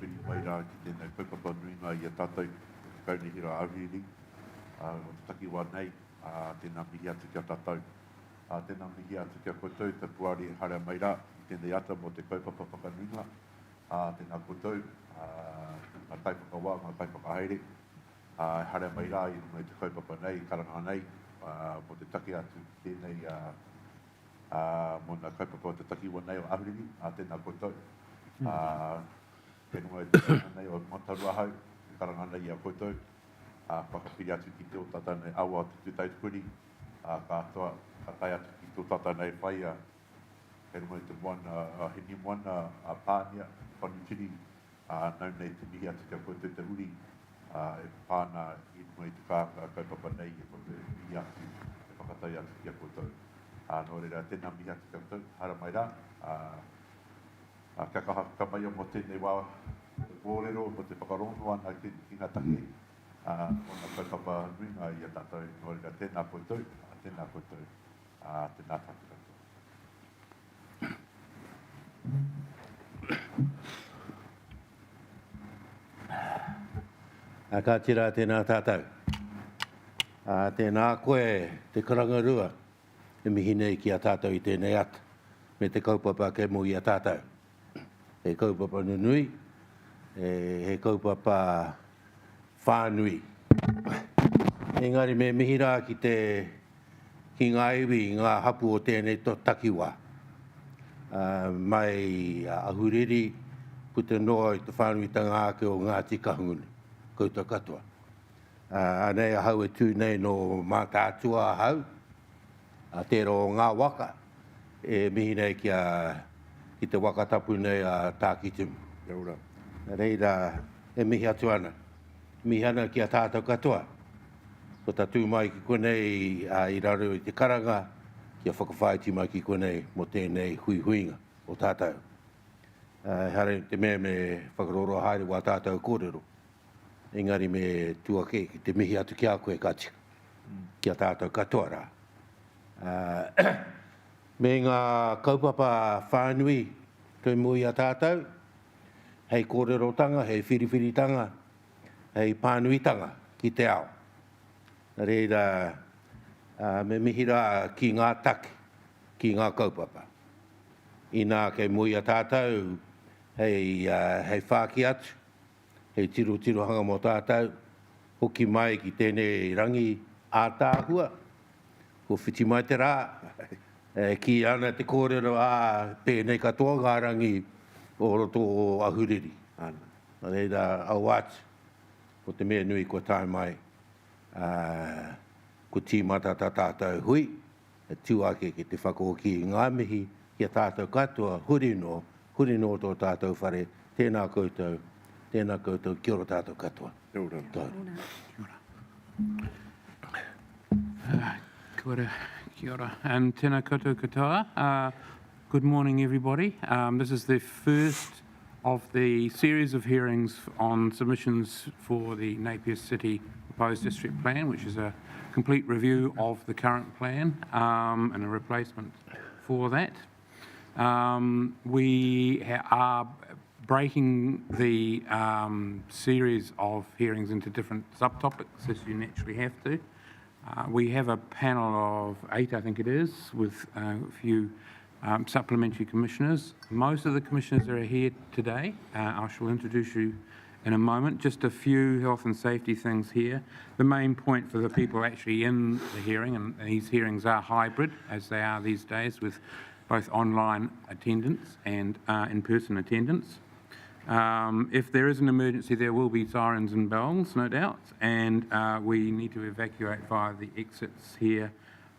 whiri mai rā ki tēnei kaupapa nuinga i a tātou kaunihira auhiri. O te taki wā nei, tēnā mihi atu kia tātou. Tēnā mihi atu kia koutou, te puari hara mai rā i tēnei ata mo te kaupapa whakanuinga. Tēnā koutou, ngā taipaka wā, ngā taipaka haere. Hara mai rā i runga i te kaupapa nei, karanga nei, mo te taki atu tēnei mo nā kaupapa o te taki wā nei o ahuriri, tēnā koutou. Te runga i te karanga nei o Matarua hau, te karanga nei a koutou. Whakapiri atu ki te o tata nei awa te tūtai tukuri, ka atoa, ka tai atu ki te o tata nei whaia. Te runga i te moana, hini moana, pānia, whanutiri, nau nei te mihi atu kia koutou te uri, e pāna i runga i te kaupapa nei, e koutou mihi atu, e whakatai atu kia koutou. Nō reira, tēnā mihi atu kia koutou, hara mai rā. Kia kaha mai o mo tēnei wā, kōrero, mo te whakarongo ana ki ngā tahi. O nā kaupapa nuinga i a tātou, nō reira, tēnā koutou, tēnā koutou, tēnā tātou. Ka tira tēnā tātou. Tēnā koe te karangarua e mihi nei ki a tātou i tēnei ata, me te kaupapa ke mo i a tātou. He kaupapa nunui, he kaupapa whānui. Engari me mihi rā ki ngā iwi, ngā hapu o tēnei to takiwā. Mai ahuriri, puta noa i te whānuitanga ake o ngā tikahungunu, koutou katoa. Anei ahau e tū nei no mātātua ahau, tēro ngā waka, e mihi nei ki te wakatapu nei a tākitimu. Reira, e mihi atu ana. Mihi ana ki a tātou katoa. Ko ta tū mai ki konei i raro i te karanga, kia whakawhaiti mai ki konei mo tēnei huihuinga o tātou. Hare te mea me whakaroro haere wā tātou kōrero. Engari me tuake ki te mihi atu ki a koe katika. Kia tātou katoa rā. Me ngā kaupapa whānui tui mui a tātou, hei kōrerotanga, hei whiriwhiritanga, hei pānuitanga ki te ao. Reira, me mihi rā ki ngā take, ki ngā kaupapa. I nā kei mui a tātou, hei whāki atu, hei tirohanga mo tātou, hoki mai ki tēnei rangi ātāhua, ko whiti mai te rā, ki ana te kōrero pēnei katoa ngā rangi o roto o ahuriri. Reira, au atu, ko te mea nui ko tai mai, ko tīmata tā tātou hui, e tūake ki te whakaoki ngā mihi, ki a tātou katoa, hurino tō tātou whare, tēnā koutou, kia ora tātou katoa. Kia ora, and tēnā koutou katoa. Good morning, everybody. This is the first of the series of hearings on submissions for the Napier City Proposed District Plan, which is a complete review of the current plan and a replacement for that. We are breaking the series of hearings into different subtopics, as you naturally have to. We have a panel of 8, I think it is, with a few supplementary commissioners. Most of the commissioners are here today. I shall introduce you in a moment. Just a few health and safety things here. The main point for the people actually in the hearing, and these hearings are hybrid, as they are these days, with both online attendance and in-person attendance. If there is an emergency, there will be sirens and bells, no doubt, and we need to evacuate via the exits here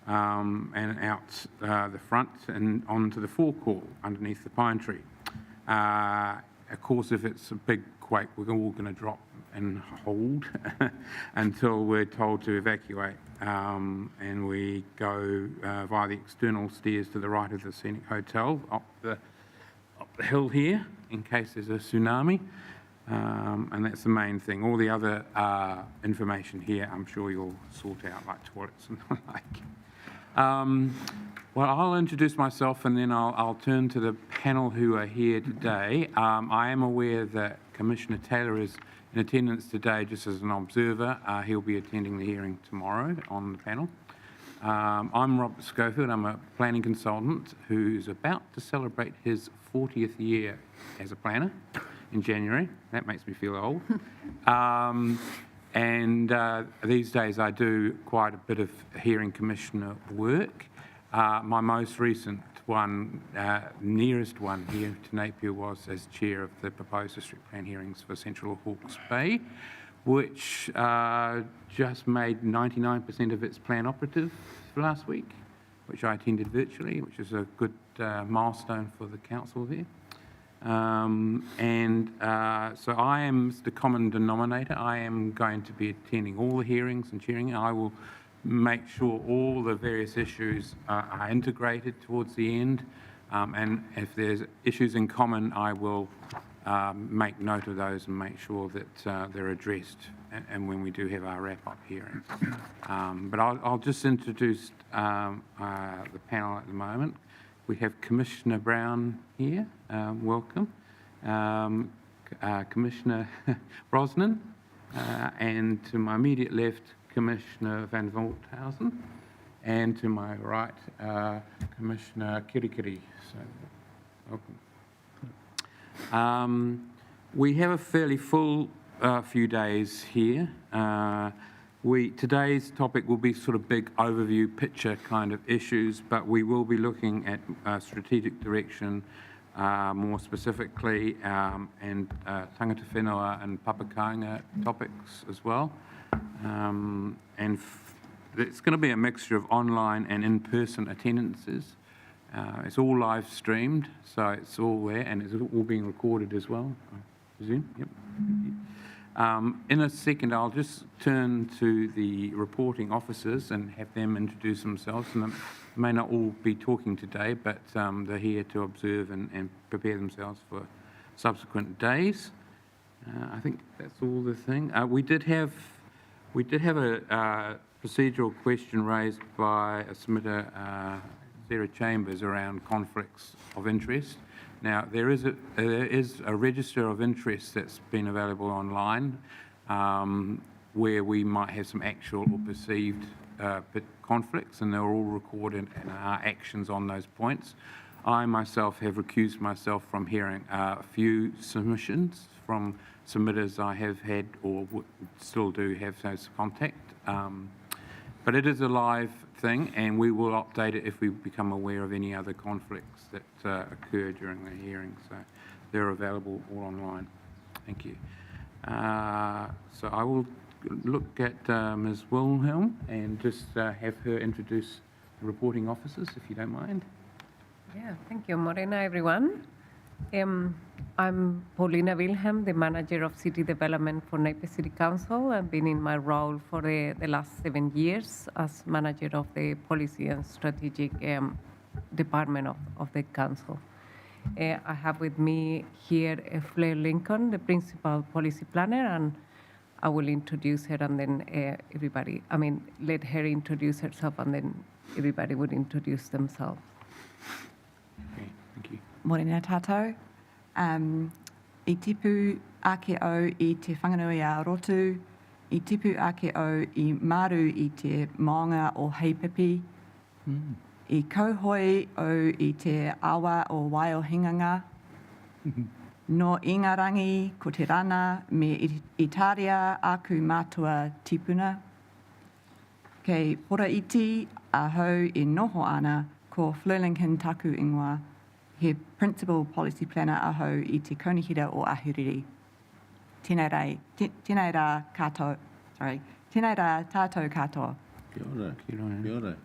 and out the front and onto the forecourt underneath the pine tree. Of course, if it's a big quake, we're all going to drop and hold until we're told to evacuate, and we go via the external stairs to the right of the Scenic Hotel up the hill here in case there's a tsunami, and that's the main thing. All the other information here I'm sure you'll sort out, like toilets and the like. Well, I'll introduce myself and then I'll turn to the panel who are here today. I am aware that Commissioner Taylor is in attendance today just as an observer. He'll be attending the hearing tomorrow on the panel. I'm Robert Schofield. I'm a planning consultant who's about to celebrate his 40th year as a planner in January. That makes me feel old. These days I do quite a bit of hearing commissioner work. My most recent one, nearest one here to Napier, was as chair of the proposed district plan hearings for Central Hawke's Bay, which just made 99% of its plan operative last week, which I attended virtually, which is a good milestone for the council there. So I am the common denominator. I am going to be attending all the hearings and chairing. I will make sure all the various issues are integrated towards the end. And if there's issues in common, I will make note of those and make sure that they're addressed and when we do have our wrap-up hearings. But I'll just introduce the panel at the moment. We have Commissioner Brown here, welcome. Commissioner Brosnan, and to my immediate left, Commissioner Van Volthausen, and to my right, Commissioner Kirikiri. So, welcome. We have a fairly full few days here. Today's topic will be sort of big overview picture kind of issues, but we will be looking at strategic direction more specifically, and tangata whenua and papakanga topics as well. It's going to be a mixture of online and in-person attendances. It's all live streamed, so it's all there, and it's all being recorded as well, I presume. Yep. In a second, I'll just turn to the reporting officers and have them introduce themselves. And they may not all be talking today, but they're here to observe and prepare themselves for subsequent days. I think that's all the thing. We did have a procedural question raised by a submitter, Sarah Chambers, around conflicts of interest. Now, there is a register of interest that's been available online where we might have some actual or perceived conflicts, and they're all recorded and our actions on those points. I myself have recused myself from hearing a few submissions from submitters I have had or still do have those contact. But it is a live thing, and we will update it if we become aware of any other conflicts that occur during the hearing. So they're available all online. Thank you. So I will look at Ms. Wilhelm and just have her introduce the reporting officers, if you don't mind. Yeah, thank you, Morena, everyone. I'm Paulina Wilhelm, the manager of city development for Napier City Council. I've been in my role for the last 7 years as manager of the policy and strategic department of the council. I have with me here Flair Lincoln, the principal policy planner, and I will introduce her and then let her introduce herself and then everybody would introduce themselves. Okay, thank you. Morena tātou. I tipu ake au I te whanganui a rotu, I tipu ake au I maru I te maunga o heipipi, I kauhoi au I te awa o waiohinganga, no ingarangi ko te rana me itaria aku mātua tipuna, kei pora iti a hau I noho ana ko Flurlingham taku ingoa, he principal policy planner aho I te Konihira o Ahuriri. Tēnei rā katoa, tēnei rā tātou katoa. Kia ora. Kia ora. Kia ora.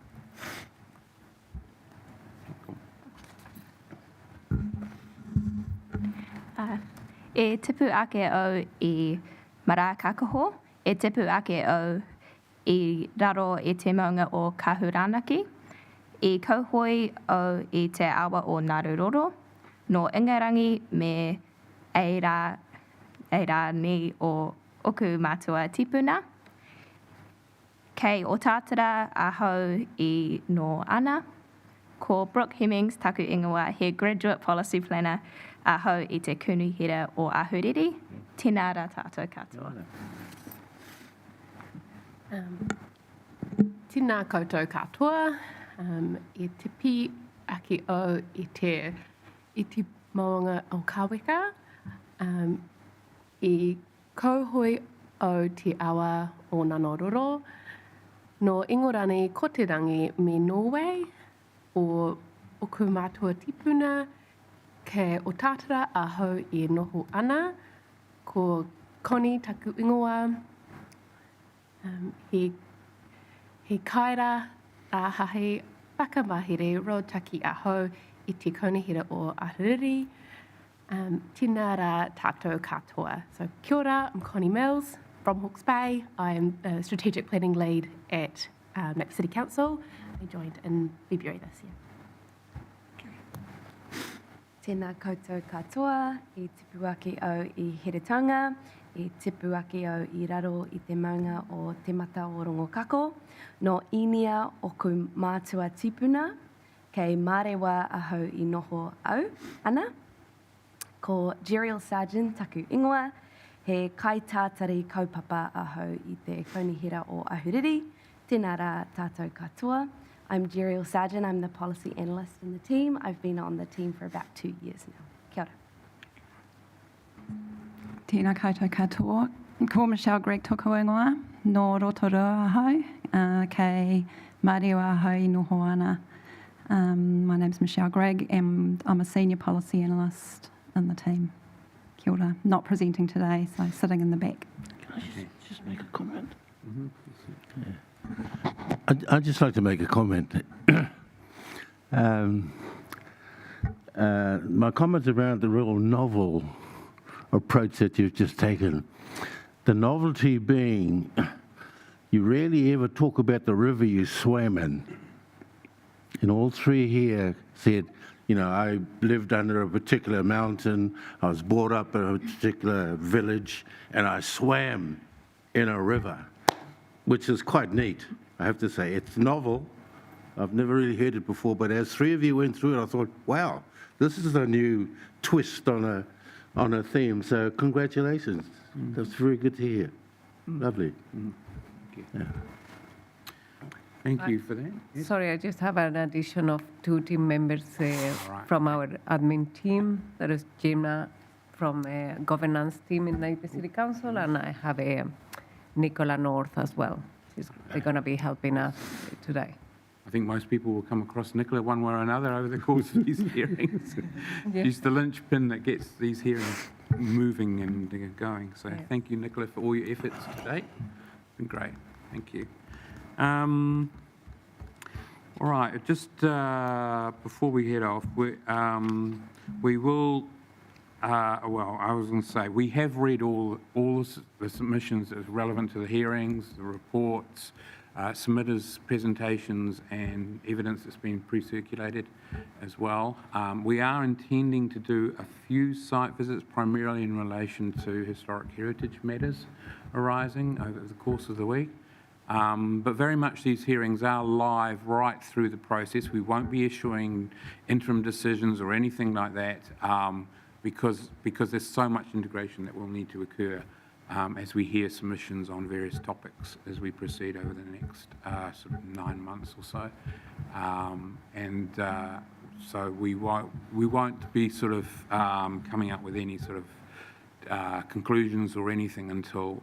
E tipu ake au I Mara Kakaho, e tipu ake au I raro I te maunga o Kahuranaki, I kauhoi au I te awa o Naruroro, no Ingarangi me Eira ni o Oku Matua Tipuna. Kei o tātara ahau I no ana. Ko Brooke Hemmings, taku ingoa, he Graduate Policy Planner, ahau I te kunuhera o Ahuriri. Tēnā rā tātou katoa. Tēnā koutou katoa, e te pi ake o I te maunga o Kāweka, I kauhoi o te awa o Nanauroro, no Ingorani ko te rangi me Norway, o ku mātua tipuna, ke o tātara ahau I noho ana, ko Connie taku ingoa, he kaira āhahe whakamahere rotaki ahau I te konehira o Ahuriri. Tēnā rā tātou katoa. So kia ora, I'm Connie Mills from Hawke's Bay. I am a strategic planning lead at Napier City Council. I joined in February this year. Tēnā koutou katoa, I tipu ake au I Heretanga, I tipu ake au I raro I te maunga o te mata o Rongokako, no inia o ku mātua tipuna, kei mārewa ahau I noho au ana. Ko Gerial Sargent taku ingoa, he kaitātari kaupapa ahau I te konihira o Ahuriri. Tēnā rā tātou katoa. I'm Gerial Sargent, I'm the policy analyst in the team. I've been on the team for about 2 years now. Kia ora. Tēnā koutou katoa. Ko Michelle Gregg toko ingoa, no Rotorua ahau, kei Mārewa ahau I noho ana. My name's Michelle Gregg and I'm a senior policy analyst in the team. Kia ora. Not presenting today, so sitting in the back. Can I just make a comment? I'd just like to make a comment. My comments around the real novel approach that you've just taken. The novelty being, you rarely ever talk about the river you swam in. And all three here said, you know, I lived under a particular mountain, I was brought up in a particular village, and I swam in a river, which is quite neat, I have to say. It's novel. I've never really heard it before, but as three of you went through it, I thought, wow, this is a new twist on a theme. So congratulations. That's very good to hear. Lovely. Yeah. Thank you for that. Yes. Sorry, I just have an addition of 2 team members from our admin team. There is Gina from a governance team in Napier City Council, and I have a Nicola North as well. They're going to be helping us today. I think most people will come across Nicola one way or another over the course of these hearings. Yeah. She's the linchpin that gets these hearings moving and going. So thank you, Nicola, for all your efforts today. It's been great. Thank you. All right, just before we head off, we will, well, I was going to say, we have read all the submissions that are relevant to the hearings, the reports, submitters' presentations and evidence that's been pre-circulated as well. We are intending to do a few site visits, primarily in relation to historic heritage matters arising over the course of the week. But very much these hearings are live right through the process. We won't be issuing interim decisions or anything like that because there's so much integration that will need to occur as we hear submissions on various topics as we proceed over the next sort of 9 months or so. So we won't be sort of coming up with any sort of conclusions or anything until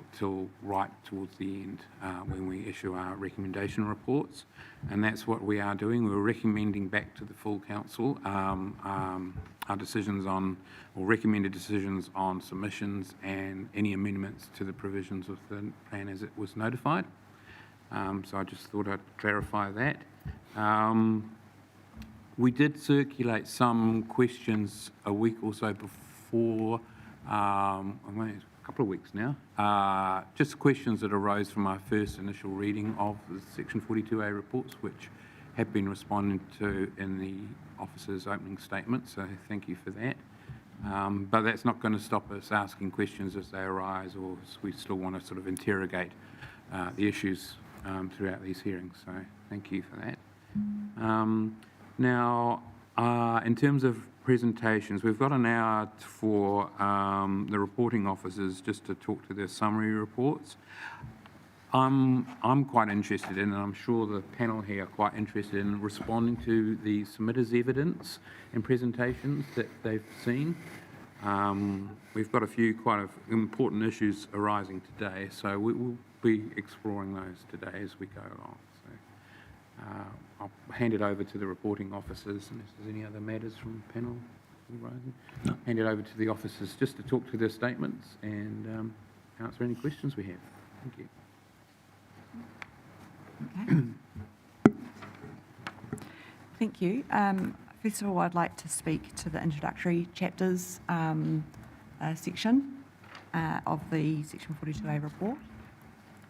right towards the end when we issue our recommendation reports, and that's what we are doing. We're recommending back to the full council our decisions on, or recommended decisions on submissions and any amendments to the provisions of the plan as it was notified. So I just thought I'd clarify that. We did circulate some questions a week or so before, a couple of weeks now, just questions that arose from our first initial reading of the Section 42A reports, which have been responded to in the officer's opening statement, so thank you for that. But that's not going to stop us asking questions as they arise, or we still want to sort of interrogate the issues throughout these hearings, so thank you for that. Now, in terms of presentations, we've got an hour for the reporting officers just to talk to their summary reports. I'm quite interested in, and I'm sure the panel here are quite interested in responding to the submitters' evidence and presentations that they've seen. We've got a few quite important issues arising today, so we'll be exploring those today as we go along. So I'll hand it over to the reporting officers, unless there's any other matters from the panel arising. No. Hand it over to the officers just to talk to their statements and answer any questions we have. Thank you. Okay. Thank you. First of all, I'd like to speak to the introductory chapters section of the Section 42A report.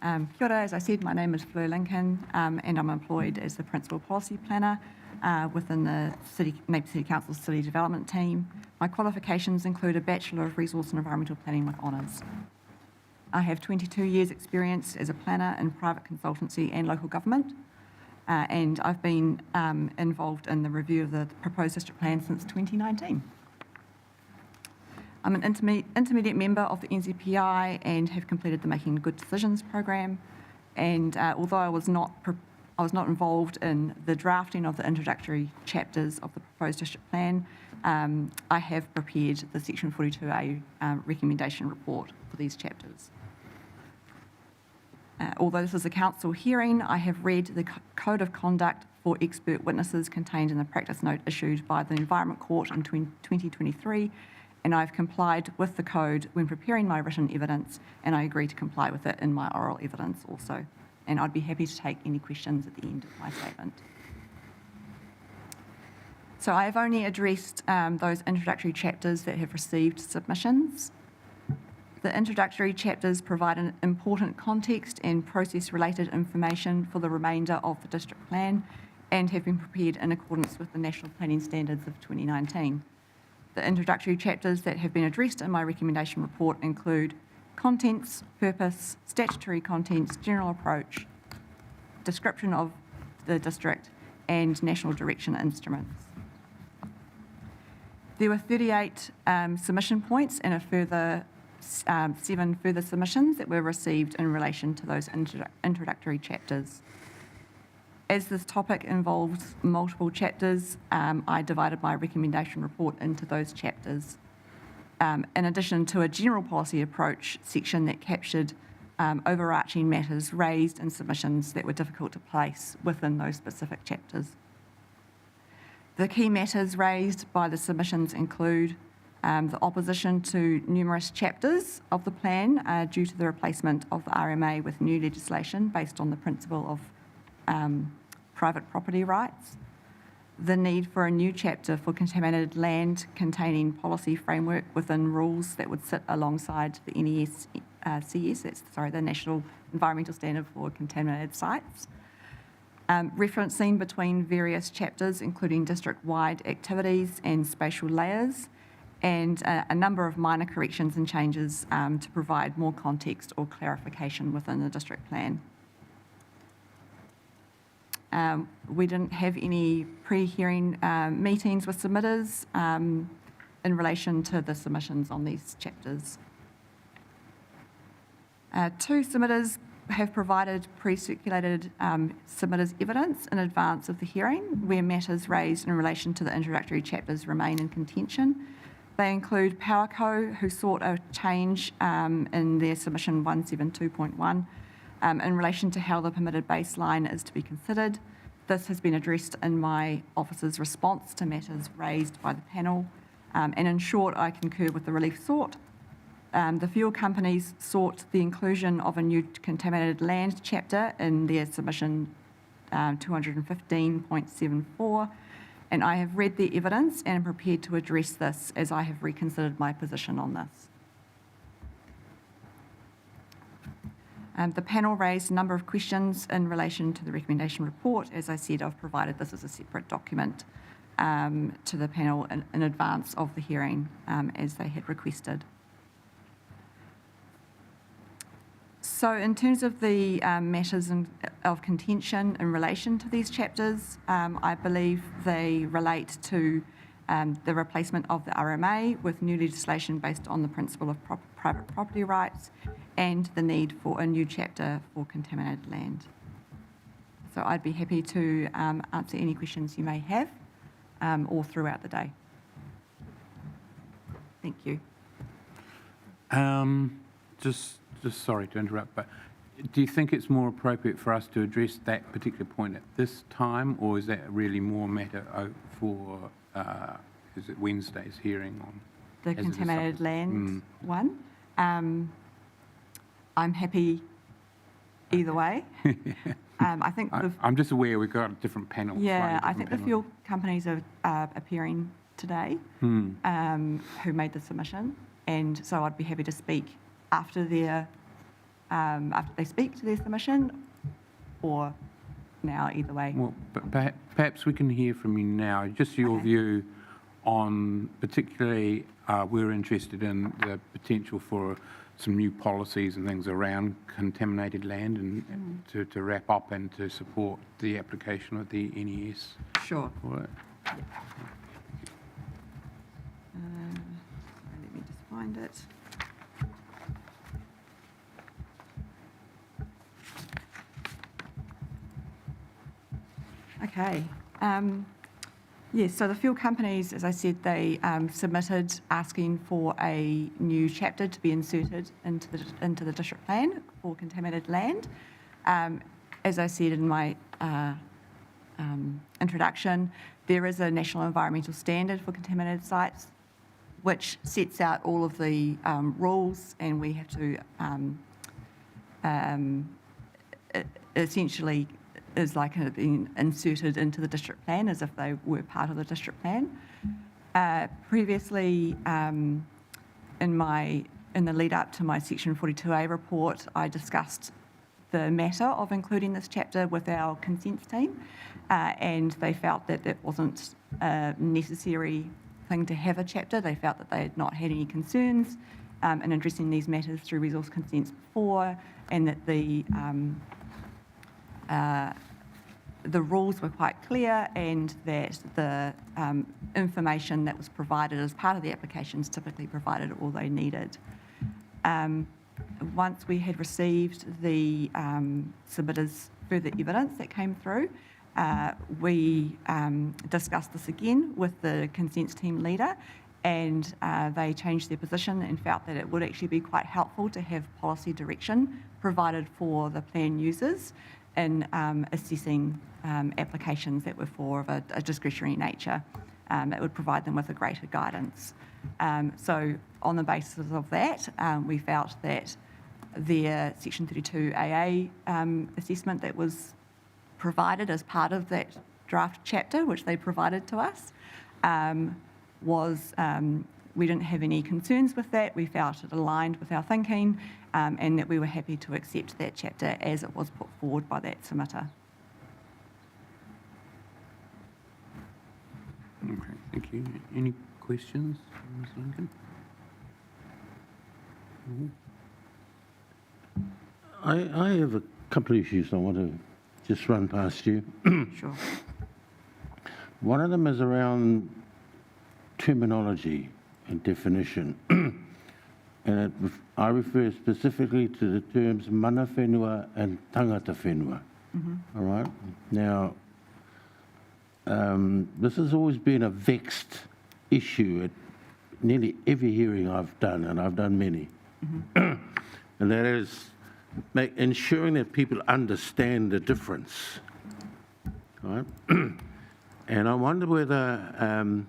Kia ora, as I said, my name is Fleur Lincoln and I'm employed as the Principal Policy Planner within the Napier City Council City Development Team. My qualifications include a Bachelor of Resource and Environmental Planning with honours. I have 22 years' experience as a planner in private consultancy and local government, and I've been involved in the review of the proposed district plan since 2019. I'm an intermediate member of the NZPI and have completed the Making Good Decisions program, and although I was not involved in the drafting of the introductory chapters of the proposed district plan, I have prepared the Section 42A recommendation report for these chapters. Although this is a council hearing, I have read the Code of Conduct for Expert Witnesses contained in the practice note issued by the Environment Court in 2023, and I've complied with the code when preparing my written evidence, and I agree to comply with it in my oral evidence also. And I'd be happy to take any questions at the end of my statement. So I have only addressed those introductory chapters that have received submissions. The introductory chapters provide an important context and process-related information for the remainder of the district plan and have been prepared in accordance with the National Planning Standards of 2019. The introductory chapters that have been addressed in my recommendation report include contents, purpose, statutory contents, general approach, description of the district, and national direction instruments. There were 38 submission points and a further 7 further submissions that were received in relation to those introductory chapters. As this topic involves multiple chapters, I divided my recommendation report into those chapters. In addition to a general policy approach section that captured overarching matters raised in submissions that were difficult to place within those specific chapters. The key matters raised by the submissions include the opposition to numerous chapters of the plan due to the replacement of the RMA with new legislation based on the principle of private property rights, the need for a new chapter for contaminated land containing policy framework within rules that would sit alongside the NESCS, the National Environmental Standard for Contaminated Sites, referencing between various chapters including district-wide activities and spatial layers, and a number of minor corrections and changes to provide more context or clarification within the district plan. We didn't have any pre-hearing meetings with submitters in relation to the submissions on these chapters. 2 submitters have provided pre-circulated submitters' evidence in advance of the hearing where matters raised in relation to the introductory chapters remain in contention. They include Powerco, who sought a change in their submission 172.1 in relation to how the permitted baseline is to be considered. This has been addressed in my office's response to matters raised by the panel. And in short, I concur with the relief sought. The fuel companies sought the inclusion of a new contaminated land chapter in their submission 215.74, and I have read the evidence and am prepared to address this as I have reconsidered my position on this. The panel raised a number of questions in relation to the recommendation report. As I said, I've provided this as a separate document to the panel in advance of the hearing as they had requested. So in terms of the matters of contention in relation to these chapters, I believe they relate to the replacement of the RMA with new legislation based on the principle of private property rights and the need for a new chapter for contaminated land. So I'd be happy to answer any questions you may have all throughout the day. Thank you. Just sorry to interrupt, but do you think it's more appropriate for us to address that particular point at this time, or is that really more matter for, is it Wednesday's hearing on? The hazardous contaminated substances? land one. I'm happy either way. I think I'm just aware we've got a different panel. yeah, slightly I think the different fuel companies are appearing today who made the submission, and so I'd be happy to speak after after they speak to their submission, or now, either way. Well, but perhaps we can hear from you now, just your Okay. view on, particularly, we're interested in the potential for some new policies and things around contaminated land, and to wrap up and to support the application of the NES. Sure. for it. Let me just find it. Okay. Yes, so the fuel companies, as I said, they submitted asking for a new chapter to be inserted into the district plan for contaminated land. As I said in my introduction, there is a national environmental standard for contaminated sites, which sets out all of the rules, and we have to essentially is like being inserted into the district plan as if they were part of the district plan. Previously, in the lead up to my Section 42A report, I discussed the matter of including this chapter with our consents team, and they felt that that wasn't a necessary thing to have a chapter. They felt that they had not had any concerns in addressing these matters through resource consents before, and that the rules were quite clear, and that the information that was provided as part of the applications typically provided all they needed. Once we had received the submitters' further evidence that came through, we discussed this again with the consents team leader, and they changed their position and felt that it would actually be quite helpful to have policy direction provided for the plan users in assessing applications that were for of a discretionary nature. It would provide them with a greater guidance. So on the basis of that, we felt that their Section 32AA assessment that was provided as part of that draft chapter, which they provided to us, was we didn't have any concerns with that. We felt it aligned with our thinking, and that we were happy to accept that chapter as it was put forward by that submitter. Okay, thank you. Any questions, Ms. Lincoln? I have a couple of issues I want to just run past you. Sure. One of them is around terminology and definition. And I refer specifically to the terms mana whenua and tangata whenua. All right? Now, this has always been a vexed issue at nearly every hearing I've done, and I've done many. And that is ensuring that people understand the difference. Right? And I wonder whether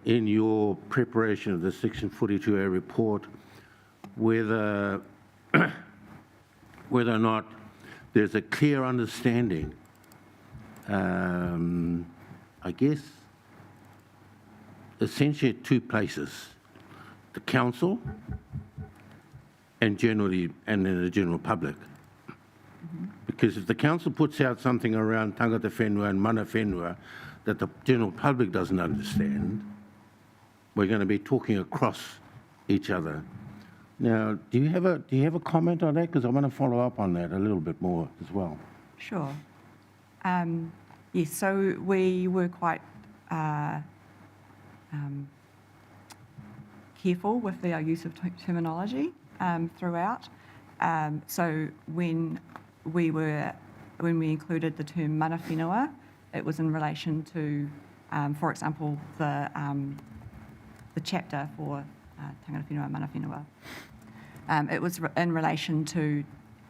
in your preparation of the Section 42A report, whether or not there's a clear understanding, I guess, essentially at two places, the council and generally, and then the general public. Because if the council puts out something around tangata whenua and mana whenua that the general public doesn't understand, we're going to be talking across each other. Now, do you have a comment on that? Because I want to follow up on that a little bit more as well. Sure. Yes, so we were quite careful with our use of terminology throughout. So when we included the term mana whenua, it was in relation to, for example, the chapter for tangata whenua, mana whenua. It was in relation to,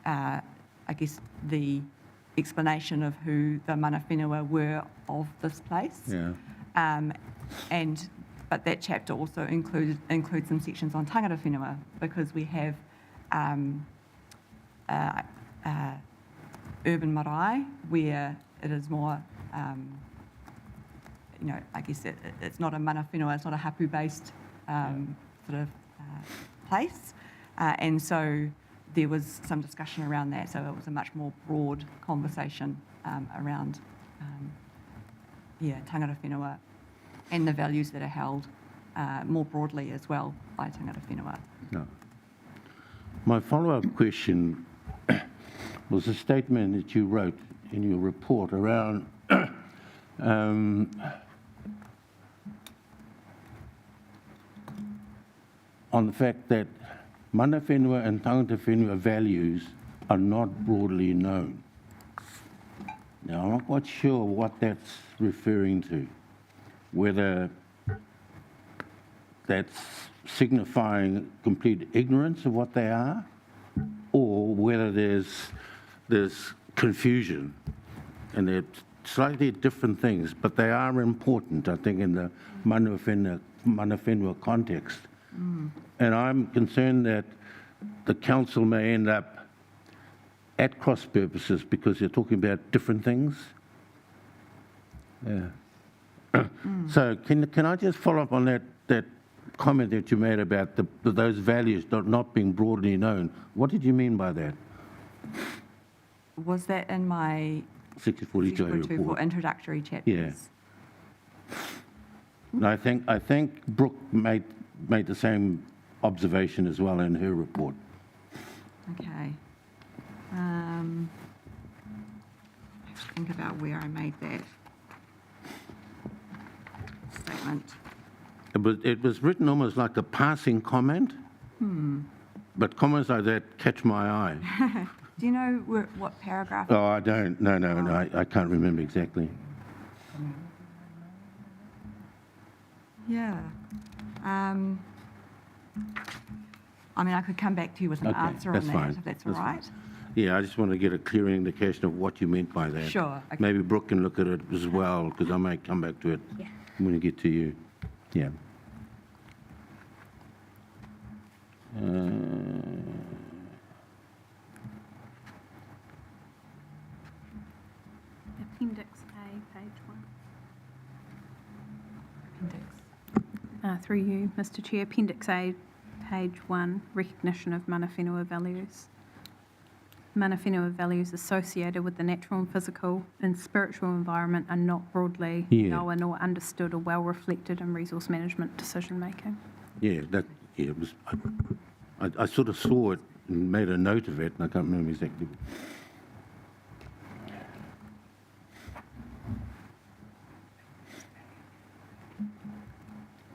I guess, the explanation of who the mana whenua were of this place. Yeah. But that chapter also includes some sections on tangata whenua, because we have urban marae where it is more, I guess it's not a mana whenua, it's not a hapu-based sort of place. And so there was some discussion around that, so it was a much more broad conversation around, tangata whenua and the values that are held more broadly as well by tangata whenua. No. My follow-up question was a statement that you wrote in your report around on the fact that mana whenua and tangata whenua values are not broadly known. Now, I'm not quite sure what that's referring to, whether that's signifying complete ignorance of what they are, or whether there's confusion, and they're slightly different things, but they are important, I think, in the mana whenua context. And I'm concerned that the council may end up at cross purposes because you're talking about different things. Yeah. So can I just follow up on that comment that you made about those values not being broadly known? What did you mean by that? Was that in my 6042 report. introductory chapters? Yeah. And I think Brooke made the same observation as well in her report. Okay. I have to think about where I made that statement. It was written almost like a passing comment, but comments like that catch my eye. Do you know what paragraph? Oh, I don't. No, I can't remember exactly. Yeah. I mean, I could come back to you with an answer on that's that, fine. if that's all That's right. fine. Yeah, I just want to get a clear indication of what you meant by that. Sure. Okay. Maybe Brooke can look at it as well, because I may come back to it when we get to you. Yeah. Appendix A, page 1. Appendix. Through you, Mr Chair. Appendix A, page 1, recognition of mana whenua values. Mana whenua values associated with the natural and physical and spiritual environment are not broadly known or understood or well reflected in resource management decision making. Yeah, it was. I sort of saw it and made a note of it, and I can't remember exactly.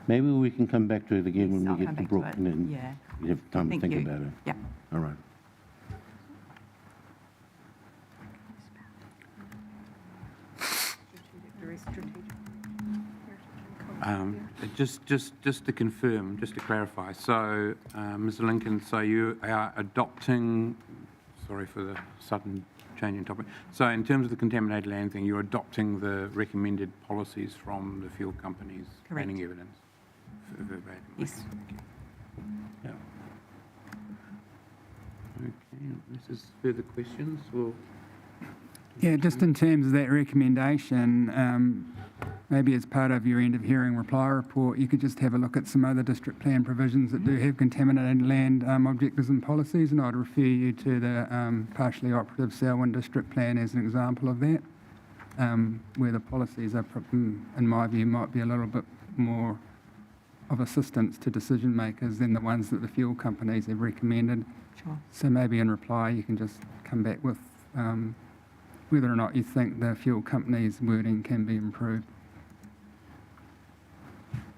Maybe we can come back to it again when I'll we come get to back Brooke, it. and then Yeah. you have time to Thank think you. about it. Yeah. All right. Just to confirm, just to clarify, so, Mr Lincoln, so you are adopting, sorry for the sudden change in topic, so in terms of the contaminated land thing, you're adopting the recommended policies from the fuel companies' Correct. planning evidence? Verbatim. Yes. Thank you. Yeah. Okay, this is further questions, or? Yeah, just in terms of that recommendation, maybe as part of your end of hearing reply report, you could just have a look at some other district plan provisions that do have contaminated land objectives and policies, and I'd refer you to the partially operative Selwyn district plan as an example of that, where the policies are, in my view, might be a little bit more of assistance to decision makers than the ones that the fuel companies have recommended. Sure. So maybe in reply, you can just come back with whether or not you think the fuel company's wording can be improved.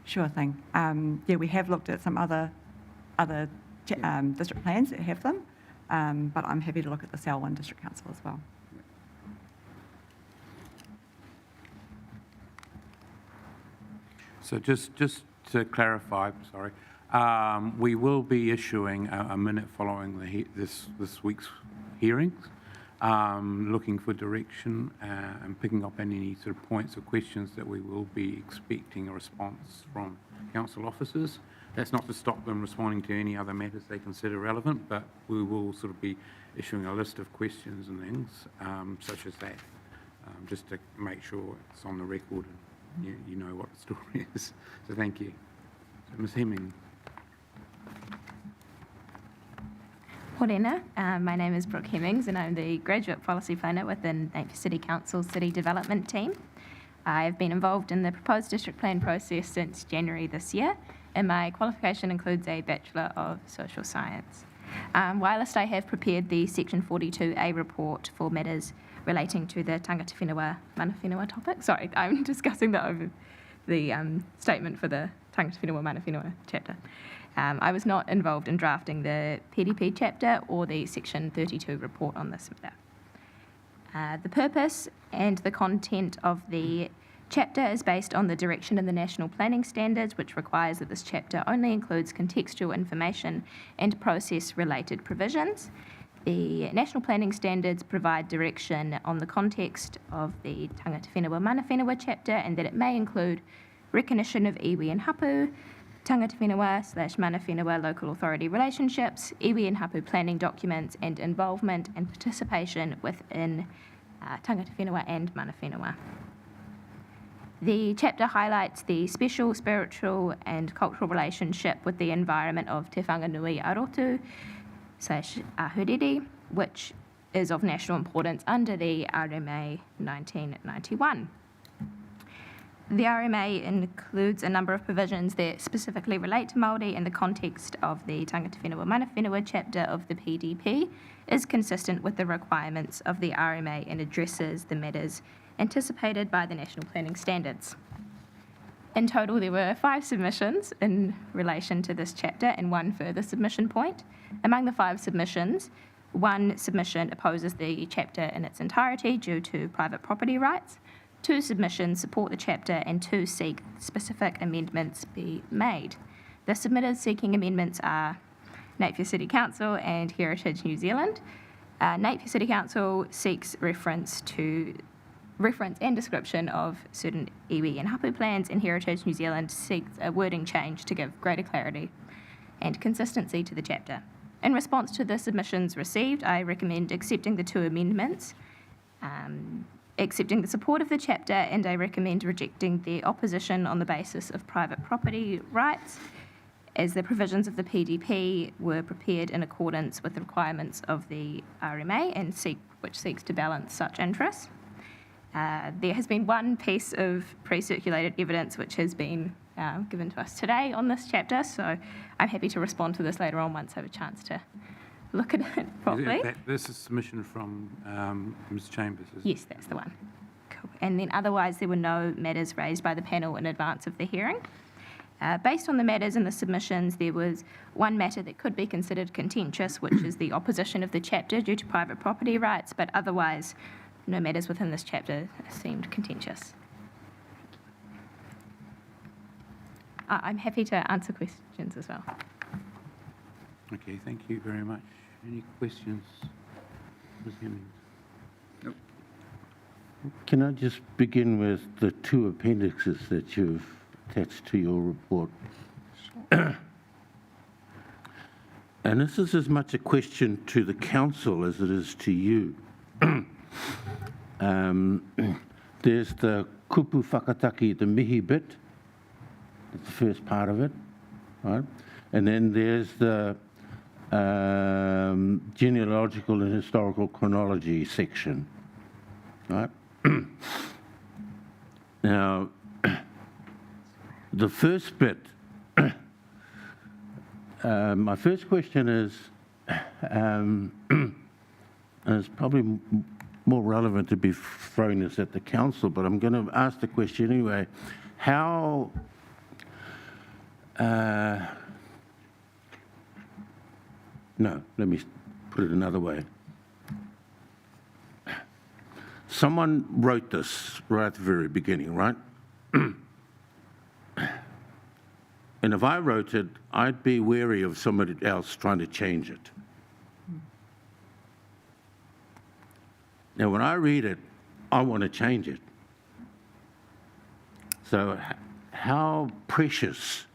Sure thing. Yeah, we have looked at some other district plans that have them, but I'm happy to look at the Selwyn District Council as well. So just to clarify, sorry, we will be issuing a minute following this week's hearings, looking for direction and picking up any sort of points or questions that we will be expecting a response from council officers. That's not to stop them responding to any other matters they consider relevant, but we will sort of be issuing a list of questions and things such as that, just to make sure it's on the record and you know what the story is. So thank you. So Ms. Hemming. Morena, my name is Brooke Hemmings and I'm the Graduate Policy Planner within Napier City Council's City Development Team. I've been involved in the proposed district plan process since January this year, and my qualification includes a Bachelor of Social Science. Whilst I have prepared the Section 42A report for matters relating to the tangata whenua mana whenua topic, sorry, I'm discussing the statement for the tangata whenua mana whenua chapter. I was not involved in drafting the PDP chapter or the Section 32 report on this matter. The purpose and the content of the chapter is based on the direction in the National Planning Standards, which requires that this chapter only includes contextual information and process-related provisions. The National Planning Standards provide direction on the context of the tangata whenua mana whenua chapter, and that it may include recognition of iwi and hapu, tangata whenua / mana whenua local authority relationships, iwi and hapu planning documents, and involvement and participation within tangata whenua and mana whenua. The chapter highlights the special, spiritual and cultural relationship with the environment of Te Whanganui Arotu / Ahuriri, which is of national importance under the RMA 1991. The RMA includes a number of provisions that specifically relate to Māori in the context of the tangata whenua mana whenua chapter of the PDP, is consistent with the requirements of the RMA and addresses the matters anticipated by the National Planning Standards. In total, there were 5 submissions in relation to this chapter and 1 further submission point. Among the 5 submissions, 1 submission opposes the chapter in its entirety due to private property rights, 2 submissions support the chapter, and 2 seek specific amendments be made. The submitters seeking amendments are Napier City Council and Heritage New Zealand. Napier City Council seeks reference and description of certain iwi and hapu plans, and Heritage New Zealand seeks a wording change to give greater clarity and consistency to the chapter. In response to the submissions received, I recommend accepting the 2 amendments, accepting the support of the chapter, and I recommend rejecting the opposition on the basis of private property rights, as the provisions of the PDP were prepared in accordance with the requirements of the RMA and which seeks to balance such interests. There has been 1 piece of pre-circulated evidence which has been given to us today on this chapter, so I'm happy to respond to this later on once I have a chance to look at it properly. This is submission from Ms. Chambers, is it? Yes, that's the one. Cool. And then otherwise there were no matters raised by the panel in advance of the hearing. Based on the matters in the submissions, there was 1 matter that could be considered contentious, which is the opposition of the chapter due to private property rights, but otherwise no matters within this chapter seemed contentious. I'm happy to answer questions as well. Okay, thank you very much. Any questions, Ms. Hemmings? Nope. Can I just begin with the 2 appendixes that you've attached to your report? Sure. And this is as much a question to the council as it is to you. There's the kupu whakataki, the mihi bit. That's the first part of it, right? And then there's the genealogical and historical chronology section, right? Now, the first bit My first question is, and it's probably more relevant to be throwing this at the council, but I'm going to ask the question anyway. How no, let me put it another way. Someone wrote this right at the very beginning, right? And if I wrote it, I'd be wary of somebody else trying to change it. Now, when I read it, I want to change it. So how precious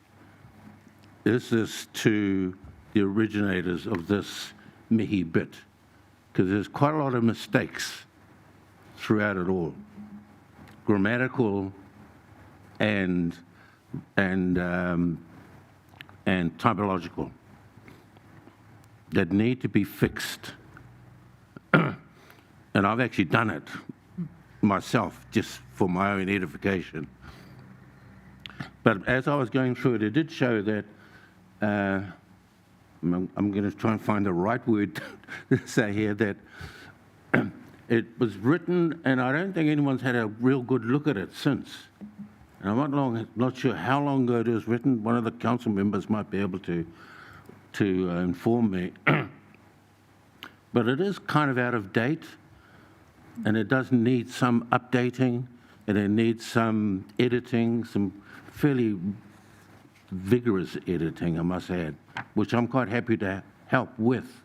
is this to the originators of this mihi bit? Because there's quite a lot of mistakes throughout it all, grammatical and typological, that need to be fixed. And I've actually done it myself, just for my own edification. But as I was going through it, it did show that, I'm going to try and find the right word to say here, that it was written, and I don't think anyone's had a real good look at it since. And I'm not sure how long ago it was written. One of the council members might be able to inform me. But it is kind of out of date, and it does need some updating, and it needs some editing, some fairly vigorous editing, I must add, which I'm quite happy to help with.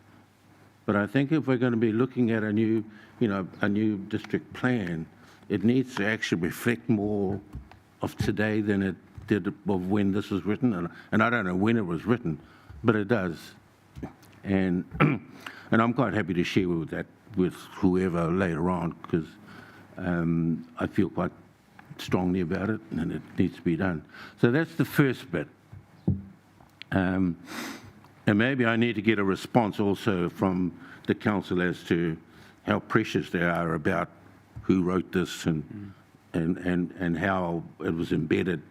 But I think if we're going to be looking at a new district plan, it needs to actually reflect more of today than it did of when this was written. And I don't know when it was written, but it does. And and I'm quite happy to share with that with whoever later on, because I feel quite strongly about it, and it needs to be done. So that's the first bit. And maybe I need to get a response also from the council as to how precious they are about who wrote this and how it was embedded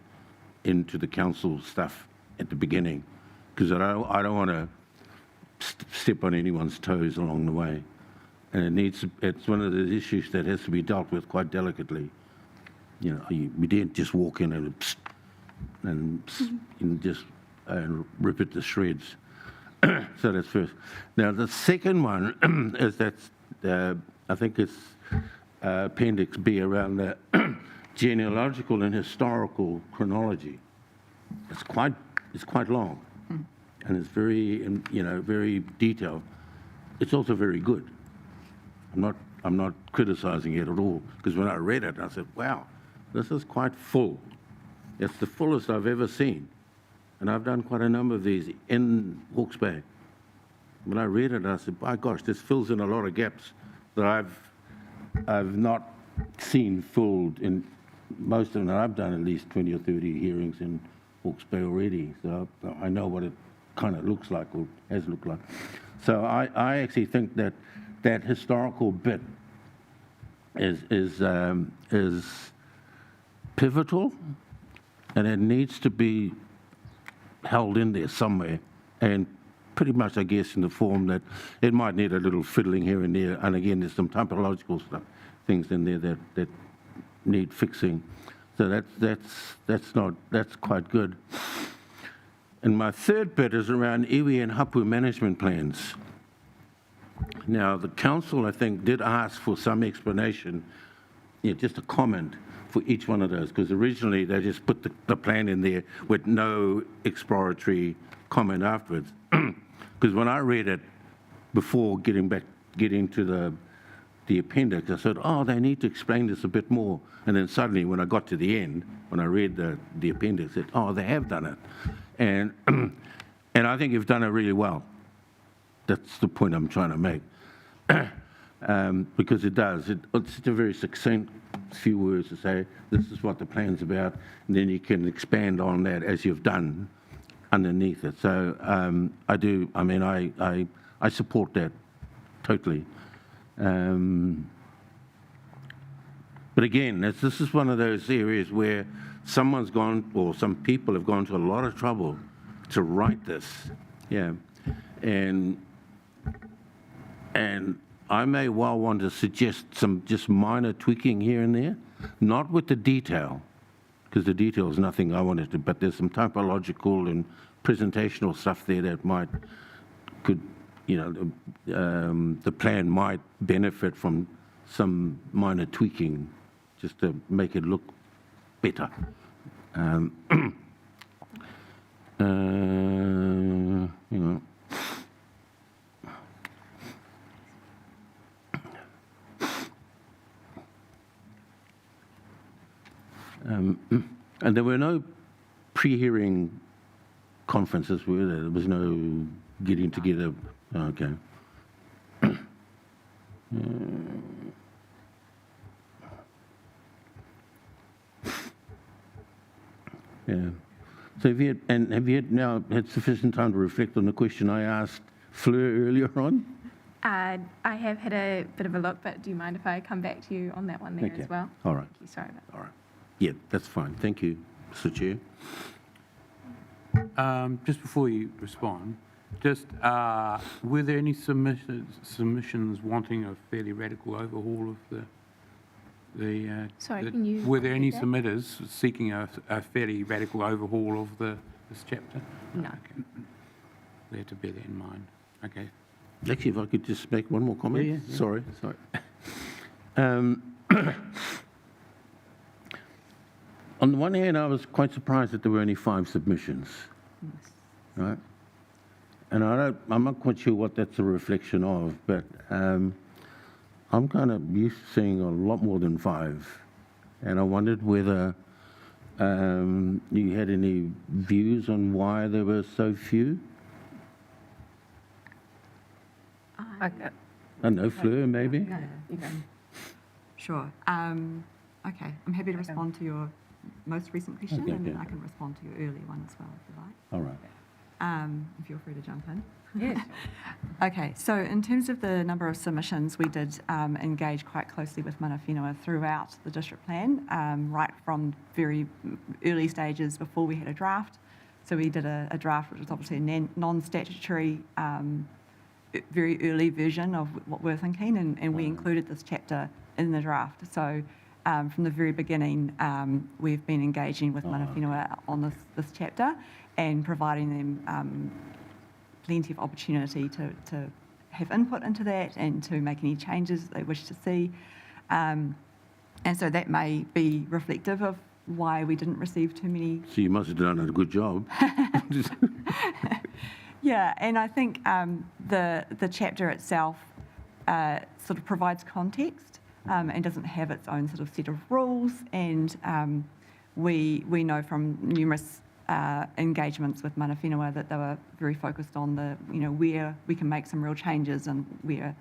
into the council stuff at the beginning, because I don't want to step on anyone's toes along the way. And it's one of the issues that has to be dealt with quite delicately. You know, we didn't just walk in and just rip it to shreds. So that's first. Now the second one is that I think it's Appendix B around the genealogical and historical chronology. It's quite long, and it's very very detailed. It's also very good. I'm not criticizing it at all, because when I read it, I said, wow, this is quite full. It's the fullest I've ever seen. And I've done quite a number of these in Hawke's Bay. When I read it, I said, by gosh, this fills in a lot of gaps that I've not seen filled in most of them. I've done at least 20 or 30 hearings in Hawke's Bay already, so I know what it kind of looks like or has looked like. So I actually think that historical bit is pivotal, and it needs to be held in there somewhere, and pretty much, I guess, in the form that it might need a little fiddling here and there. And again, there's some typological things in there that need fixing. So that's quite good. And my third bit is around iwi and hapu management plans. Now, the council, I think, did ask for some explanation, just a comment for each one of those, because originally they just put the plan in there with no exploratory comment afterwards. Because when I read it before getting to the appendix, I said, oh, they need to explain this a bit more. And then suddenly, when I got to the end, when I read the appendix, I said, oh, they have done it. And I think you've done it really well. That's the point I'm trying to make. Because it does. It's a very succinct few words to say, this is what the plan's about, and then you can expand on that as you've done underneath it. So I support that totally. But again, this is one of those areas where someone's gone, or some people have gone to a lot of trouble to write this Yeah, and I may well want to suggest some just minor tweaking here and there, not with the detail, because the detail is nothing I wanted to, but there's some typological and presentational stuff there that could, the plan might benefit from some minor tweaking just to make it look better. And there were no pre-hearing conferences, were there? There was no getting together. Okay. Yeah. So have you now had sufficient time to reflect on the question I asked Fleur earlier on? I have had a bit of a look, but do you mind if I come back to you on that one there Okay. as well? All right. Thank you. Sorry about that. All right. Yeah, that's fine. Thank you, Mr. Chair. Just before you respond, were there any submissions wanting a fairly radical overhaul of Sorry, can you were there any repeat that? submitters seeking a fairly radical overhaul of this chapter? No. Okay. We have to bear that in mind. Okay. Actually, if I could just make one more comment. Yeah. Sorry. On the one hand, I was quite surprised that there were only 5 submissions, right? And I'm not quite sure what that's a reflection of, but I'm kind of used to seeing a lot more than 5. And I wondered whether you had any views on why there were so few? I don't know, Fleur, maybe? No, you go. Sure. Okay, I'm happy to respond to your most recent question, Okay, and then okay. I can respond to your earlier one as well, if you like. All right. Feel free to jump in. Yes. Okay, so in terms of the number of submissions, we did engage quite closely with Mana Whenua throughout the district plan, right from very early stages before we had a draft. So we did a draft which was obviously a non-statutory, very early version of what we're thinking, and we included this chapter in the draft. So from the very beginning, we've been engaging with Mana Whenua on this chapter and providing them plenty of opportunity to have input into that and to make any changes they wish to see. And so that may be reflective of why we didn't receive too many. So you must have done a good job. Yeah, and I think the chapter itself sort of provides context and doesn't have its own sort of set of rules. And we know from numerous engagements with Mana Whenua that they were very focused on where we can make some real changes and where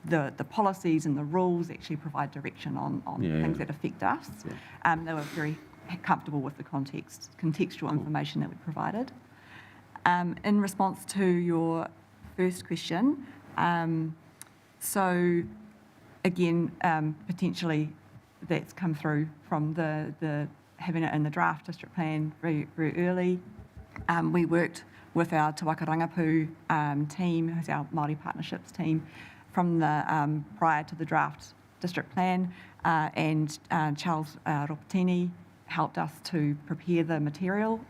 the policies and the rules actually provide direction on things that affect us. Yeah. They were very comfortable with the contextual information that we provided. In response to your first question, so again, potentially that's come through from the having it in the draft district plan very, very early. We worked with our Te Waka Rangapu team, who's our Māori partnerships team, from the prior to the draft district plan, and Charles Ropatini helped us to prepare the material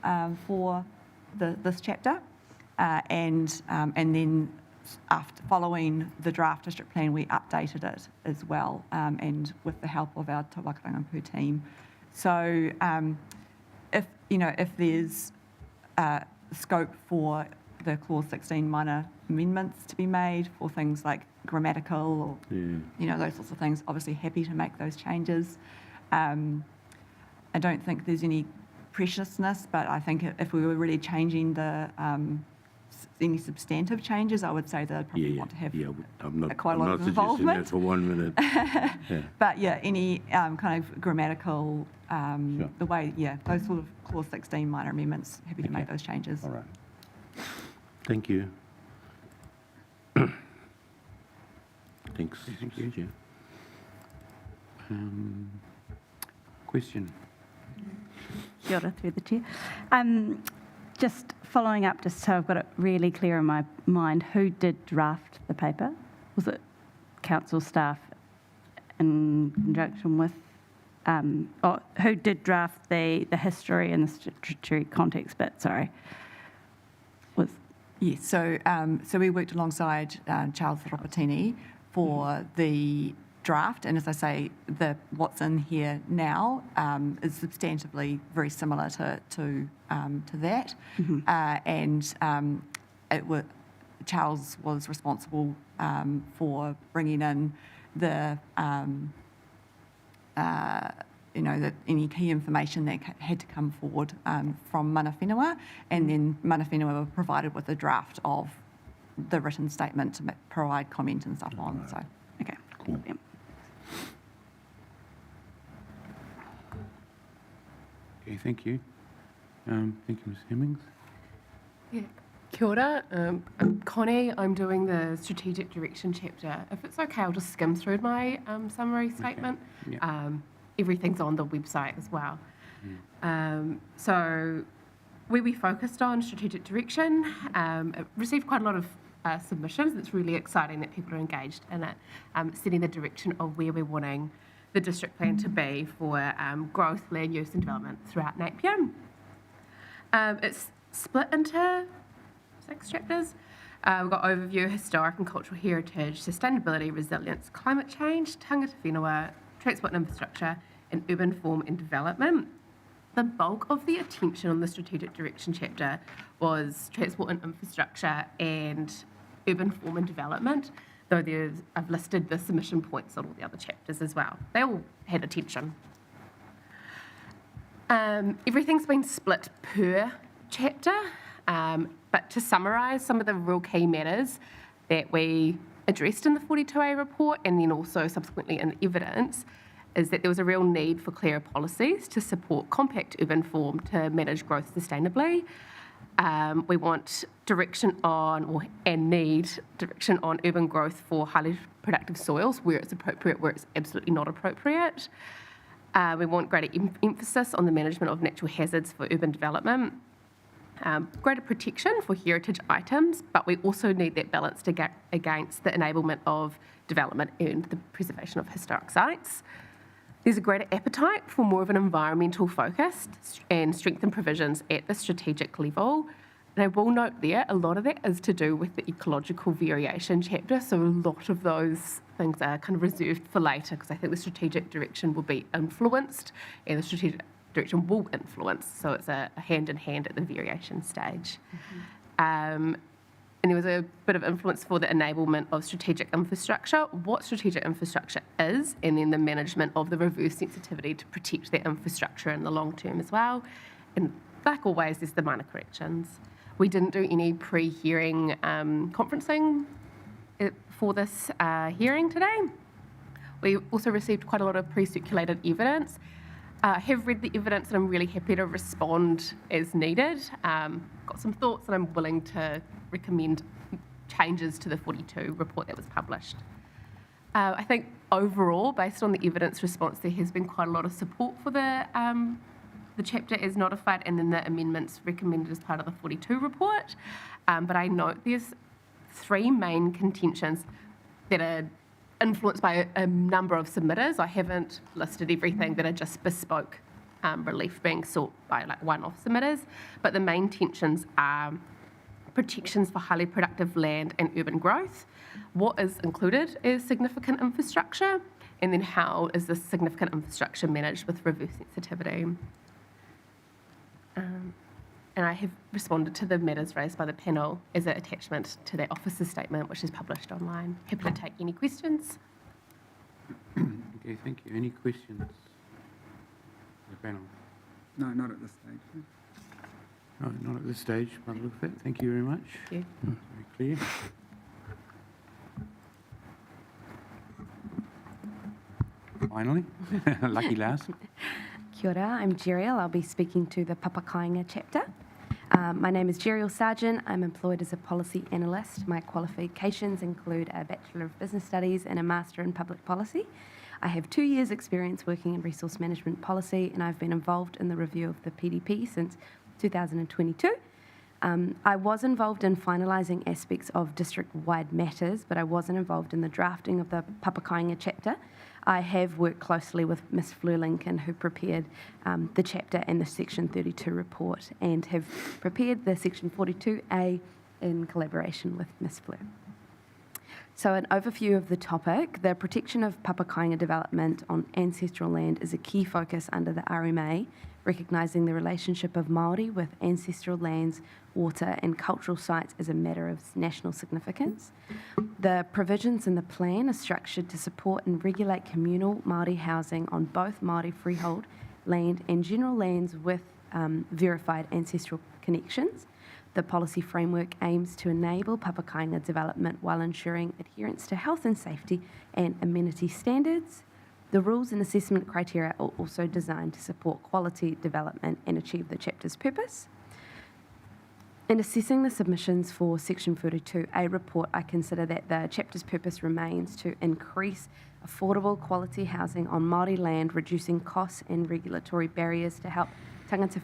for this chapter, and then after following the draft district plan, we updated it as well, and with the help of our Te Waka Rangapu team. So if there's scope for the Clause 16 minor amendments to be made for things like grammatical or those sorts of things, obviously happy to make those changes. I don't think there's any preciousness, but I think if we were really changing any substantive changes, I would say that I'd probably want to have quite a lot of involvement. That for 1 minute. Yeah. But yeah, any kind of grammatical, the way, those sort of Clause 16 minor amendments, happy to make those changes. All right. Thank you. Thanks. Thank you. Chair. Question. Kia ora through the chair. just following up, just so I've got it really clear in my mind, who did draft the paper? Was it council staff in conjunction with, or who did draft the history and the statutory context bit, sorry? Yes, so we worked alongside Charles Rapatini for the draft, and as I say, what's in here now is substantively very similar to that, and Charles was responsible for bringing in the that any key information that had to come forward from Mana Whenua, and then Mana Whenua were provided with a draft of the written statement to provide comment and stuff on. So, okay, cool. Yep. Okay, thank you. Thank you, Ms. Hemmings. Yeah. Kia ora. I'm Connie. I'm doing the strategic direction chapter. If it's okay, I'll just skim through my summary statement. Okay. Yeah. Everything's on the website as well. So where we focused on strategic direction, it received quite a lot of submissions. It's really exciting that people are engaged in it, setting the direction of where we're wanting the district plan to be for growth, land use and development throughout Napier. It's split into 6 chapters. We've got overview, historic and cultural heritage, sustainability, resilience, climate change, tangata whenua, transport and infrastructure, and urban form and development. The bulk of the attention on the strategic direction chapter was transport and infrastructure and urban form and development, though I've listed the submission points on all the other chapters as well. They all had attention. Everything's been split per chapter, but to summarise some of the real key matters that we addressed in the 42A report and then also subsequently in the evidence is that there was a real need for clearer policies to support compact urban form to manage growth sustainably. We want direction on, and need direction on urban growth for highly productive soils where it's appropriate, where it's absolutely not appropriate. We want greater emphasis on the management of natural hazards for urban development. Greater protection for heritage items, but we also need that balanced against the enablement of development and the preservation of historic sites. There's a greater appetite for more of an environmental focus and strengthened provisions at the strategic level. And I will note there, a lot of that is to do with the ecological variation chapter, so a lot of those things are kind of reserved for later because I think the strategic direction will be influenced and the strategic direction will influence, so it's a hand-in-hand at the variation stage. And there was a bit of influence for the enablement of strategic infrastructure, what strategic infrastructure is, and then the management of the reverse sensitivity to protect that infrastructure in the long term as well. And like always, there's the minor corrections. We didn't do any pre-hearing conferencing for this hearing today. We also received quite a lot of pre-circulated evidence. I have read the evidence and I'm really happy to respond as needed. Got some thoughts and I'm willing to recommend changes to the 42 report that was published. I think overall, based on the evidence response, there has been quite a lot of support for the chapter as notified and then the amendments recommended as part of the 42 report. But I note there's 3 main contentions that are influenced by a number of submitters. I haven't listed everything that are just bespoke relief being sought by like one-off submitters, but the main tensions are protections for highly productive land and urban growth, what is included is significant infrastructure, and then how is this significant infrastructure managed with reverse sensitivity. And I have responded to the matters raised by the panel as an attachment to their officer's statement, which is published online. Happy to take any questions. Okay, thank you. Any questions? The panel? No, not at this stage. No, not at this stage, by the look of it. Thank you very much. Thank you. Very clear. Finally, lucky last. Kia ora, I'm Jeriel. I'll be speaking to the Papakainga chapter. My name is Jeriel Sargent. I'm employed as a policy analyst. My qualifications include a Bachelor of Business Studies and a Master in Public Policy. I have 2 years' experience working in resource management policy, and I've been involved in the review of the PDP since 2022. I was involved in finalising aspects of district-wide matters, but I wasn't involved in the drafting of the Papakainga chapter. I have worked closely with Ms Fleur Lincoln, who prepared the chapter and the Section 32 report, and have prepared the Section 42A in collaboration with Ms Fleur. So an overview of the topic, the protection of Papakainga development on ancestral land is a key focus under the RMA, recognising the relationship of Māori with ancestral lands, water and cultural sites as a matter of national significance. The provisions in the plan are structured to support and regulate communal Māori housing on both Māori freehold land and general lands with verified ancestral connections. The policy framework aims to enable Papakainga development while ensuring adherence to health and safety and amenity standards. The rules and assessment criteria are also designed to support quality development and achieve the chapter's purpose. In assessing the submissions for Section 42A report, I consider that the chapter's purpose remains to increase affordable quality housing on Māori land, reducing costs and regulatory barriers to help tangata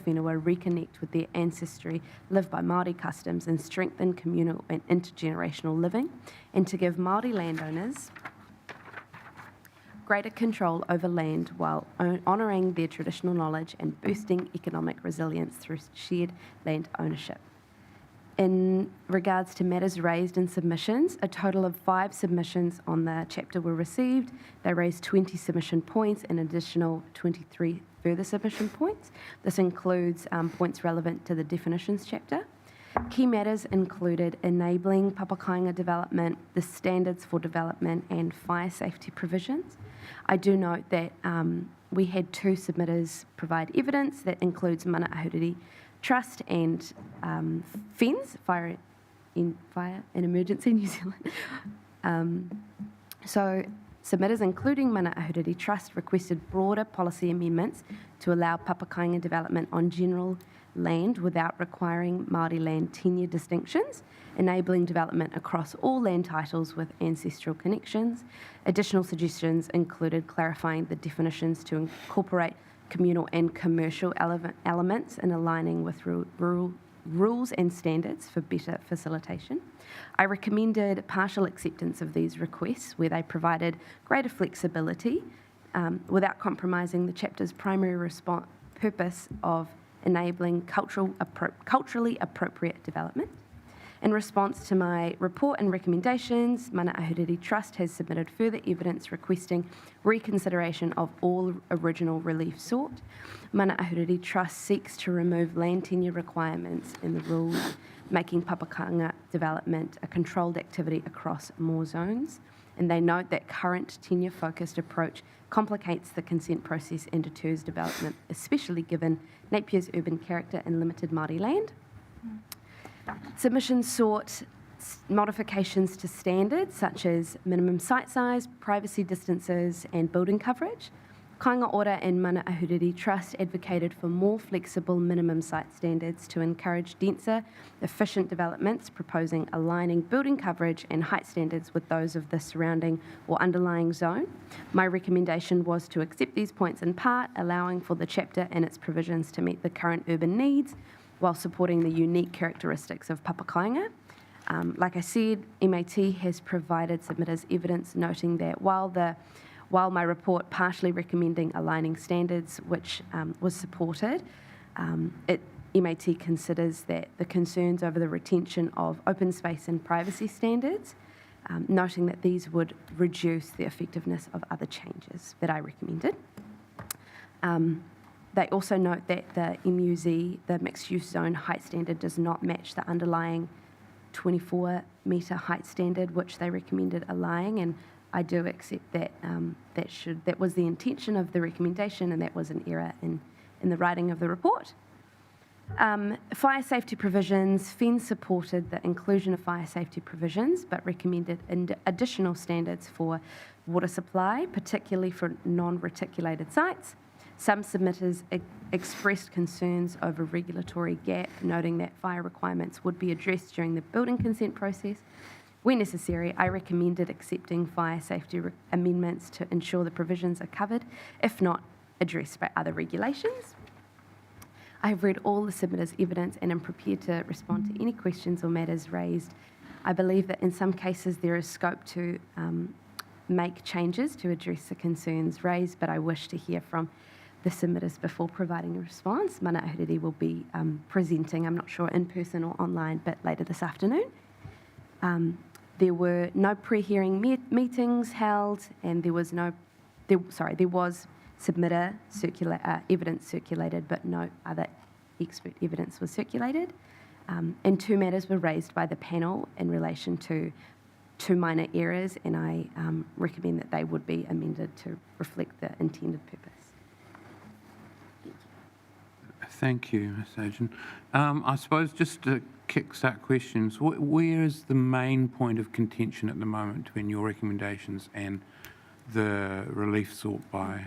whenua reconnect with their ancestry, live by Māori customs and strengthen communal and intergenerational living, and to give Māori landowners greater control over land while honouring their traditional knowledge and boosting economic resilience through shared land ownership. In regards to matters raised in submissions, a total of 5 submissions on the chapter were received. They raised 20 submission points and additional 23 further submission points. This includes points relevant to the definitions chapter. Key matters included enabling Papakainga development, the standards for development and fire safety provisions. I do note that we had 2 submitters provide evidence that includes Mana Ahuriri Trust and FENZ, Fire and Emergency New Zealand. So submitters, including Mana Ahuriri Trust, requested broader policy amendments to allow Papakainga development on general land without requiring Māori land tenure distinctions, enabling development across all land titles with ancestral connections. Additional suggestions included clarifying the definitions to incorporate communal and commercial elements and aligning with rules and standards for better facilitation. I recommended partial acceptance of these requests where they provided greater flexibility without compromising the chapter's primary purpose of enabling culturally appropriate development. In response to my report and recommendations, Mana Ahuriri Trust has submitted further evidence requesting reconsideration of all original relief sought. Mana Ahuriri Trust seeks to remove land tenure requirements in the rules, making Papakainga development a controlled activity across more zones. And they note that current tenure-focused approach complicates the consent process and deters development, especially given Napier's urban character and limited Māori land. Submissions sought modifications to standards such as minimum site size, privacy distances and building coverage. Kāinga Ora and Mana Ahuriri Trust advocated for more flexible minimum site standards to encourage denser, efficient developments, proposing aligning building coverage and height standards with those of the surrounding or underlying zone. My recommendation was to accept these points in part, allowing for the chapter and its provisions to meet the current urban needs while supporting the unique characteristics of Papakainga. Like I said, MAT has provided submitters evidence noting that while my report partially recommending aligning standards, which was supported, MAT considers that the concerns over the retention of open space and privacy standards, noting that these would reduce the effectiveness of other changes that I recommended. They also note that the MUZ, the mixed-use zone height standard, does not match the underlying 24-metre height standard, which they recommended aligning, and I do accept that that was the intention of the recommendation, and that was an error in the writing of the report. Fire safety provisions, FENZ supported the inclusion of fire safety provisions, but recommended additional standards for water supply, particularly for non-reticulated sites. Some submitters expressed concerns over regulatory gap, noting that fire requirements would be addressed during the building consent process. Where necessary, I recommended accepting fire safety amendments to ensure the provisions are covered, if not addressed by other regulations. I have read all the submitters' evidence and am prepared to respond to any questions or matters raised. I believe that in some cases there is scope to make changes to address the concerns raised, but I wish to hear from the submitters before providing a response. Mana Ahuriri will be presenting, I'm not sure in person or online, but later this afternoon. There were no pre-hearing meetings held, and there was submitter evidence circulated, but no other expert evidence was circulated. And 2 matters were raised by the panel in relation to 2 minor errors, and I recommend that they would be amended to reflect the intended purpose. Thank you, Ms. Agent. I suppose just to kickstart questions, where is the main point of contention at the moment between your recommendations and the relief sought by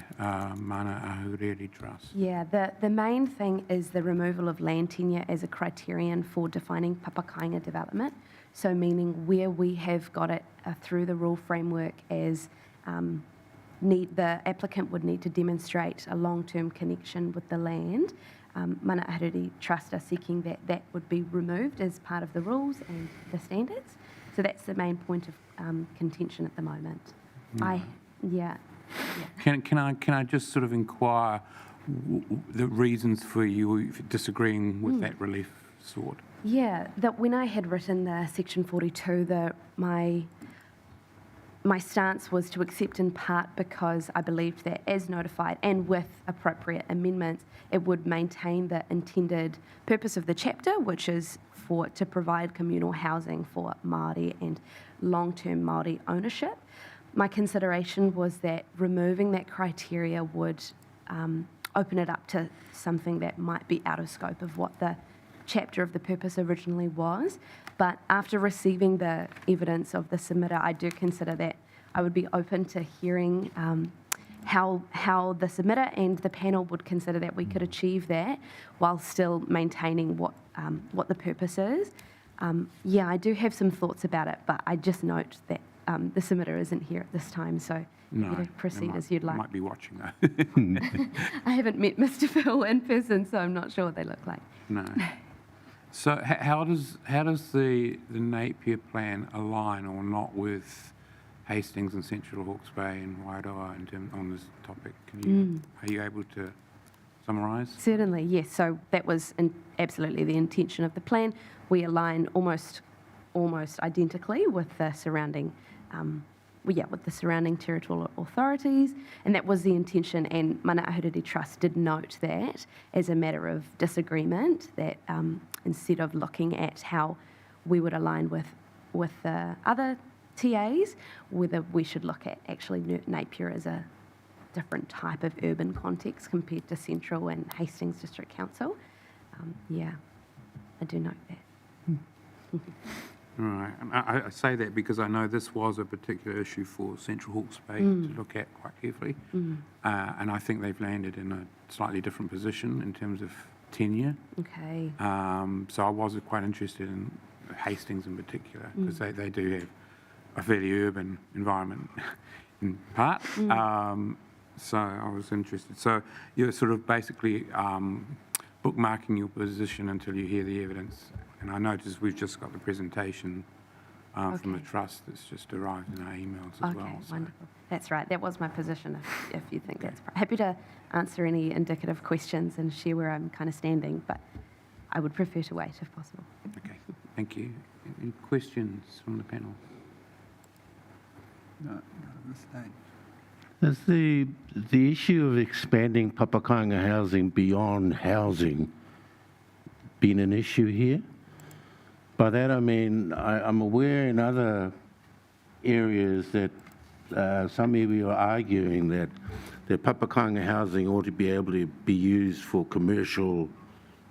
Mana Ahuriri Trust? Yeah, the main thing is the removal of land tenure as a criterion for defining papakainga development. So meaning where we have got it through the rule framework as the applicant would need to demonstrate a long-term connection with the land. Mana Ahuriri Trust are seeking that would be removed as part of the rules and the standards. So that's the main point of contention at the moment. Yeah. Can I just sort of inquire the reasons for you disagreeing with that relief sought? Yeah, that when I had written the Section 42, my stance was to accept in part because I believed that as notified and with appropriate amendments, it would maintain the intended purpose of the chapter, which is to provide communal housing for Māori and long-term Māori ownership. My consideration was that removing that criteria would open it up to something that might be out of scope of what the chapter of the purpose originally was. But after receiving the evidence of the submitter, I do consider that I would be open to hearing how the submitter and the panel would consider that we could achieve that while still maintaining what the purpose is. Yeah, I do have some thoughts about it, but I just note that the submitter isn't here at this time, so you can proceed as you'd like. Might be watching though. I haven't met Mr. Phil in person, so I'm not sure what they look like. No. So how does the Napier plan align or not with Hastings and Central Hawke's Bay and Wairoa on this topic? Are you able to summarise? Certainly, yes. So that was absolutely the intention of the plan. We align almost identically with the surrounding with the surrounding territorial authorities, and that was the intention, and Mana Ahuriri Trust did note that as a matter of disagreement, that instead of looking at how we would align with the other TAs, whether we should look at actually Napier as a different type of urban context compared to Central and Hastings District Council. Yeah, I do note that. Right, and I say that because I know this was a particular issue for Central Hawke's Bay to look at quite carefully, and I think they've landed in a slightly different position in terms of tenure. Okay. So I was quite interested in Hastings in particular because they do have a fairly urban environment in part. So I was interested. So you're sort of basically bookmarking your position until you hear the evidence. And I noticed we've just got the presentation from the Trust that's just arrived in our emails as well. Okay, wonderful. That's right. That was my position, if you think that's right. Happy to answer any indicative questions and share where I'm kind of standing, but I would prefer to wait if possible. Okay, thank you. Any questions from the panel? No, not at this stage. Has the issue of expanding papakainga housing beyond housing been an issue here? By that I mean, I'm aware in other areas that some people are arguing that papakainga housing ought to be able to be used for commercial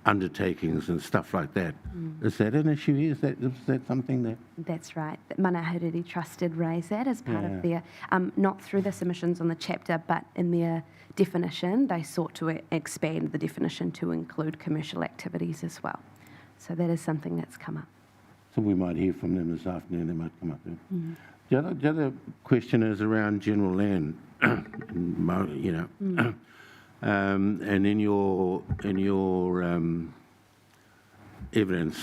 undertakings and stuff like that. Is that an issue here? Is that something that... That's right. Mana Ahuriri Trust did raise that as part of their, not through the submissions on the chapter, but in their definition, they sought to expand the definition to include commercial activities as well. So that is something that's come up. So we might hear from them this afternoon, they might come up there. The other question is around general land, And in your evidence,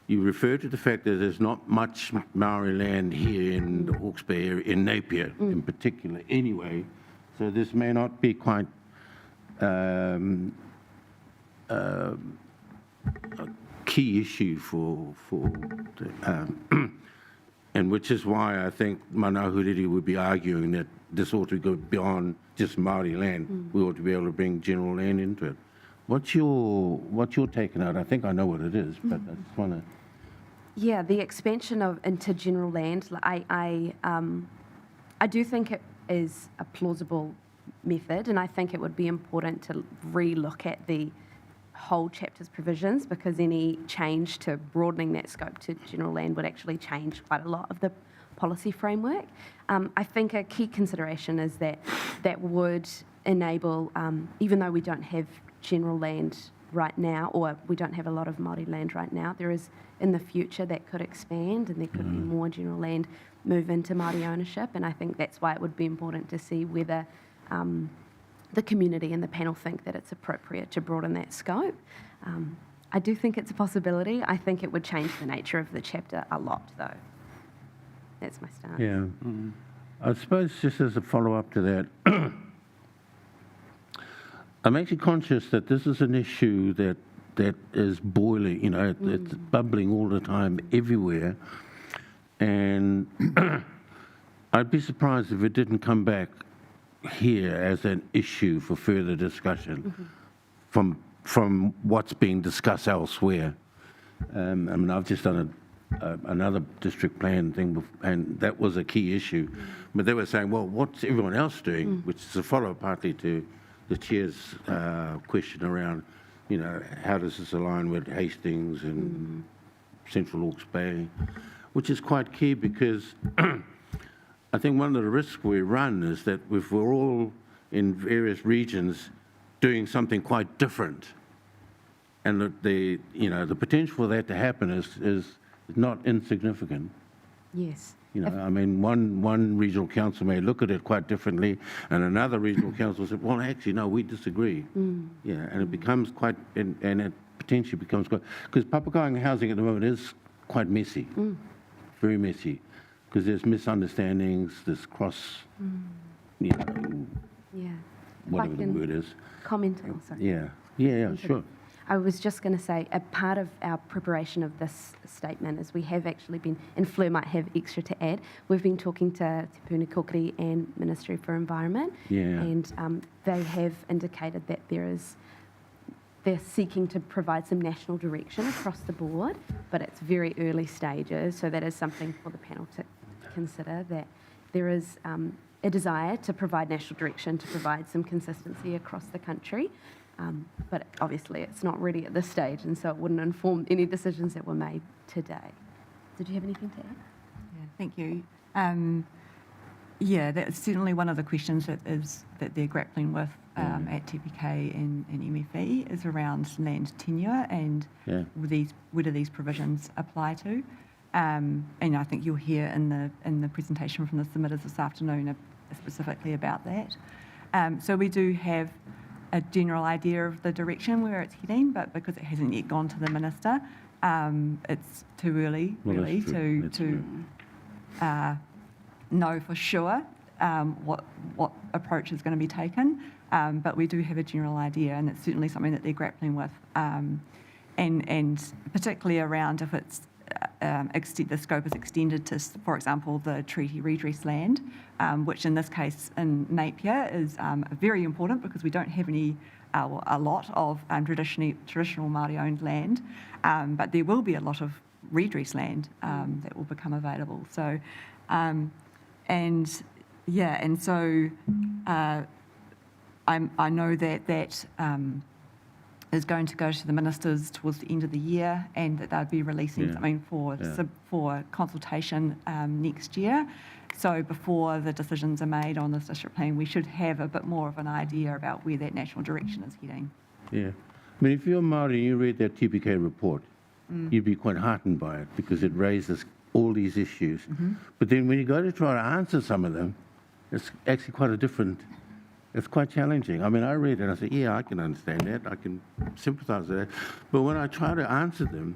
you refer to the fact that there's not much Maori land here in the Hawke's Bay area, in Napier in particular anyway, so this may not be quite a key issue and which is why I think Manahuriri would be arguing that this ought to go beyond just Maori land. We ought to be able to bring general land into it. What's your take on it? I think I know what it is, but I just want to... Yeah, the expansion into general land, I do think it is a plausible method, and I think it would be important to re-look at the whole chapter's provisions, because any change to broadening that scope to general land would actually change quite a lot of the policy framework. I think a key consideration is that would enable, even though we don't have general land right now, or we don't have a lot of Māori land right now, there is in the future that could expand, and there could be more general land move into Māori ownership, and I think that's why it would be important to see whether the community and the panel think that it's appropriate to broaden that scope. I do think it's a possibility. I think it would change the nature of the chapter a lot, though. That's my stance. Yeah. I suppose just as a follow-up to that, I'm actually conscious that this is an issue that is boiling, it's bubbling all the time everywhere. And I'd be surprised if it didn't come back here as an issue for further discussion from what's being discussed elsewhere. I mean, I've just done another district plan thing, and that was a key issue. But they were saying, well, what's everyone else doing? Which is a follow-up partly to the chair's question around, how does this align with Hastings and Central Hawke's Bay, which is quite key because I think one of the risks we run is that if we're all in various regions doing something quite different, and the potential for that to happen is not insignificant. Yes. I mean, one regional council may look at it quite differently, and another regional council said, well, actually, no, we disagree. Yeah, and it becomes quite, and it potentially becomes quite, because Papagoing housing at the moment is quite messy, very messy, because there's misunderstandings, there's whatever the word is. Comment also. Yeah, sure. I was just going to say, a part of our preparation of this statement is we have actually been, and Fleur might have extra to add, we've been talking to Te Puni Kokiri and Ministry for Environment, and they have indicated that they're seeking to provide some national direction across the board, but it's very early stages, so that is something for the panel to consider, that there is a desire to provide national direction, to provide some consistency across the country. But obviously it's not ready at this stage, and so it wouldn't inform any decisions that were made today. Did you have anything to add? Yeah, thank you. That's certainly one of the questions that they're grappling with at TPK and MFE is around land tenure and where do these provisions apply to. And I think you'll hear in the presentation from the submitters this afternoon specifically about that. So we do have a general idea of the direction where it's heading, but because it hasn't yet gone to the minister, it's too early really to know for sure what approach is going to be taken. But we do have a general idea, and it's certainly something that they're grappling with, and particularly around if it's the scope is extended to, for example, the treaty redress land, which in this case in Napier is very important because we don't have a lot of traditional Māori-owned land, but there will be a lot of redress land that will become available. So, I know that is going to go to the ministers towards the end of the year, and that they'll be releasing something for consultation next year. So before the decisions are made on this district plan, we should have a bit more of an idea about where that national direction is heading. Yeah. I mean, if you're Māori and you read that TPK report, you'd be quite heartened by it because it raises all these issues. But then when you go to try to answer some of them, it's actually quite a different It's quite challenging. I mean, I read it and I say, yeah, I can understand that. I can sympathise with that. But when I try to answer them,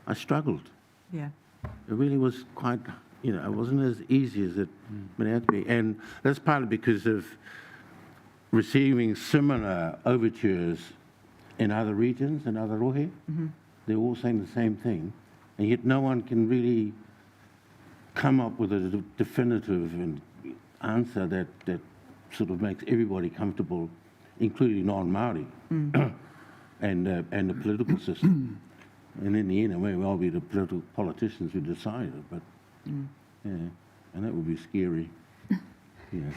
I struggled. Yeah. It really was quite, it wasn't as easy as it had to be. And that's partly because of receiving similar overtures in other regions and other rohe. They're all saying the same thing, and yet no one can really come up with a definitive answer that sort of makes everybody comfortable, including non-Māori and the political system. And in the end, it may well be the politicians who decide it, but yeah, and that would be scary. Yeah.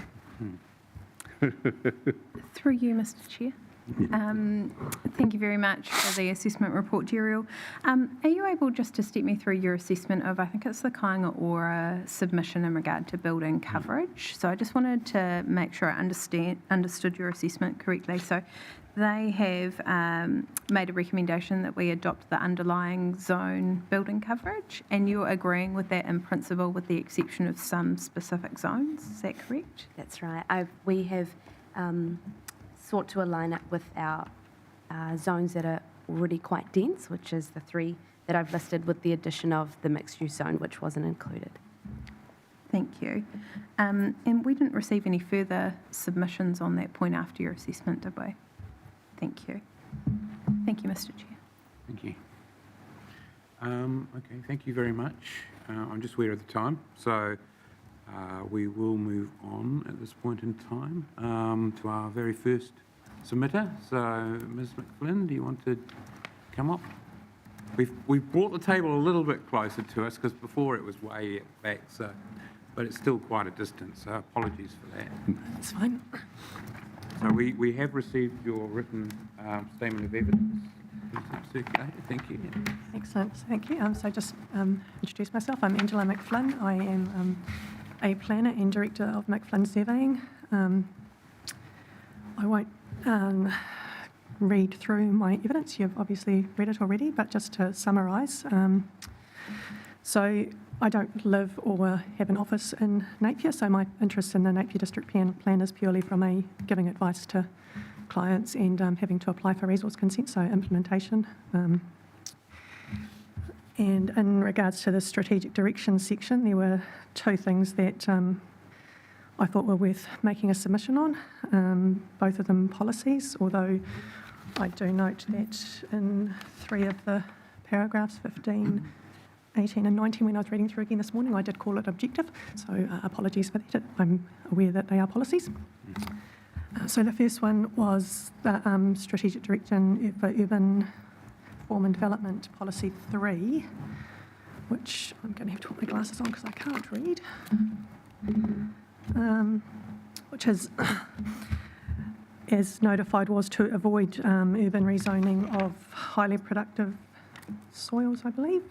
Through you, Mr. Chair. Thank you very much for the assessment report, Jeriel. Are you able just to step me through your assessment of, I think it's the Kāinga Ora submission in regard to building coverage? So I just wanted to make sure I understood your assessment correctly. So they have made a recommendation that we adopt the underlying zone building coverage, and you're agreeing with that in principle with the exception of some specific zones, is that correct? That's right. We have sought to align it with our zones that are already quite dense, which is the 3 that I've listed, with the addition of the mixed-use zone, which wasn't included. Thank you. And we didn't receive any further submissions on that point after your assessment, did we? Thank you. Thank you, Mr. Chair. Thank you. Okay, thank you very much. I'm just aware of the time, so we will move on at this point in time to our very first submitter. So, Ms. McFlynn, do you want to come up? We've brought the table a little bit closer to us because before it was way back, so, but it's still quite a distance, so apologies for that. That's fine. So we have received your written statement of evidence. Circulated. Thank you. Excellent. Thank you. So just introduce myself. I'm Angela McFlynn. I am a planner and director of McFlynn Surveying. I won't read through my evidence. You've obviously read it already, but just to summarise. So I don't live or have an office in Napier, so my interest in the Napier District Plan is purely from a giving advice to clients and having to apply for resource consent, so implementation. And in regards to the strategic direction section, there were 2 things that I thought were worth making a submission on, both of them policies, although I do note that in 3 of the paragraphs, 15, 18 and 19, when I was reading through again this morning, I did call it objective, so apologies for that. I'm aware that they are policies. So the first one was the strategic direction for urban form and development policy 3, which I'm going to have to put my glasses on because I can't read, which is, as notified, was to avoid urban rezoning of highly productive soils, I believe.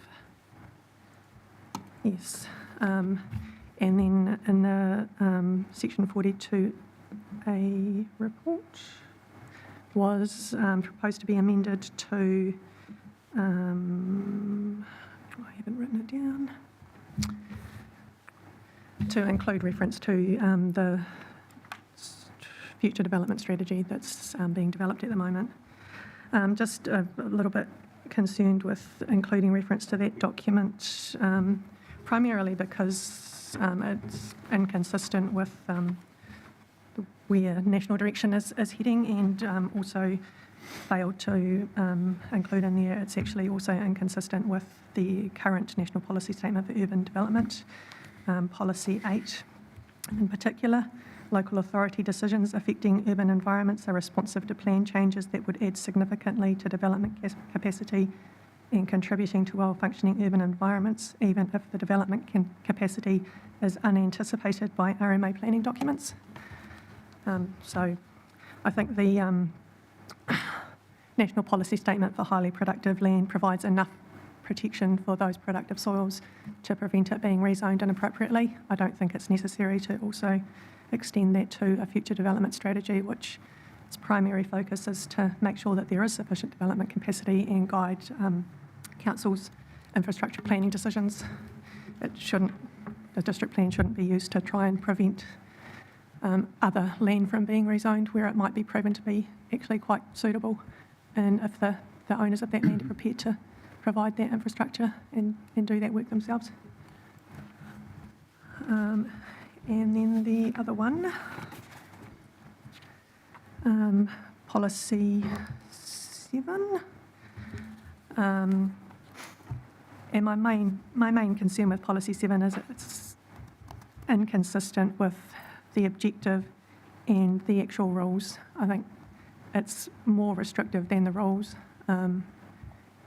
Yes. And then in the section 42A report was proposed to be amended to, I haven't written it down, to include reference to the future development strategy that's being developed at the moment. Just a little bit concerned with including reference to that document, primarily because it's inconsistent with where national direction is heading, and also failed to include in there. It's actually also inconsistent with the current national policy statement for urban development, policy 8 in particular. Local authority decisions affecting urban environments are responsive to plan changes that would add significantly to development capacity and contributing to well-functioning urban environments, even if the development capacity is unanticipated by RMA planning documents. So I think the National Policy Statement for Highly Productive Land provides enough protection for those productive soils to prevent it being rezoned inappropriately. I don't think it's necessary to also extend that to a future development strategy, which its primary focus is to make sure that there is sufficient development capacity and guide council's infrastructure planning decisions. The district plan shouldn't be used to try and prevent other land from being rezoned where it might be proven to be actually quite suitable. And if the owners of that land are prepared to provide that infrastructure and do that work themselves. And then the other one, policy 7. And my main concern with policy 7 is it's inconsistent with the objective and the actual rules. I think it's more restrictive than the rules.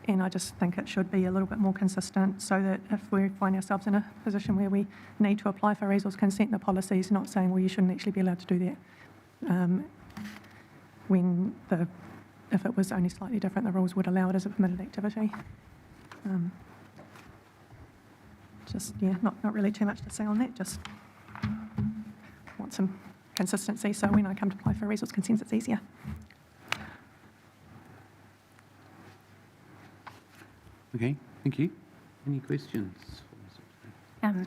And I just think it should be a little bit more consistent so that if we find ourselves in a position where we need to apply for resource consent, the policy is not saying, well, you shouldn't actually be allowed to do that. If it was only slightly different, the rules would allow it as a permitted activity. Not really too much to say on that, just want some consistency so when I come to apply for resource consent, it's easier. Okay, thank you. Any questions?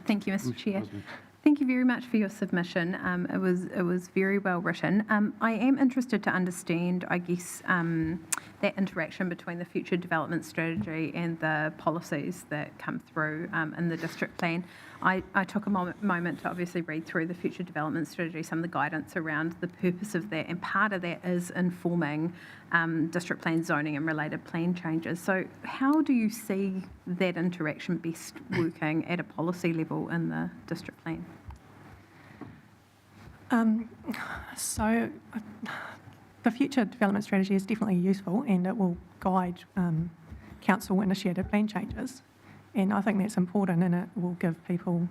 Thank you, Mr. Chair. Thank you very much for your submission. It was very well written. I am interested to understand, I guess, that interaction between the future development strategy and the policies that come through in the district plan. I took a moment to obviously read through the future development strategy, some of the guidance around the purpose of that, and part of that is informing district plan zoning and related plan changes. So how do you see that interaction best working at a policy level in the district plan? So the future development strategy is definitely useful and it will guide council initiated plan changes. And I think that's important and it will give people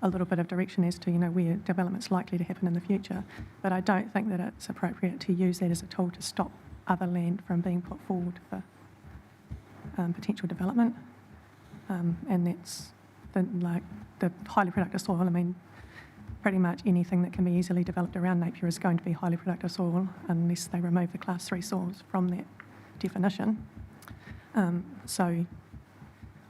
a little bit of direction as to, where development's likely to happen in the future. But I don't think that it's appropriate to use that as a tool to stop other land from being put forward for potential development. And that's the highly productive soil. Pretty much anything that can be easily developed around Napier is going to be highly productive soil unless they remove the class 3 soils from that definition. So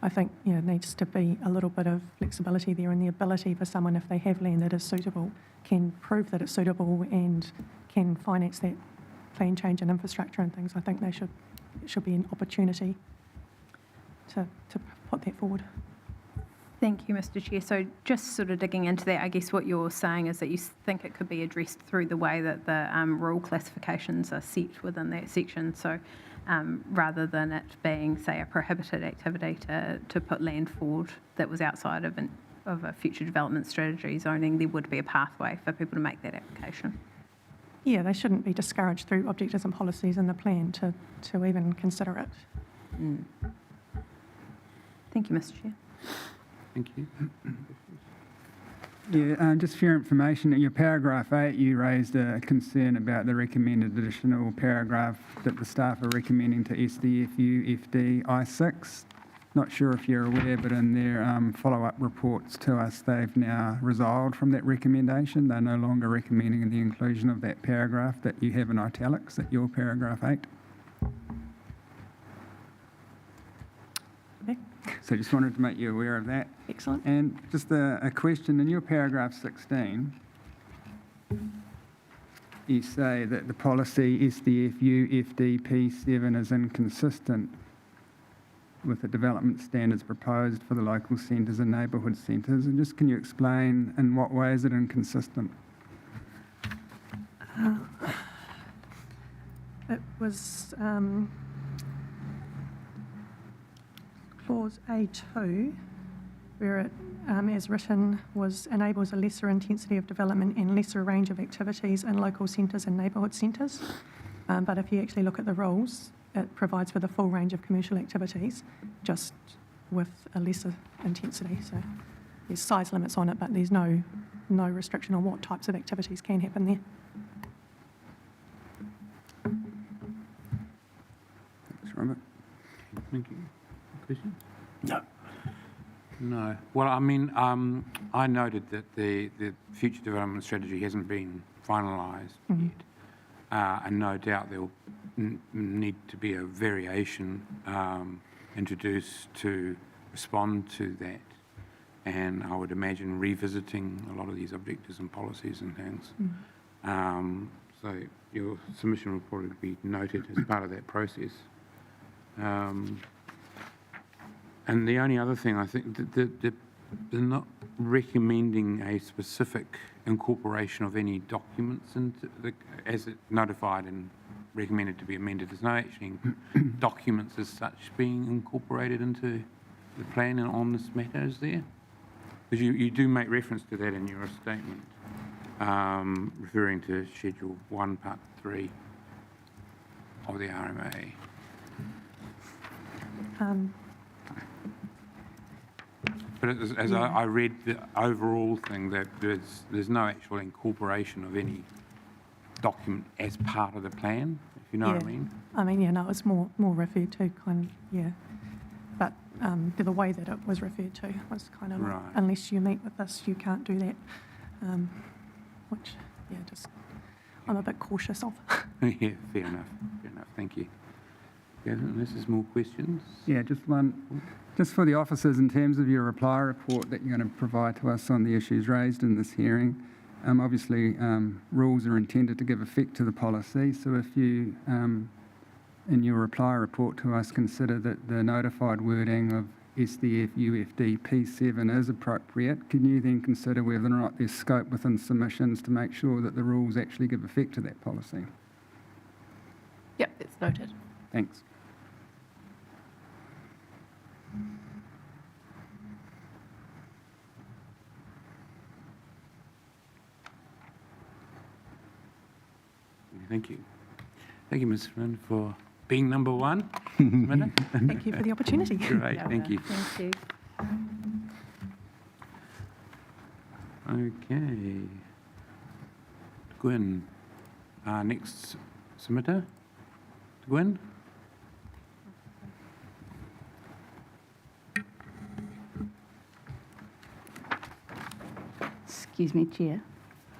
I think there needs to be a little bit of flexibility there and the ability for someone, if they have land that is suitable, can prove that it's suitable and can finance that plan change and infrastructure and things. I think it should be an opportunity to put that forward. Thank you, Mr. Chair. So just sort of digging into that, I guess what you're saying is that you think it could be addressed through the way that the rule classifications are set within that section. So rather than it being, say, a prohibited activity to put land forward that was outside of a future development strategy zoning, there would be a pathway for people to make that application. Yeah, they shouldn't be discouraged through objectives and policies in the plan to even consider it. Thank you, Mr. Chair. Thank you. Yeah, just for your information, in your paragraph 8, you raised a concern about the recommended additional paragraph that the staff are recommending to SDFU FD I6. Not sure if you're aware, but in their follow-up reports to us, they've now resolved from that recommendation. They're no longer recommending the inclusion of that paragraph that you have in italics at your paragraph 8. Okay. So just wanted to make you aware of that. Excellent. And just a question, in your paragraph 16, you say that the policy SDFU FDP7 is inconsistent with the development standards proposed for the local centres and neighbourhood centres. And just can you explain in what way is it inconsistent? It was clause A2, where it, as written, enables a lesser intensity of development and lesser range of activities in local centres and neighbourhood centres. But if you actually look at the rules, it provides for the full range of commercial activities, just with a lesser intensity. So there's size limits on it, but there's no restriction on what types of activities can happen there. Thanks, Robert. Thank you. Question? No. No. Well, I noted that the future development strategy hasn't been finalised yet, and no doubt there will need to be a variation introduced to respond to that. and I would imagine revisiting a lot of these objectives and policies and things. So your submission will probably be noted as part of that process. And the only other thing, I think, they're not recommending a specific incorporation of any documents into as it notified and recommended to be amended. There's no actually documents as such being incorporated into the plan and on this matter, is there? Because you do make reference to that in your statement, referring to Schedule 1, Part 3 of the RMA. But as I read the overall thing, that there's no actual incorporation of any document as part of the plan, if you know what I mean. I mean, yeah, no, it's more referred to kind of, yeah. But the way that it was referred to was kind of, Right. unless you meet with us, you can't do that. Which, yeah, just, I'm a bit cautious of. Yeah, fair enough, thank you. Yeah, unless there's more questions? Yeah, just one. Just for the officers, in terms of your reply report that you're going to provide to us on the issues raised in this hearing, obviously rules are intended to give effect to the policy. So if you, in your reply report to us, consider that the notified wording of SDF UFD P7 is appropriate, can you then consider whether or not there's scope within submissions to make sure that the rules actually give effect to that policy? Yep, it's noted. Thanks. Thank you. Thank you, Ms. Flynn, for being number one. Thank you for the opportunity. Great, thank you. Thank you. Okay. Gwen, our next submitter. Gwen? Excuse me, Chair.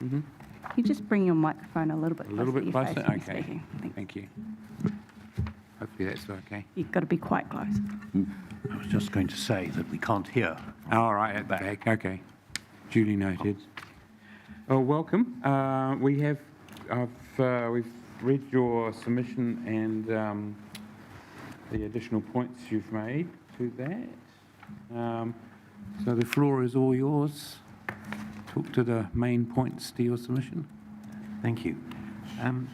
Mm-hmm. Can you just bring your microphone a little bit closer? A little bit to your closer? face when you're Okay. speaking? Thank you. Hopefully that's okay. You've got to be quite close. I was just going to say that we can't hear. All right, at the back. Okay. Duly noted. Oh, welcome. We've read your submission and the additional points you've made to that. So the floor is all yours. Talk to the main points to your submission. Thank you. And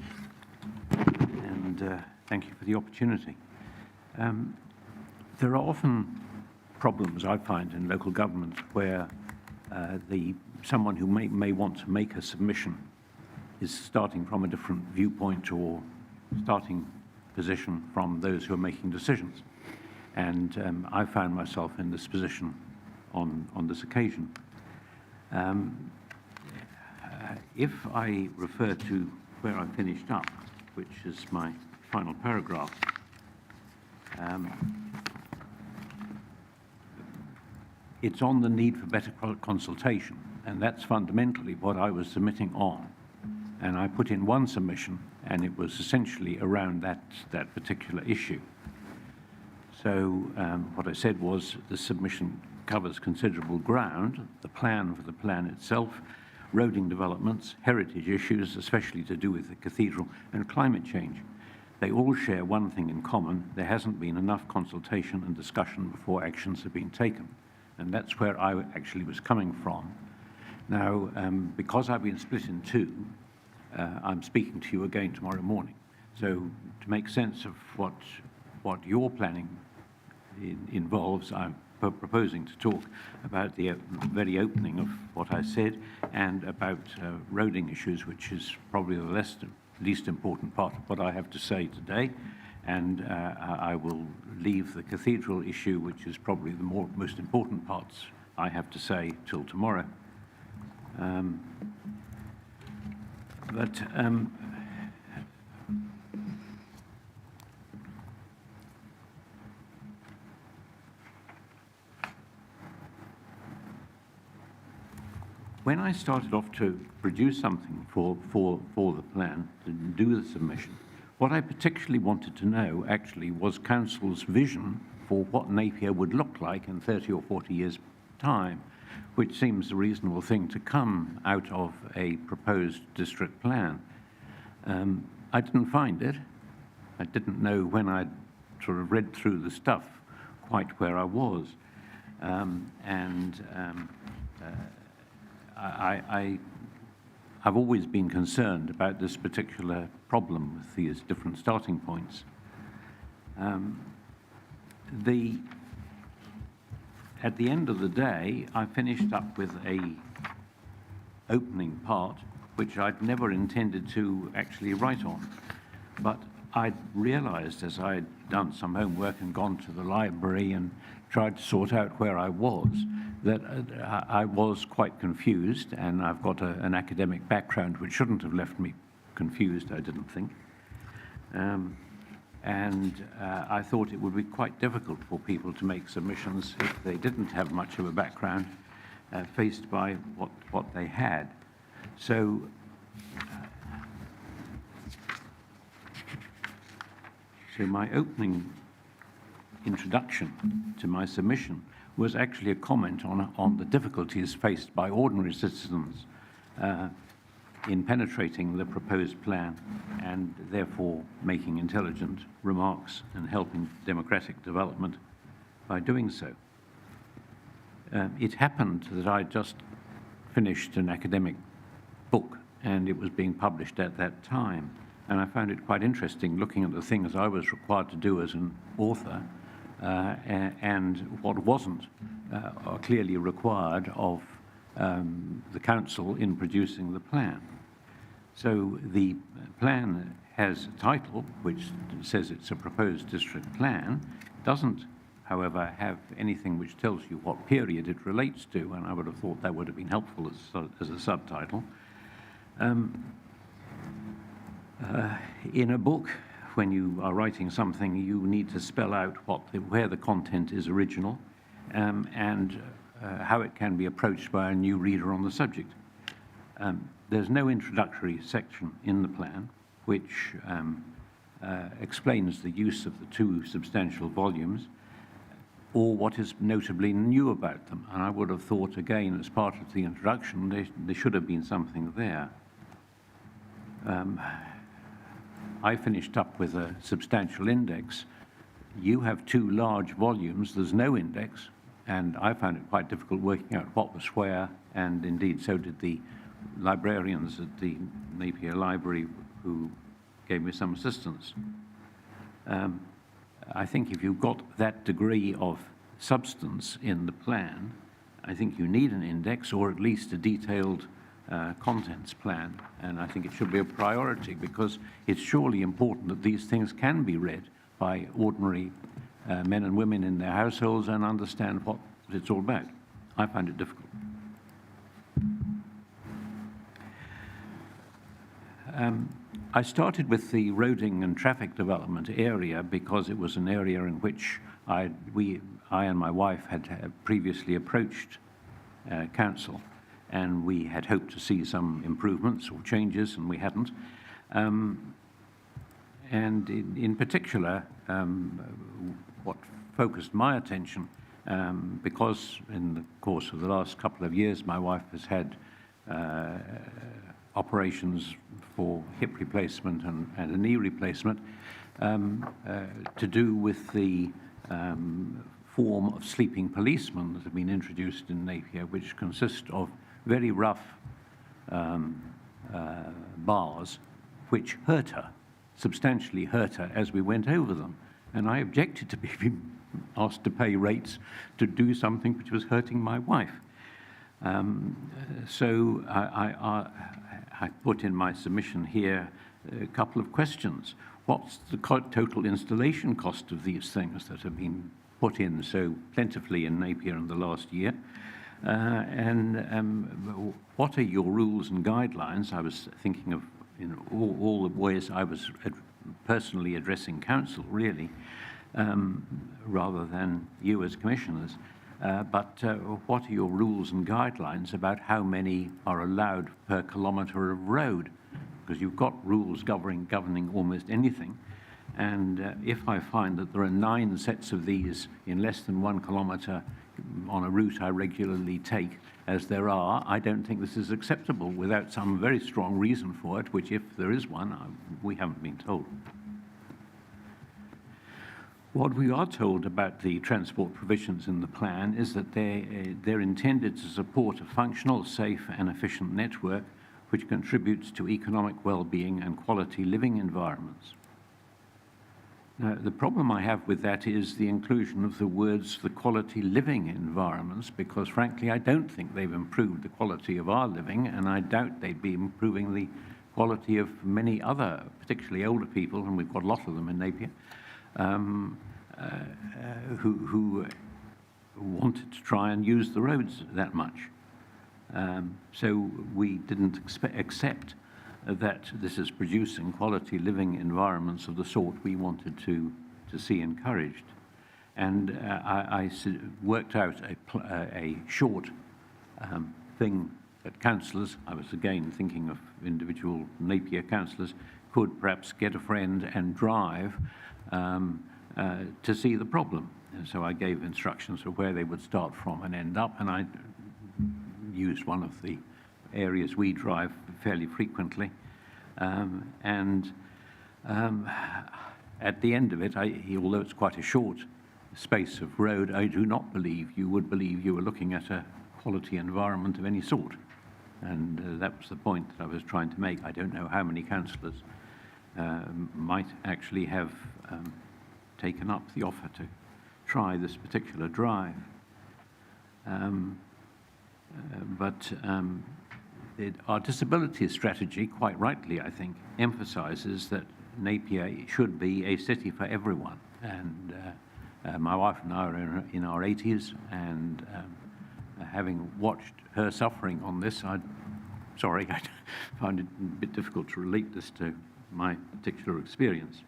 thank you for the opportunity. There are often problems, I find, in local government where someone who may want to make a submission is starting from a different viewpoint or starting position from those who are making decisions. And I found myself in this position on this occasion. If I refer to where I finished up, which is my final paragraph, it's on the need for better consultation, and that's fundamentally what I was submitting on. And I put in one submission, and it was essentially around that particular issue. So what I said was the submission covers considerable ground, the plan for the plan itself, roading developments, heritage issues, especially to do with the cathedral, and climate change. They all share one thing in common: there hasn't been enough consultation and discussion before actions have been taken. And that's where I actually was coming from. Now, because I've been split in two, I'm speaking to you again tomorrow morning. So to make sense of what your planning involves, I'm proposing to talk about the very opening of what I said and about roading issues, which is probably the least important part of what I have to say today. And I will leave the cathedral issue, which is probably the most important parts I have to say, till tomorrow. When I started off to produce something for the plan, to do the submission, what I particularly wanted to know actually was Council's vision for what Napier would look like in 30 or 40 years' time. which seems a reasonable thing to come out of a proposed district plan. I didn't find it. I didn't know when I'd sort of read through the stuff quite where I was. I've always been concerned about this particular problem with these different starting points. At the end of the day, I finished up with a opening part which I'd never intended to actually write on. But I'd realized as I'd done some homework and gone to the library and tried to sort out where I was, that I was quite confused, and I've got an academic background which shouldn't have left me confused, I didn't think. I thought it would be quite difficult for people to make submissions if they didn't have much of a background faced by what they had. So my opening introduction to my submission was actually a comment on the difficulties faced by ordinary citizens in penetrating the proposed plan and therefore making intelligent remarks and helping democratic development by doing so. It happened that I just finished an academic book and it was being published at that time. And I found it quite interesting looking at the things I was required to do as an author and what wasn't clearly required of the council in producing the plan. So the plan has a title which says it's a proposed district plan, doesn't, however, have anything which tells you what period it relates to, and I would have thought that would have been helpful as a subtitle. In a book, when you are writing something, you need to spell out where the content is original and how it can be approached by a new reader on the subject. There's no introductory section in the plan which explains the use of the two substantial volumes or what is notably new about them. And I would have thought, again, as part of the introduction, there should have been something there. I finished up with a substantial index. You have two large volumes, there's no index, and I found it quite difficult working out what was where, and indeed so did the librarians at the Napier Library who gave me some assistance. I think if you've got that degree of substance in the plan, I think you need an index or at least a detailed contents plan, and I think it should be a priority because it's surely important that these things can be read by ordinary men and women in their households and understand what it's all about. I find it difficult. I started with the roading and traffic development area because it was an area in which I and my wife had previously approached council, and we had hoped to see some improvements or changes, and we hadn't. And in particular, what focused my attention, because in the course of the last couple of years, my wife has had operations for hip replacement and a knee replacement to do with the form of sleeping policemen that have been introduced in Napier, which consist of very rough bars which hurt her, substantially hurt her as we went over them. And I objected to being asked to pay rates to do something which was hurting my wife. So I put in my submission here a couple of questions. What's the total installation cost of these things that have been put in so plentifully in Napier in the last year? And what are your rules and guidelines? I was thinking of all the ways I was personally addressing council, really, rather than you as commissioners. But what are your rules and guidelines about how many are allowed per kilometre of road? Because you've got rules governing almost anything. And if I find that there are 9 sets of these in less than 1 kilometre on a route I regularly take, as there are, I don't think this is acceptable without some very strong reason for it, which, if there is one, we haven't been told. What we are told about the transport provisions in the plan is that they're intended to support a functional, safe and efficient network which contributes to economic well-being and quality living environments. Now, the problem I have with that is the inclusion of the words "the quality living environments," because frankly I don't think they've improved the quality of our living, and I doubt they'd be improving the quality of many other, particularly older people, and we've got a lot of them in Napier, who wanted to try and use the roads that much. So we didn't accept that this is producing quality living environments of the sort we wanted to see encouraged. And I worked out a short thing that councillors, I was again thinking of individual Napier councillors, could perhaps get a friend and drive to see the problem. And so I gave instructions of where they would start from and end up, and I used one of the areas we drive fairly frequently. At the end of it, although it's quite a short space of road, I do not believe you would believe you were looking at a quality environment of any sort. And that was the point that I was trying to make. I don't know how many councillors might actually have taken up the offer to try this particular drive. Our disability strategy, quite rightly, I think, emphasises that Napier should be a city for everyone. And my wife and I are in our 80s, and having watched her suffering on this, I find it a bit difficult to relate this to my particular experience.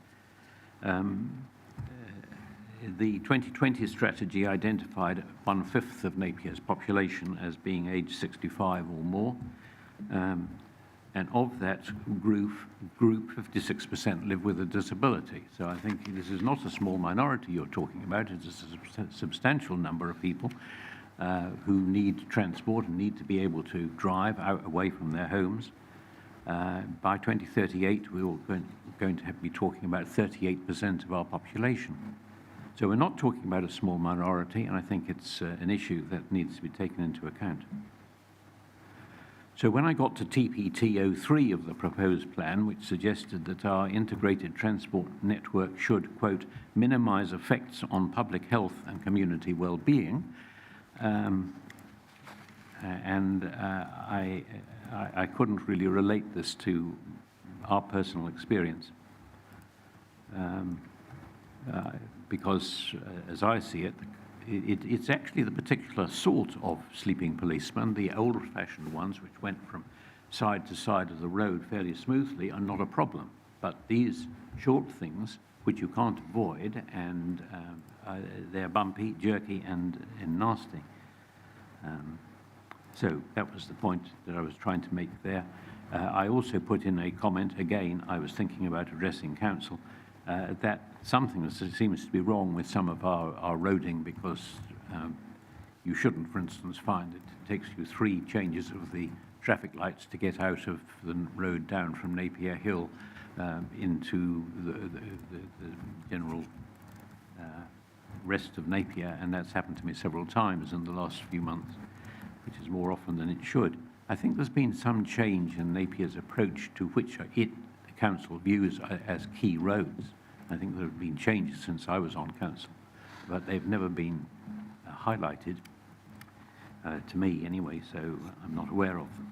The 2020 strategy identified 1/5 of Napier's population as being aged 65 or more. And of that group, 56% live with a disability. So I think this is not a small minority you're talking about. It's a substantial number of people who need transport and need to be able to drive out away from their homes. By 2038, we're going to be talking about 38% of our population. So we're not talking about a small minority, and I think it's an issue that needs to be taken into account. So when I got to TPT 03 of the proposed plan, which suggested that our integrated transport network should, quote, minimise effects on public health and community well-being, I couldn't really relate this to our personal experience. Because, as I see it, it's actually the particular sort of sleeping policemen, the old-fashioned ones which went from side to side of the road fairly smoothly, are not a problem. But these short things, which you can't avoid, and they're bumpy, jerky, and nasty. So that was the point that I was trying to make there. I also put in a comment, again, I was thinking about addressing council, that something seems to be wrong with some of our roading, because you shouldn't, for instance, find it takes you 3 changes of the traffic lights to get out of the road down from Napier Hill into the general rest of Napier, and that's happened to me several times in the last few months, which is more often than it should. I think there's been some change in Napier's approach to which the council views as key roads. I think there have been changes since I was on council, but they've never been highlighted to me anyway, so I'm not aware of them.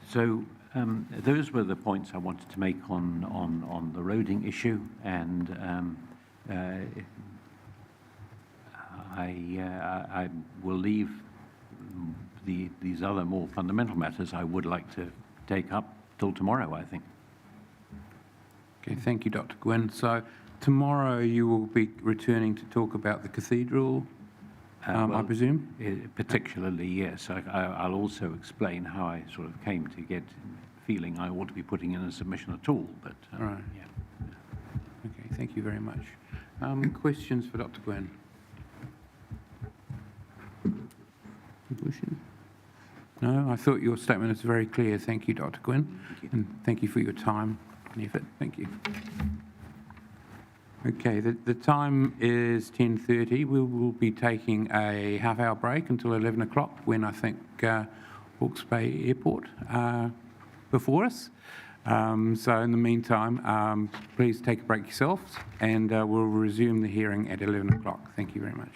So those were the points I wanted to make on the roading issue, and I will leave these other more fundamental matters I would like to take up till tomorrow, I think. Okay, thank you, Dr. Gwynn. So tomorrow you will be returning to talk about the cathedral, Well, I presume? Particularly, yes. I'll also explain how I sort of came to get feeling I ought to be putting in a submission at all, but Right. yeah. Okay, thank you very much. Questions for Dr. Gwynn? Questions? No, I thought your statement is very clear. Thank you, Dr. Gwynn. And thank you for your time and effort. Thank you. Okay, the time is 10:30. We will be taking a half-hour break until 11 o'clock when I think Hawke's Bay Airport before us. So in the meantime, please take a break yourselves, and we'll resume the hearing at 11 o'clock. Thank you very much.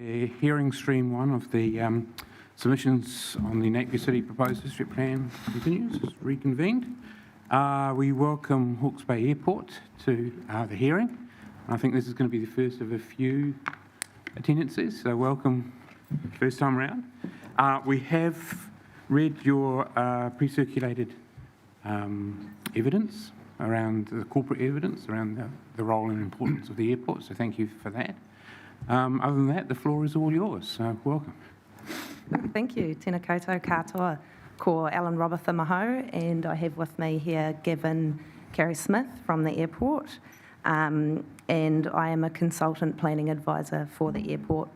Hearing stream 1 of the submissions on the Napier City proposed district plan continues, is reconvened. We welcome Hawke's Bay Airport to the hearing. I think this is going to be the first of a few attendances, so welcome first time around. We have read your pre-circulated evidence around the corporate evidence around the role and importance of the airport, so thank you for that. Other than that, the floor is all yours, so welcome. Thank you. Tēnā koutou katoa, ko Alan Robitha Maho, and I have with me here Gavin Carey-Smith from the airport, and I am a consultant planning advisor for the airport.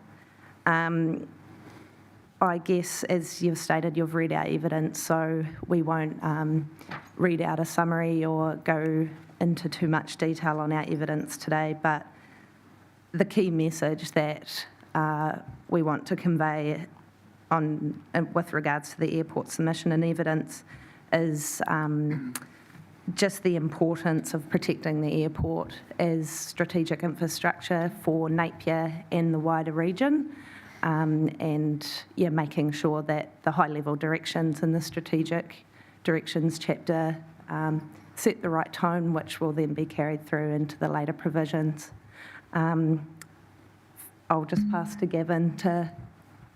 I guess, as you've stated, you've read our evidence, so we won't read out a summary or go into too much detail on our evidence today, but the key message that we want to convey with regards to the airport submission and evidence is just the importance of protecting the airport as strategic infrastructure for Napier and the wider region, and making sure that the high-level directions in the strategic directions chapter set the right tone, which will then be carried through into the later provisions. I'll just pass to Gavin to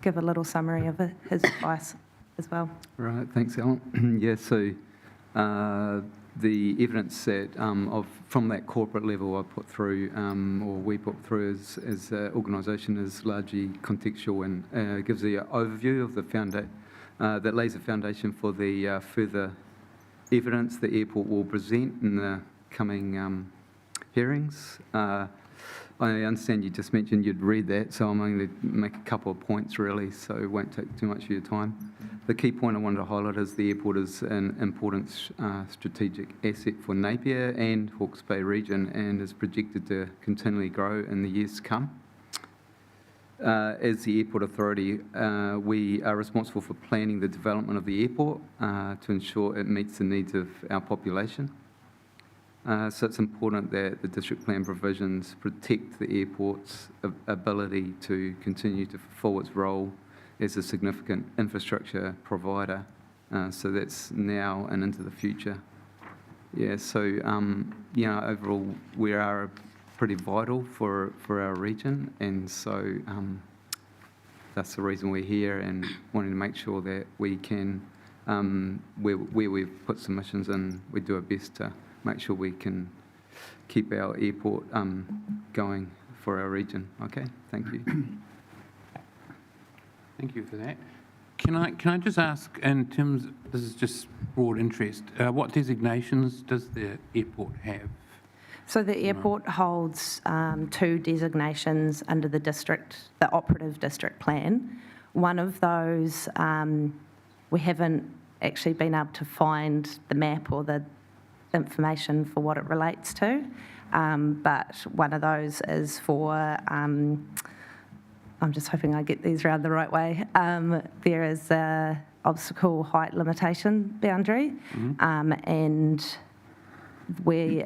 give a little summary of his advice as well. Right, thanks, Ellen. Yeah, so the evidence that from that corporate level I put through, or we put through as an organisation, is largely contextual and gives the overview of the that lays a foundation for the further evidence the airport will present in the coming hearings. I understand you just mentioned you'd read that, so I'm going to make a couple of points really, so it won't take too much of your time. The key point I wanted to highlight is the airport is an important strategic asset for Napier and Hawke's Bay region and is projected to continually grow in the years to come. As the Airport Authority, we are responsible for planning the development of the airport to ensure it meets the needs of our population. So it's important that the district plan provisions protect the airport's ability to continue to fulfil its role as a significant infrastructure provider. So that's now and into the future. Yeah, so, overall, we are pretty vital for our region, and so that's the reason we're here and wanting to make sure that we can, where we've put submissions in, we do our best to make sure we can keep our airport going for our region. Okay, thank you. Thank you for that. Can I just ask, in terms, this is just broad interest, what designations does the airport have? So the airport holds 2 designations under the operative district plan. One of those, we haven't actually been able to find the map or the information for what it relates to, but one of those is for, I'm just hoping I get these around the right way, there is a obstacle height limitation boundary, and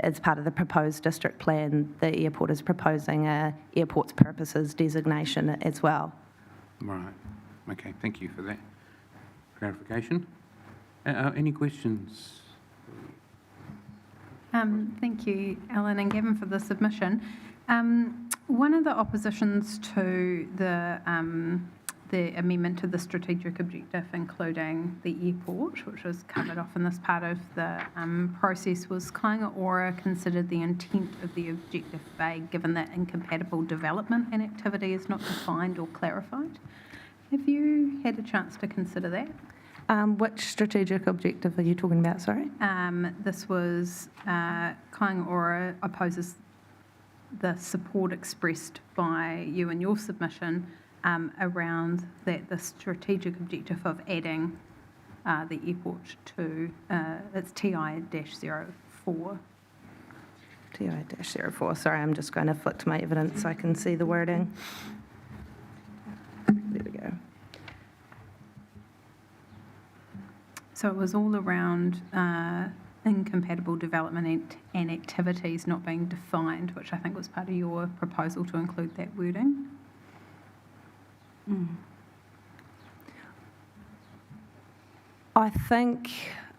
as part of the proposed district plan, the airport is proposing a airport's purposes designation as well. Right, okay, thank you for that clarification. Any questions? Thank you, Alan and Gavin, for the submission. One of the oppositions to the amendment to the strategic objective, including the airport, which was covered off in this part of the process, was Kāinga Ora considered the intent of the objective vague, given that incompatible development and activity is not defined or clarified. Have you had a chance to consider that? Which strategic objective are you talking about, sorry? This was Kāinga Ora opposes the support expressed by you in your submission around the strategic objective of adding the airport to its TI-04. TI-04, sorry, I'm just going to flick to my evidence so I can see the wording. There we go. So it was all around incompatible development and activities not being defined, which I think was part of your proposal to include that wording.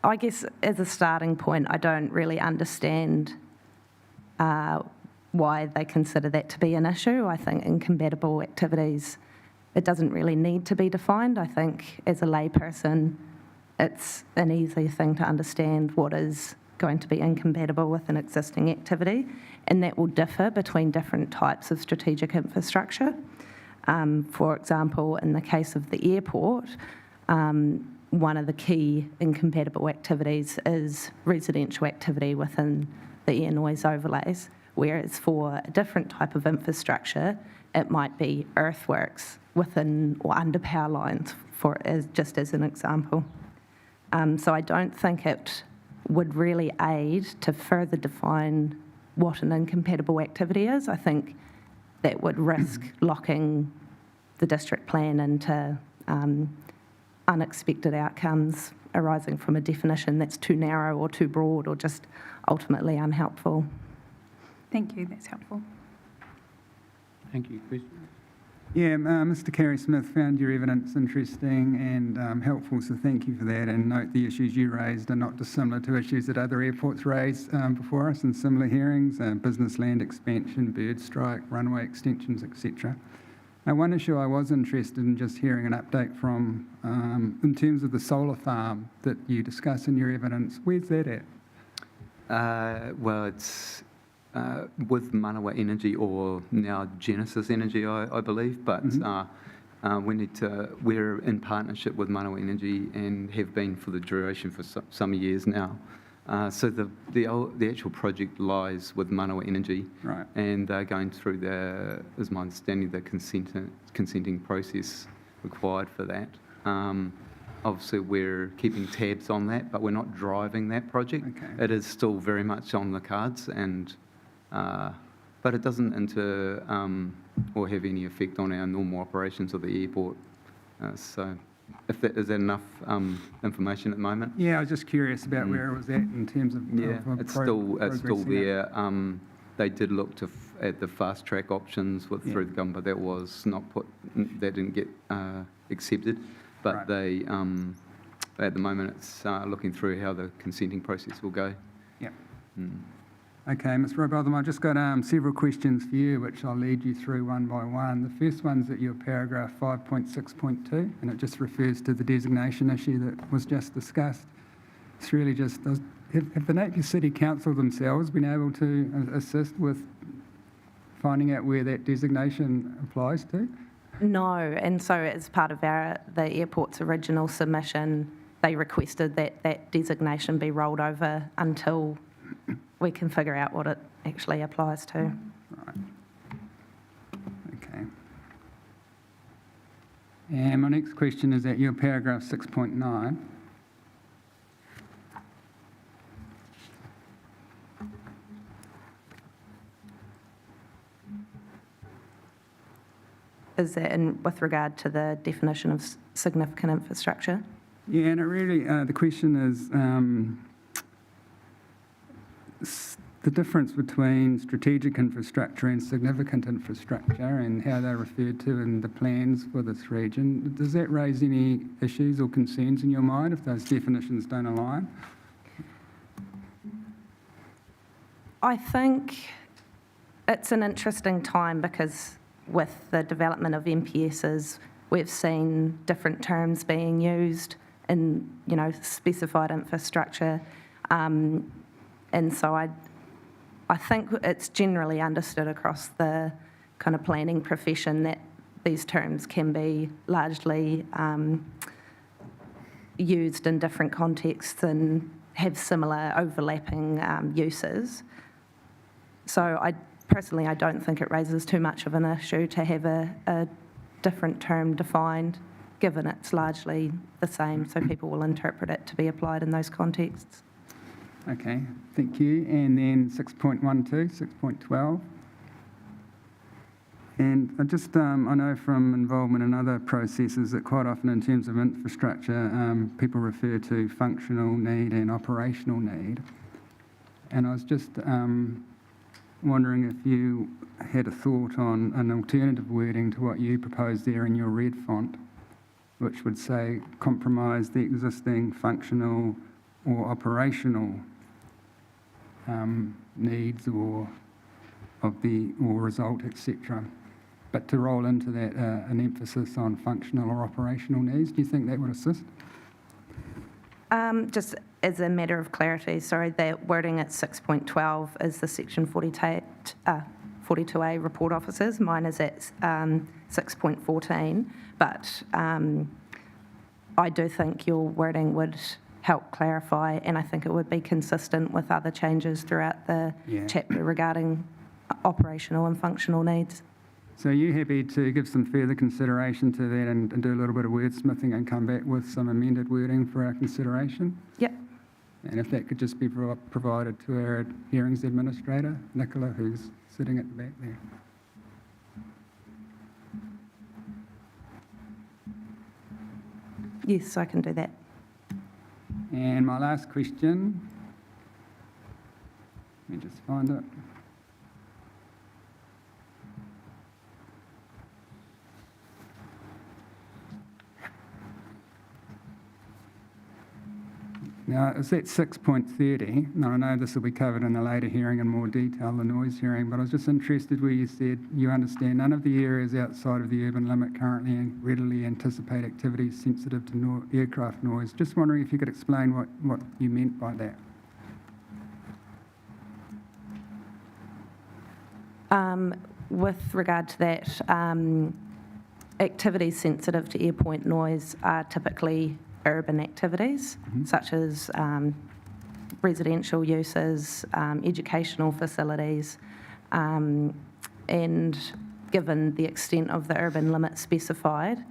I guess as a starting point, I don't really understand why they consider that to be an issue. I think incompatible activities, it doesn't really need to be defined. I think as a layperson, it's an easy thing to understand what is going to be incompatible with an existing activity, and that will differ between different types of strategic infrastructure. For example, in the case of the airport, one of the key incompatible activities is residential activity within the air noise overlays, whereas for a different type of infrastructure, it might be earthworks within or under power lines, just as an example. So I don't think it would really aid to further define what an incompatible activity is. I think that would risk locking the district plan into unexpected outcomes arising from a definition that's too narrow or too broad or just ultimately unhelpful. Thank you, that's helpful. Thank you. Questions? Yeah, Mr. Kerry Smith, found your evidence interesting and helpful, so thank you for that. And note the issues you raised are not dissimilar to issues that other airports raised before us in similar hearings, business land expansion, bird strike, runway extensions, etc. One issue I was interested in just hearing an update from, in terms of the solar farm that you discuss in your evidence, where's that at? Well, it's with Manawa Energy, or now Genesis Energy, I believe, but we're in partnership with Manawa Energy and have been for the duration for some years now. So the actual project lies with Manawa Energy, right, and they're going through as my understanding, the consenting process required for that. Obviously, we're keeping tabs on that, but we're not driving that project. Okay. It is still very much on the cards, and but it doesn't or have any effect on our normal operations of the airport. So, is that enough information at the moment? Yeah, I was just curious about where it was at in terms of it's still there. They did look at the fast track options through the government, but that was not that didn't get accepted. But right, they at the moment it's looking through how the consenting process will go. Yeah. Okay, Ms. Robotham, I've just got several questions for you, which I'll lead you through one by one. The first one's at your paragraph 5.6.2, and it just refers to the designation issue that was just discussed. It's really just, have the Napier City Council themselves been able to assist with finding out where that designation applies to? No, and so as part of the airport's original submission, they requested that that designation be rolled over until we can figure out what it actually applies to. Right. Okay. And my next question is at your paragraph 6.9. Is that with regard to the definition of significant infrastructure? Yeah, and it really, the question is the difference between strategic infrastructure and significant infrastructure and how they're referred to in the plans for this region. Does that raise any issues or concerns in your mind if those definitions don't align? I think it's an interesting time because with the development of MPSs, we've seen different terms being used in, specified infrastructure. And so I think it's generally understood across the kind of planning profession that these terms can be largely used in different contexts and have similar overlapping uses. So I don't think it raises too much of an issue to have a different term defined, given it's largely the same, so people will interpret it to be applied in those contexts. Okay, thank you. And then 6.12, 6.12. And I know from involvement in other processes that quite often in terms of infrastructure, people refer to functional need and operational need. And I was just wondering if you had a thought on an alternative wording to what you proposed there in your red font, which would say compromise the existing functional or operational needs or result, etc. But to roll into that an emphasis on functional or operational needs, do you think that would assist? Just as a matter of clarity, sorry, the wording at 6.12 is the section 42A report officers. Mine is at 6.14, but I do think your wording would help clarify, and I think it would be consistent with other changes throughout the chapter regarding operational and functional needs. So are you happy to give some further consideration to that and do a little bit of wordsmithing and come back with some amended wording for our consideration? Yep. And if that could just be provided to our hearings administrator, Nicola, who's sitting at the back there. Yes, I can do that. And my last question, let me just find it. Now, it's at 6.30. Now, I know this will be covered in a later hearing in more detail, the noise hearing, but I was just interested where you said you understand none of the areas outside of the urban limit currently readily anticipate activities sensitive to aircraft noise. Just wondering if you could explain what you meant by that. With regard to that, activities sensitive to air point noise are typically urban activities, such as residential uses, educational facilities, and given the extent of the urban limit specified,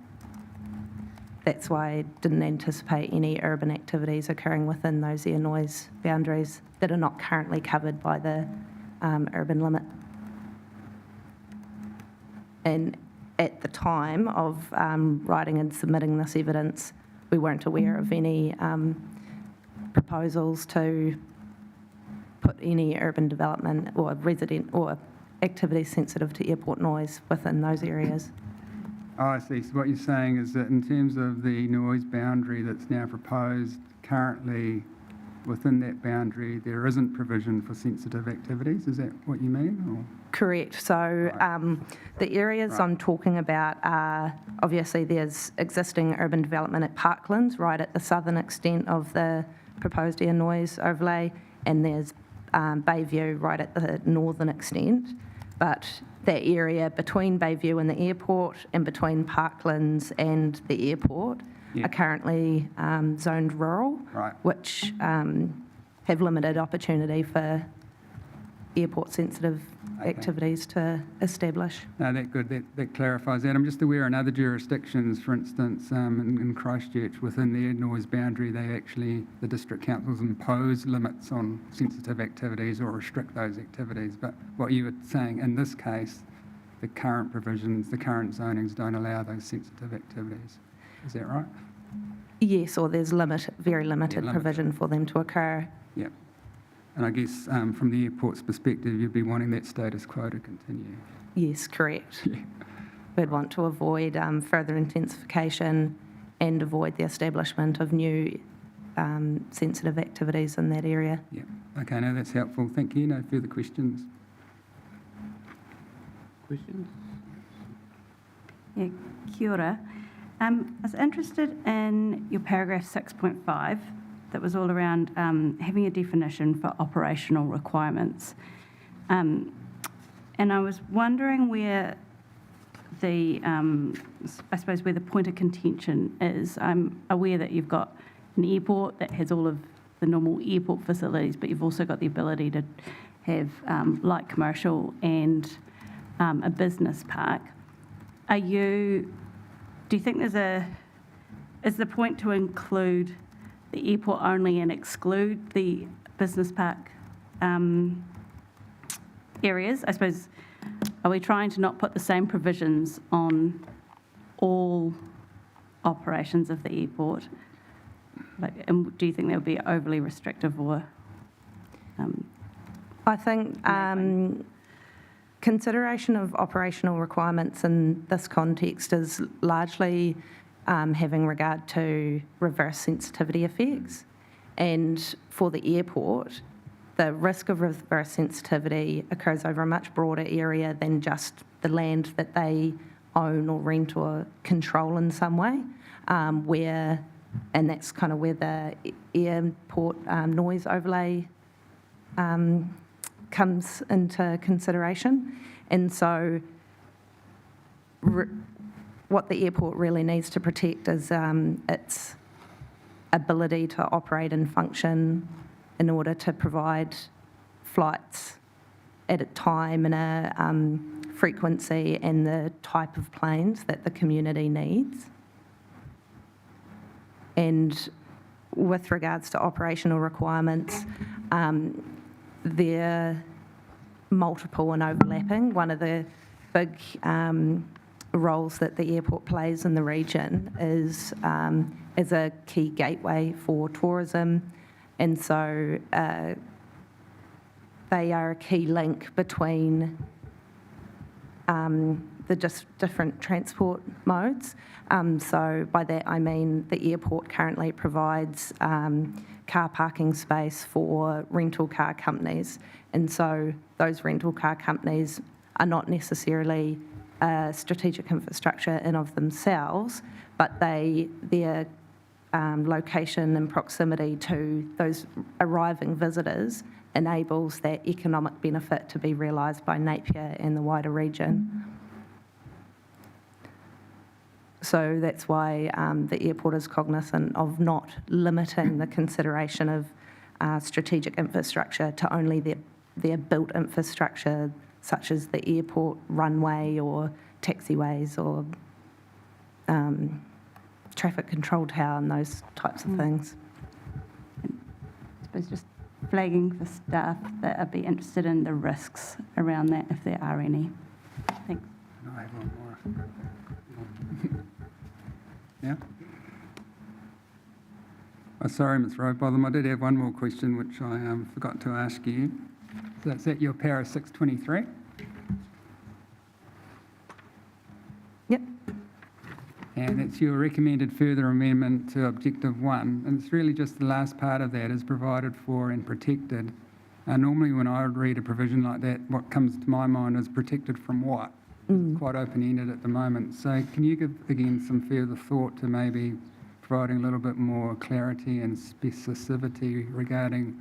that's why I didn't anticipate any urban activities occurring within those air noise boundaries that are not currently covered by the urban limit. And at the time of writing and submitting this evidence, we weren't aware of any proposals to put any urban development or resident or activities sensitive to airport noise within those areas. Oh, I see. So what you're saying is that in terms of the noise boundary that's now proposed, currently within that boundary, there isn't provision for sensitive activities. Is that what you mean? Or? Correct. So the areas I'm talking about are, obviously there's existing urban development at Parklands, right at the southern extent of the proposed air noise overlay, and there's Bayview right at the northern extent. But that area between Bayview and the airport and between Parklands and the airport are currently zoned rural, which have limited opportunity for airport-sensitive activities to establish. No, that's good. That clarifies that. I'm just aware in other jurisdictions, for instance, in Christchurch, within their noise boundary, the district councils impose limits on sensitive activities or restrict those activities. But what you were saying, in this case, the current provisions, the current zonings don't allow those sensitive activities. Is that right? Yes, or there's very limited provision for them to occur. Yeah. And I guess from the airport's perspective, you'd be wanting that status quo to continue. Yes, correct. We'd want to avoid further intensification and avoid the establishment of new sensitive activities in that area. Yeah. Okay, no, that's helpful. Thank you. No further questions. Questions? Yeah, kia ora. I was interested in your paragraph 6.5 that was all around having a definition for operational requirements. And I was wondering where the, I suppose where the point of contention is. I'm aware that you've got an airport that has all of the normal airport facilities, but you've also got the ability to have light commercial and a business park. Do you think is the point to include the airport only and exclude the business park areas? I suppose, are we trying to not put the same provisions on all operations of the airport? And do you think that would be overly restrictive or? I think consideration of operational requirements in this context is largely having regard to reverse sensitivity effects. And for the airport, the risk of reverse sensitivity occurs over a much broader area than just the land that they own or rent or control in some way, and that's kind of where the airport noise overlay comes into consideration. And so what the airport really needs to protect is its ability to operate and function in order to provide flights at a time and a frequency and the type of planes that the community needs. And with regards to operational requirements, they're multiple and overlapping. One of the big roles that the airport plays in the region is as a key gateway for tourism, and so they are a key link between the just different transport modes. So by that I mean the airport currently provides car parking space for rental car companies, and so those rental car companies are not necessarily strategic infrastructure in of themselves, but their location and proximity to those arriving visitors enables that economic benefit to be realised by Napier and the wider region. So that's why the airport is cognizant of not limiting the consideration of strategic infrastructure to only their built infrastructure, such as the airport runway or taxiways or traffic control tower and those types of things. I suppose just flagging for staff that I'd be interested in the risks around that, if there are any. Thanks. No, I have one more. Yeah? Oh, sorry, Ms. Rowbotham, I did have one more question which I forgot to ask you. So that's at your para 623? Yep. And it's your recommended further amendment to Objective 1, and it's really just the last part of that is provided for and protected. Normally when I would read a provision like that, what comes to my mind is protected from what? It's quite open-ended at the moment. So can you give, again, some further thought to maybe providing a little bit more clarity and specificity regarding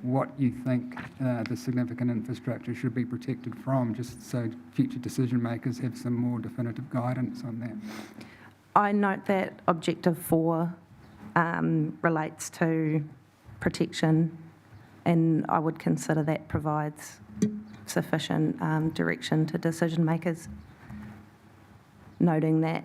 what you think the significant infrastructure should be protected from, just so future decision makers have some more definitive guidance on that? I note that Objective 4 relates to protection, and I would consider that provides sufficient direction to decision makers, noting that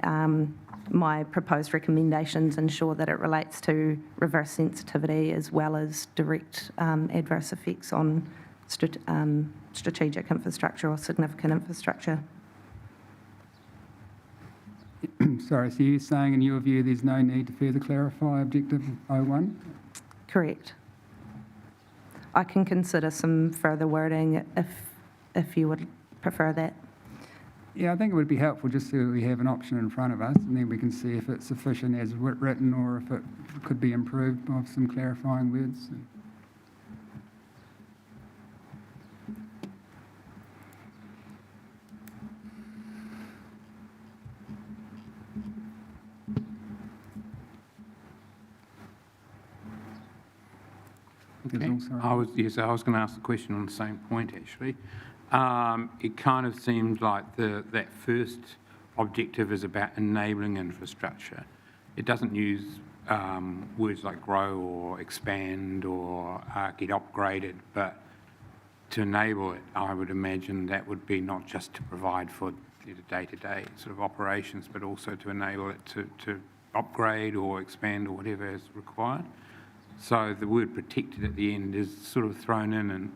my proposed recommendations ensure that it relates to reverse sensitivity as well as direct adverse effects on strategic infrastructure or significant infrastructure. Sorry, so you're saying in your view there's no need to further clarify Objective 01? Correct. I can consider some further wording if you would prefer that. Yeah, I think it would be helpful just so we have an option in front of us, and then we can see if it's sufficient as written or if it could be improved by some clarifying words. Okay. I was going to ask the question on the same point, actually. It kind of seems like that first objective is about enabling infrastructure. It doesn't use words like grow or expand or get upgraded, but to enable it, I would imagine that would be not just to provide for the day-to-day sort of operations, but also to enable it to upgrade or expand or whatever is required. So the word protected at the end is sort of thrown in, and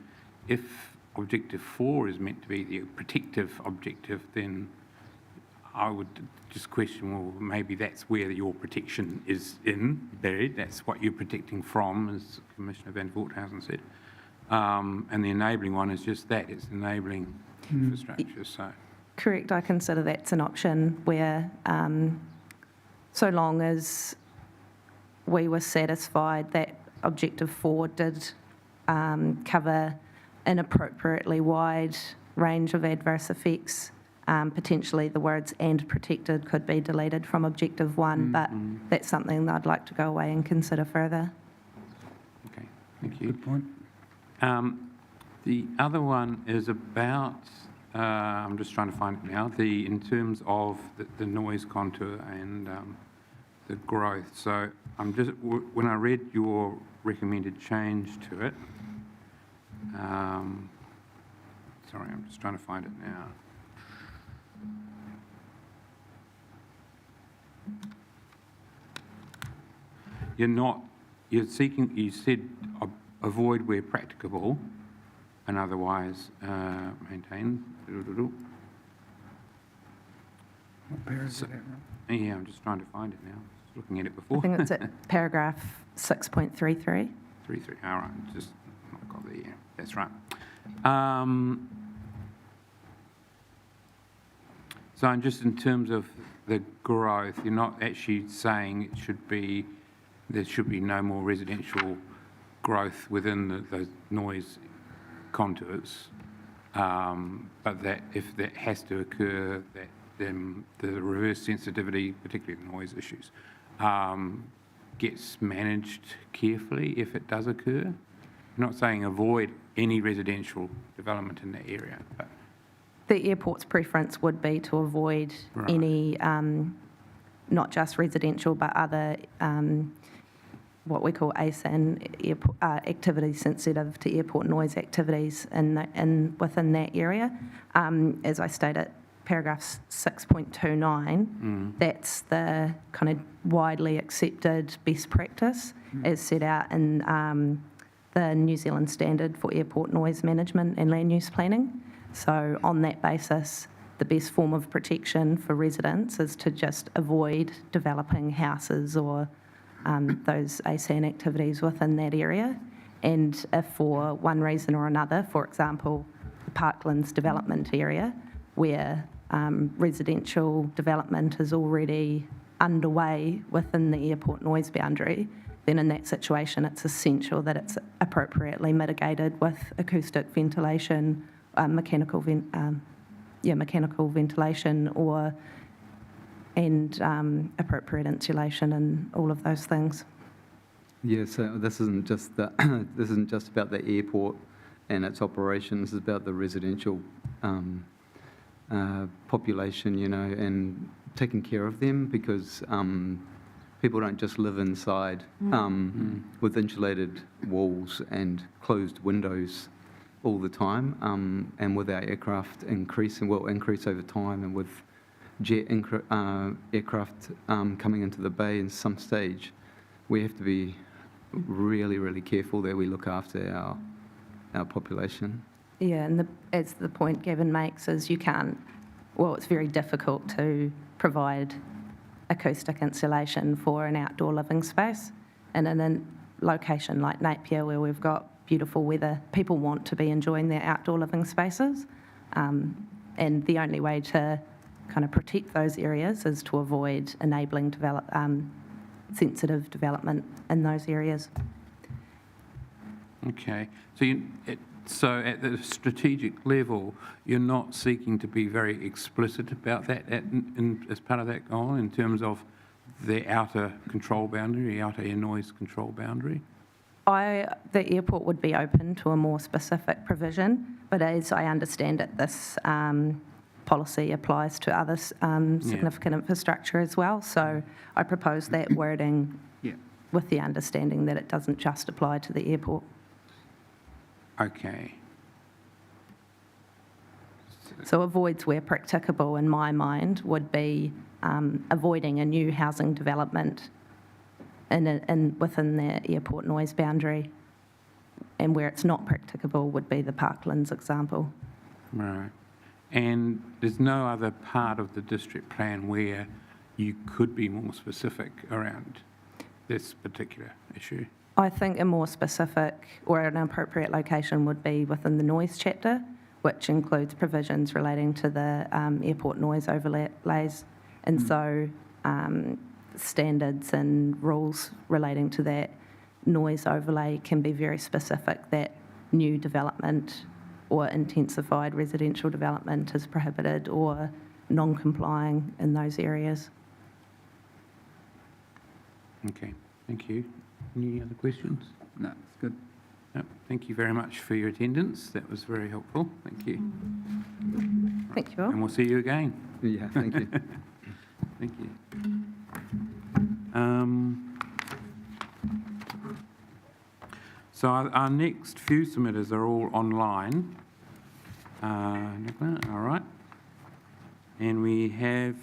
if Objective 4 is meant to be the protective objective, then I would just question, well, maybe that's where your protection is buried. That's what you're protecting from, as Commissioner Van Voorthausen said. And the enabling one is just that. It's enabling infrastructure, so. Correct, I consider that's an option where, so long as we were satisfied that Objective 4 did cover an appropriately wide range of adverse effects, potentially the words "and protected" could be deleted from Objective 1, but that's something that I'd like to go away and consider further. Okay, thank you. Good point. The other one is about, I'm just trying to find it now, in terms of the noise contour and the growth. So I'm just, when I read your recommended change to it, sorry, I'm just trying to find it now. You're seeking, you said avoid where practicable and otherwise maintain. What paragraph is that, Rob? Yeah, I'm just trying to find it now. Just looking at it before. I think it's at paragraph 6.33. 3.3, all right, just not got there, yeah, that's right. So I'm just in terms of the growth, you're not actually saying it should be, there should be no more residential growth within those noise contours, but that if that has to occur, that then the reverse sensitivity, particularly the noise issues, gets managed carefully if it does occur. I'm not saying avoid any residential development in that area, but The airport's preference would be to avoid any, not just residential, but other what we call ASAN activities sensitive to airport noise activities within that area. As I stated, paragraph 6.29, that's the kind of widely accepted best practice as set out in the New Zealand Standard for Airport Noise Management and Land Use Planning. So on that basis, the best form of protection for residents is to just avoid developing houses or those ASAN activities within that area. And if for one reason or another, for example, the Parklands development area, where residential development is already underway within the airport noise boundary, then in that situation it's essential that it's appropriately mitigated with acoustic ventilation, mechanical ventilation and appropriate insulation and all of those things. Yeah, so this isn't just this isn't just about the airport and its operations. It's about the residential population, you know, and taking care of them, because people don't just live inside with insulated walls and closed windows all the time. And with our aircraft increasing, will increase over time, and with jet aircraft coming into the bay in some stage, we have to be really, really careful that we look after our population. Yeah, and as the point Gavin makes is you can't, well, it's very difficult to provide acoustic insulation for an outdoor living space. And in a location like Napier, where we've got beautiful weather, people want to be enjoying their outdoor living spaces. And the only way to kind of protect those areas is to avoid enabling sensitive development in those areas. Okay, so at the strategic level, you're not seeking to be very explicit about that as part of that goal in terms of the outer control boundary, the outer air noise control boundary? The airport would be open to a more specific provision, but as I understand it, this policy applies to other significant infrastructure as well. So I propose that wording with the understanding that it doesn't just apply to the airport. Okay. So avoids where practicable, in my mind, would be avoiding a new housing development within the airport noise boundary, and where it's not practicable would be the Parklands example. Right. And there's no other part of the district plan where you could be more specific around this particular issue? I think a more specific or an appropriate location would be within the noise chapter, which includes provisions relating to the airport noise overlays. And so standards and rules relating to that noise overlay can be very specific, that new development or intensified residential development is prohibited or non-complying in those areas. Okay, thank you. Any other questions? No, it's good. No, thank you very much for your attendance. That was very helpful. Thank you. Thank you all. And we'll see you again. Yeah, thank you. Thank you. So our next few submitters are all online. Nicola, all right. And we have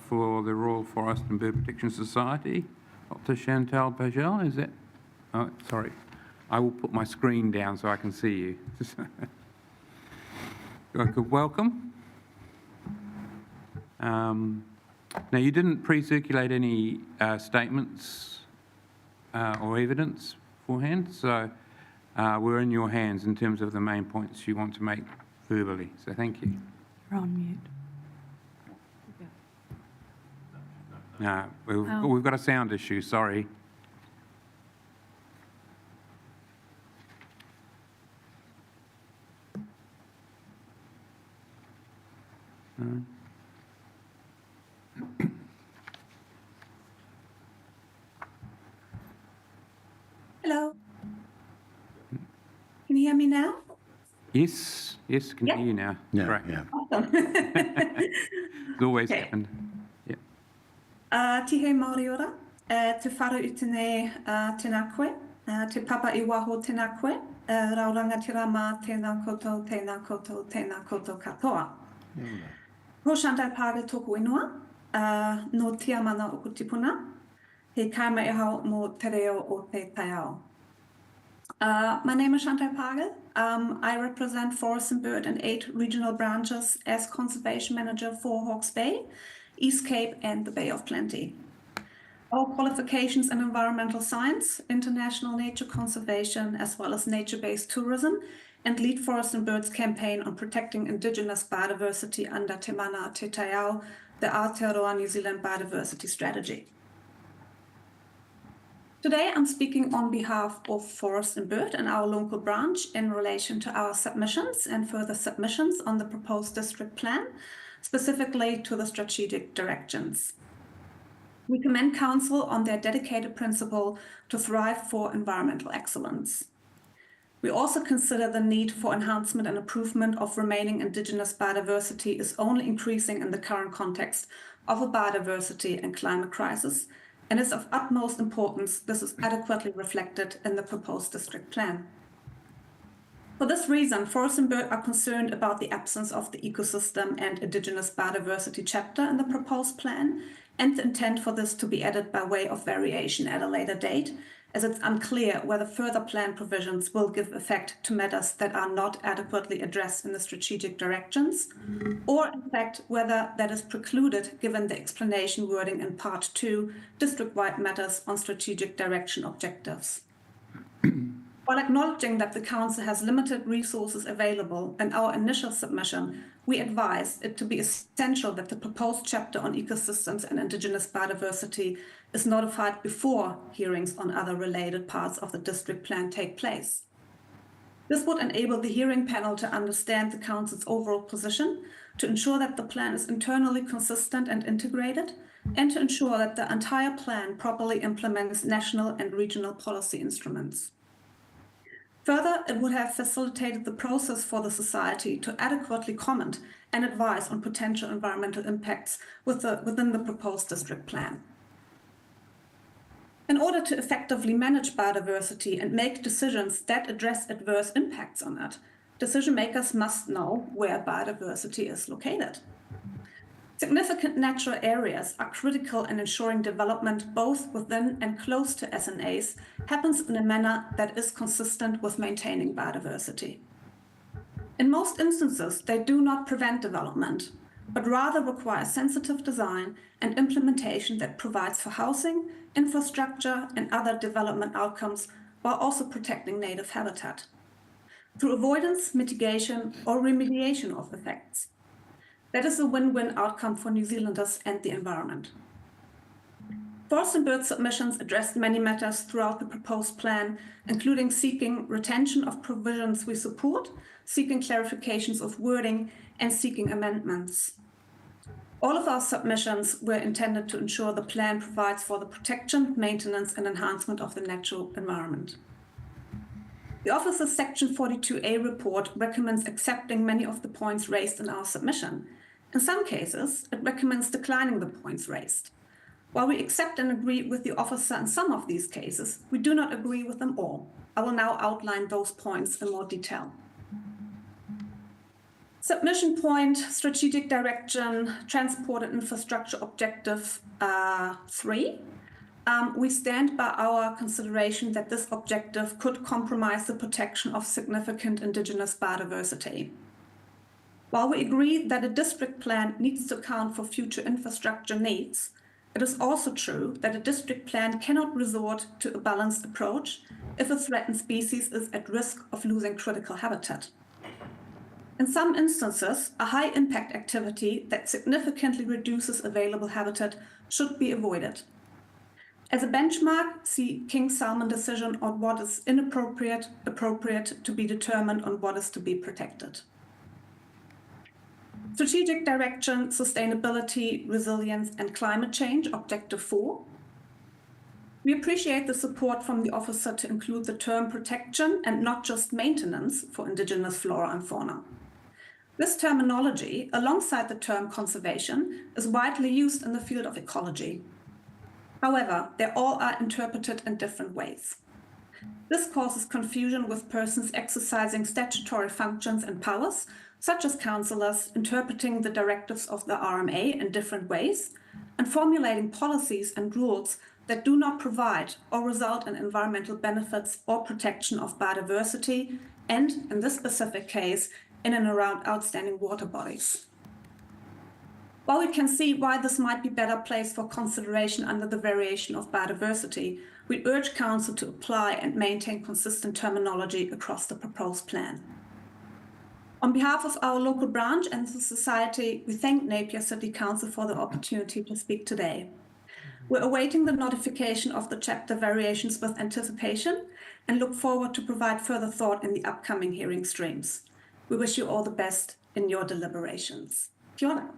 for the Royal Forest and Bird Protection Society, Dr. Chantal Pagel, is that? Oh, sorry. I will put my screen down so I can see you. I could welcome. Now, you didn't pre-circulate any statements or evidence beforehand, so we're in your hands in terms of the main points you want to make verbally. So thank you. You're on mute. No, we've got a sound issue, sorry. No. Hello. Can you hear me now? Yes, can hear you now. Yeah, Great. yeah. Awesome. It's always Okay. happened. Tihe Māori ora, te wharu i tēnei tēnā koe, te papa i waho tēnā koe, rauranga te rama, tēnā koutou, tēnā koutou, tēnā koutou katoa. Ko Chantal Pagel tōku ingoa, no Tiamana o Kutipuna, he kaima e hao mō te reo o te taiao. My name is Chantal Pagel. I represent Forest and Bird and 8 regional branches as Conservation Manager for Hawke's Bay, East Cape and the Bay of Plenty. Our qualifications in environmental science, international nature conservation, as well as nature-based tourism, and lead Forest and Birds campaign on protecting Indigenous biodiversity under Te Mana Te Taiao, the Aotearoa New Zealand Biodiversity Strategy. Today, I'm speaking on behalf of Forest and Bird and our local branch in relation to our submissions and further submissions on the proposed district plan, specifically to the strategic directions. We commend Council on their dedicated principle to thrive for environmental excellence. We also consider the need for enhancement and improvement of remaining Indigenous biodiversity is only increasing in the current context of a biodiversity and climate crisis, and is of utmost importance this is adequately reflected in the proposed district plan. For this reason, Forest and Bird are concerned about the absence of the ecosystem and Indigenous biodiversity chapter in the proposed plan, and the intent for this to be added by way of variation at a later date, as it's unclear whether further plan provisions will give effect to matters that are not adequately addressed in the strategic directions, or in fact whether that is precluded given the explanation wording in Part 2, district-wide matters on strategic direction objectives. While acknowledging that the Council has limited resources available in our initial submission, we advise it to be essential that the proposed chapter on ecosystems and Indigenous biodiversity is notified before hearings on other related parts of the district plan take place. This would enable the hearing panel to understand the Council's overall position, to ensure that the plan is internally consistent and integrated, and to ensure that the entire plan properly implements national and regional policy instruments. Further, it would have facilitated the process for the Society to adequately comment and advise on potential environmental impacts within the proposed district plan. In order to effectively manage biodiversity and make decisions that address adverse impacts on it, decision makers must know where biodiversity is located. Significant natural areas are critical in ensuring development both within and close to SNAs happens in a manner that is consistent with maintaining biodiversity. In most instances, they do not prevent development, but rather require sensitive design and implementation that provides for housing, infrastructure, and other development outcomes while also protecting native habitat. through avoidance, mitigation, or remediation of effects. That is a win-win outcome for New Zealanders and the environment. Forest and bird submissions addressed many matters throughout the proposed plan, including seeking retention of provisions we support, seeking clarifications of wording, and seeking amendments. All of our submissions were intended to ensure the plan provides for the protection, maintenance, and enhancement of the natural environment. The Office's Section 42A report recommends accepting many of the points raised in our submission. In some cases, it recommends declining the points raised. While we accept and agree with the officer in some of these cases, we do not agree with them all. I will now outline those points in more detail. Submission point, strategic direction, transport and infrastructure objective 3. We stand by our consideration that this objective could compromise the protection of significant Indigenous biodiversity. While we agree that a district plan needs to account for future infrastructure needs, it is also true that a district plan cannot resort to a balanced approach if a threatened species is at risk of losing critical habitat. In some instances, a high-impact activity that significantly reduces available habitat should be avoided. As a benchmark, see King Salmon decision on what is inappropriate, appropriate to be determined on what is to be protected. Strategic direction, sustainability, resilience, and climate change, Objective 4. We appreciate the support from the officer to include the term protection and not just maintenance for Indigenous flora and fauna. This terminology, alongside the term conservation, is widely used in the field of ecology. However, they all are interpreted in different ways. This causes confusion with persons exercising statutory functions and powers, such as councillors interpreting the directives of the RMA in different ways, and formulating policies and rules that do not provide or result in environmental benefits or protection of biodiversity, and, in this specific case, in and around outstanding water bodies. While we can see why this might be better placed for consideration under the variation of biodiversity, we urge Council to apply and maintain consistent terminology across the proposed plan. On behalf of our local branch and the Society, we thank Napier City Council for the opportunity to speak today. We're awaiting the notification of the chapter variations with anticipation and look forward to provide further thought in the upcoming hearing streams. We wish you all the best in your deliberations. Kia ora.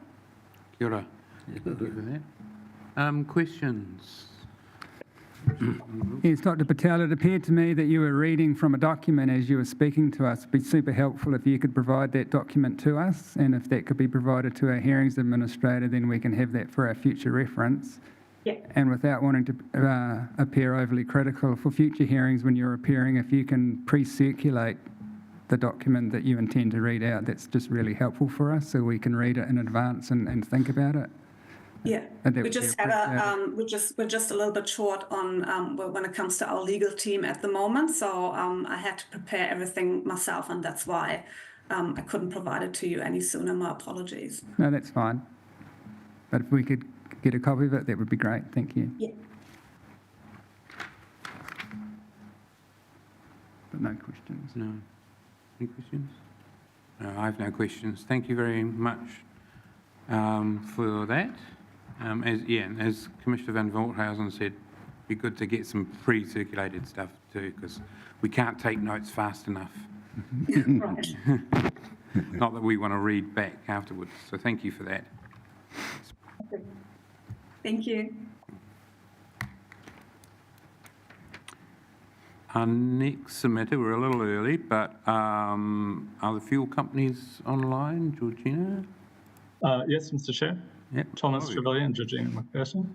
Kia ora. Thank you for that. Questions? Yes, Dr. Patel, it appeared to me that you were reading from a document as you were speaking to us. It'd be super helpful if you could provide that document to us, and if that could be provided to our hearings administrator, then we can have that for our future reference. Yeah. And without wanting to appear overly critical, for future hearings when you're appearing, if you can pre-circulate the document that you intend to read out, that's just really helpful for us, so we can read it in advance and think about it. Yeah, we just had we're just a little bit short on when it comes to our legal team at the moment. So I had to prepare everything myself, and that's why I couldn't provide it to you any sooner. My apologies. No, that's fine. But if we could get a copy of it, that would be great. Thank you. Yeah. But no questions. No. Any questions? No, I have no questions. Thank you very much for that. As Commissioner Van Volthausen said, it'd be good to get some pre-circulated stuff too, because we can't take notes fast enough. Right. Not that we want to read back afterwards. So thank you for that. Thank you. Our next submitter, we're a little early, but are the fuel companies online, Georgina? Yes, Mr. Chair. Yep. Thomas Trevelyan and Georgina McPherson.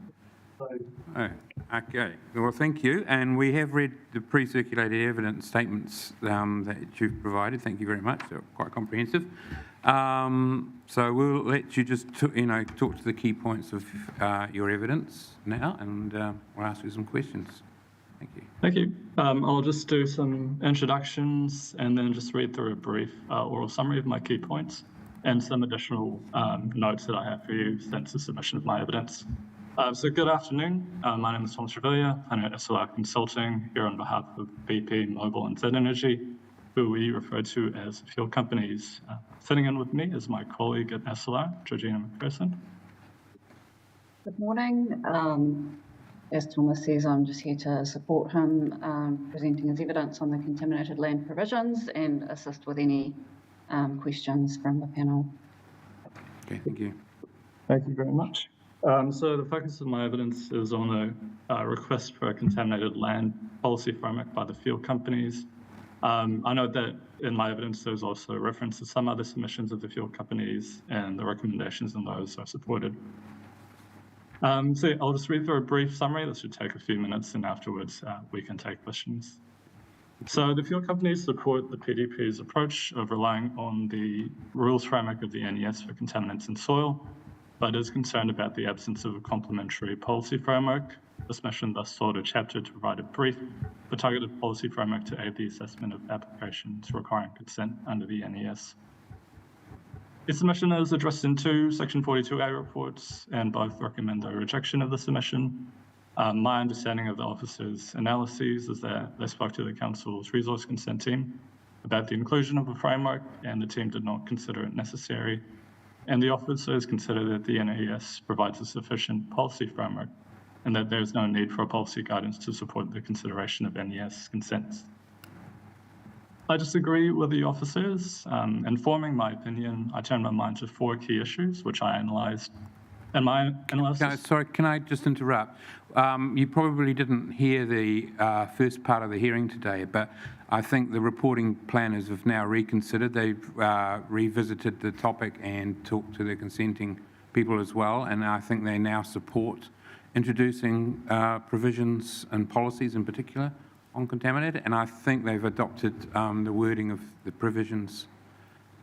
Oh, okay. Well, thank you. And we have read the pre-circulated evidence statements that you've provided. Thank you very much. They're quite comprehensive. So we'll let you just talk to the key points of your evidence now, and we'll ask you some questions. Thank you. Thank you. I'll just do some introductions and then just read through a brief oral summary of my key points and some additional notes that I have for you since the submission of my evidence. So good afternoon. My name is Thomas Trevelyan. I'm at SLR Consulting here on behalf of BP, Mobil and Z Energy. who we refer to as fuel companies. Sitting in with me is my colleague at SLR, Georgina McPherson. Good morning. As Thomas says, I'm just here to support him presenting his evidence on the contaminated land provisions and assist with any questions from the panel. Okay, thank you. Thank you very much. So the focus of my evidence is on a request for a contaminated land policy framework by the fuel companies. I note that in my evidence, there's also a reference to some other submissions of the fuel companies, and the recommendations in those are supported. So I'll just read through a brief summary. This should take a few minutes, and afterwards we can take questions. So the fuel companies support the PDP's approach of relying on the rules framework of the NES for contaminants in soil, but is concerned about the absence of a complementary policy framework. The submission thus sought a chapter to provide a brief but targeted policy framework to aid the assessment of applications requiring consent under the NES. The submission is addressed in two Section 42A reports, and both recommend the rejection of the submission. My understanding of the officer's analyses is that they spoke to the council's resource consent team about the inclusion of a framework, and the team did not consider it necessary. And the officers consider that the NES provides a sufficient policy framework, and that there is no need for a policy guidance to support the consideration of NES consents. I disagree with the officers. In forming my opinion, I turned my mind to 4 key issues, which I analysed. And my analysis... Sorry, can I just interrupt? You probably didn't hear the first part of the hearing today, but I think the reporting planners have now reconsidered. They've revisited the topic and talked to the consenting people as well, and I think they now support introducing provisions and policies in particular on contaminated, and I think they've adopted the wording of the provisions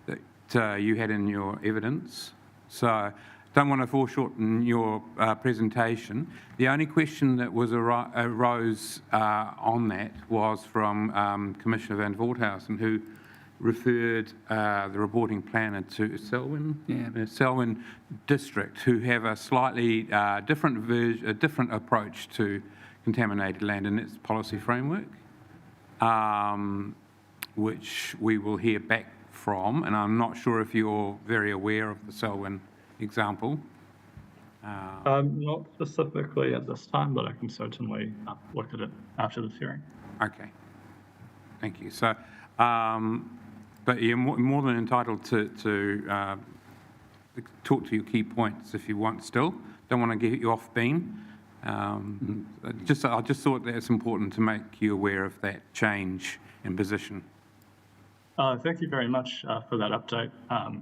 that you had in your evidence. So don't want to foreshorten your presentation. The only question that was arose on that was from Commissioner Van Voorthousen, who referred the reporting planner to Selwyn District, who have a slightly different approach to contaminated land in its policy framework, which we will hear back from, and I'm not sure if you're very aware of the Selwyn example. Not specifically at this time, but I can certainly look at it after this hearing. Okay, thank you. So, but you're more than entitled to talk to your key points if you want still. Don't want to get you off beam. I just thought that it's important to make you aware of that change in position. Thank you very much for that update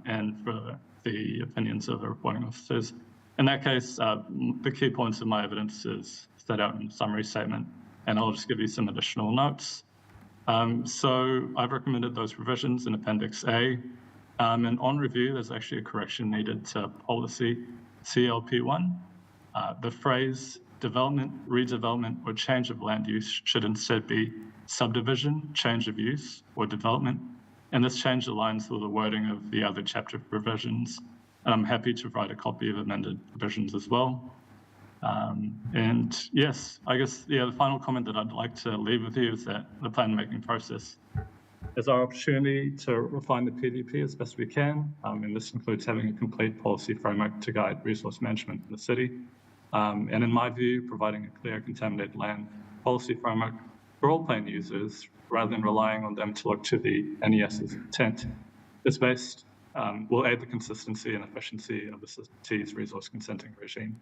and for the opinions of the reporting officers. In that case, the key points of my evidence is set out in the summary statement, and I'll just give you some additional notes. So I've recommended those revisions in Appendix A, and on review, there's actually a correction needed to policy CLP1. The phrase development, redevelopment, or change of land use should instead be subdivision, change of use, or development. And this change aligns with the wording of the other chapter provisions. And I'm happy to provide a copy of amended provisions as well. And yes, I guess, the final comment that I'd like to leave with you is that the plan-making process is our opportunity to refine the PDP as best we can. And this includes having a complete policy framework to guide resource management in the city. And in my view, providing a clear contaminated land policy framework for all plan users, rather than relying on them to look to the NES's intent, is based, will aid the consistency and efficiency of the city's resource consenting regime.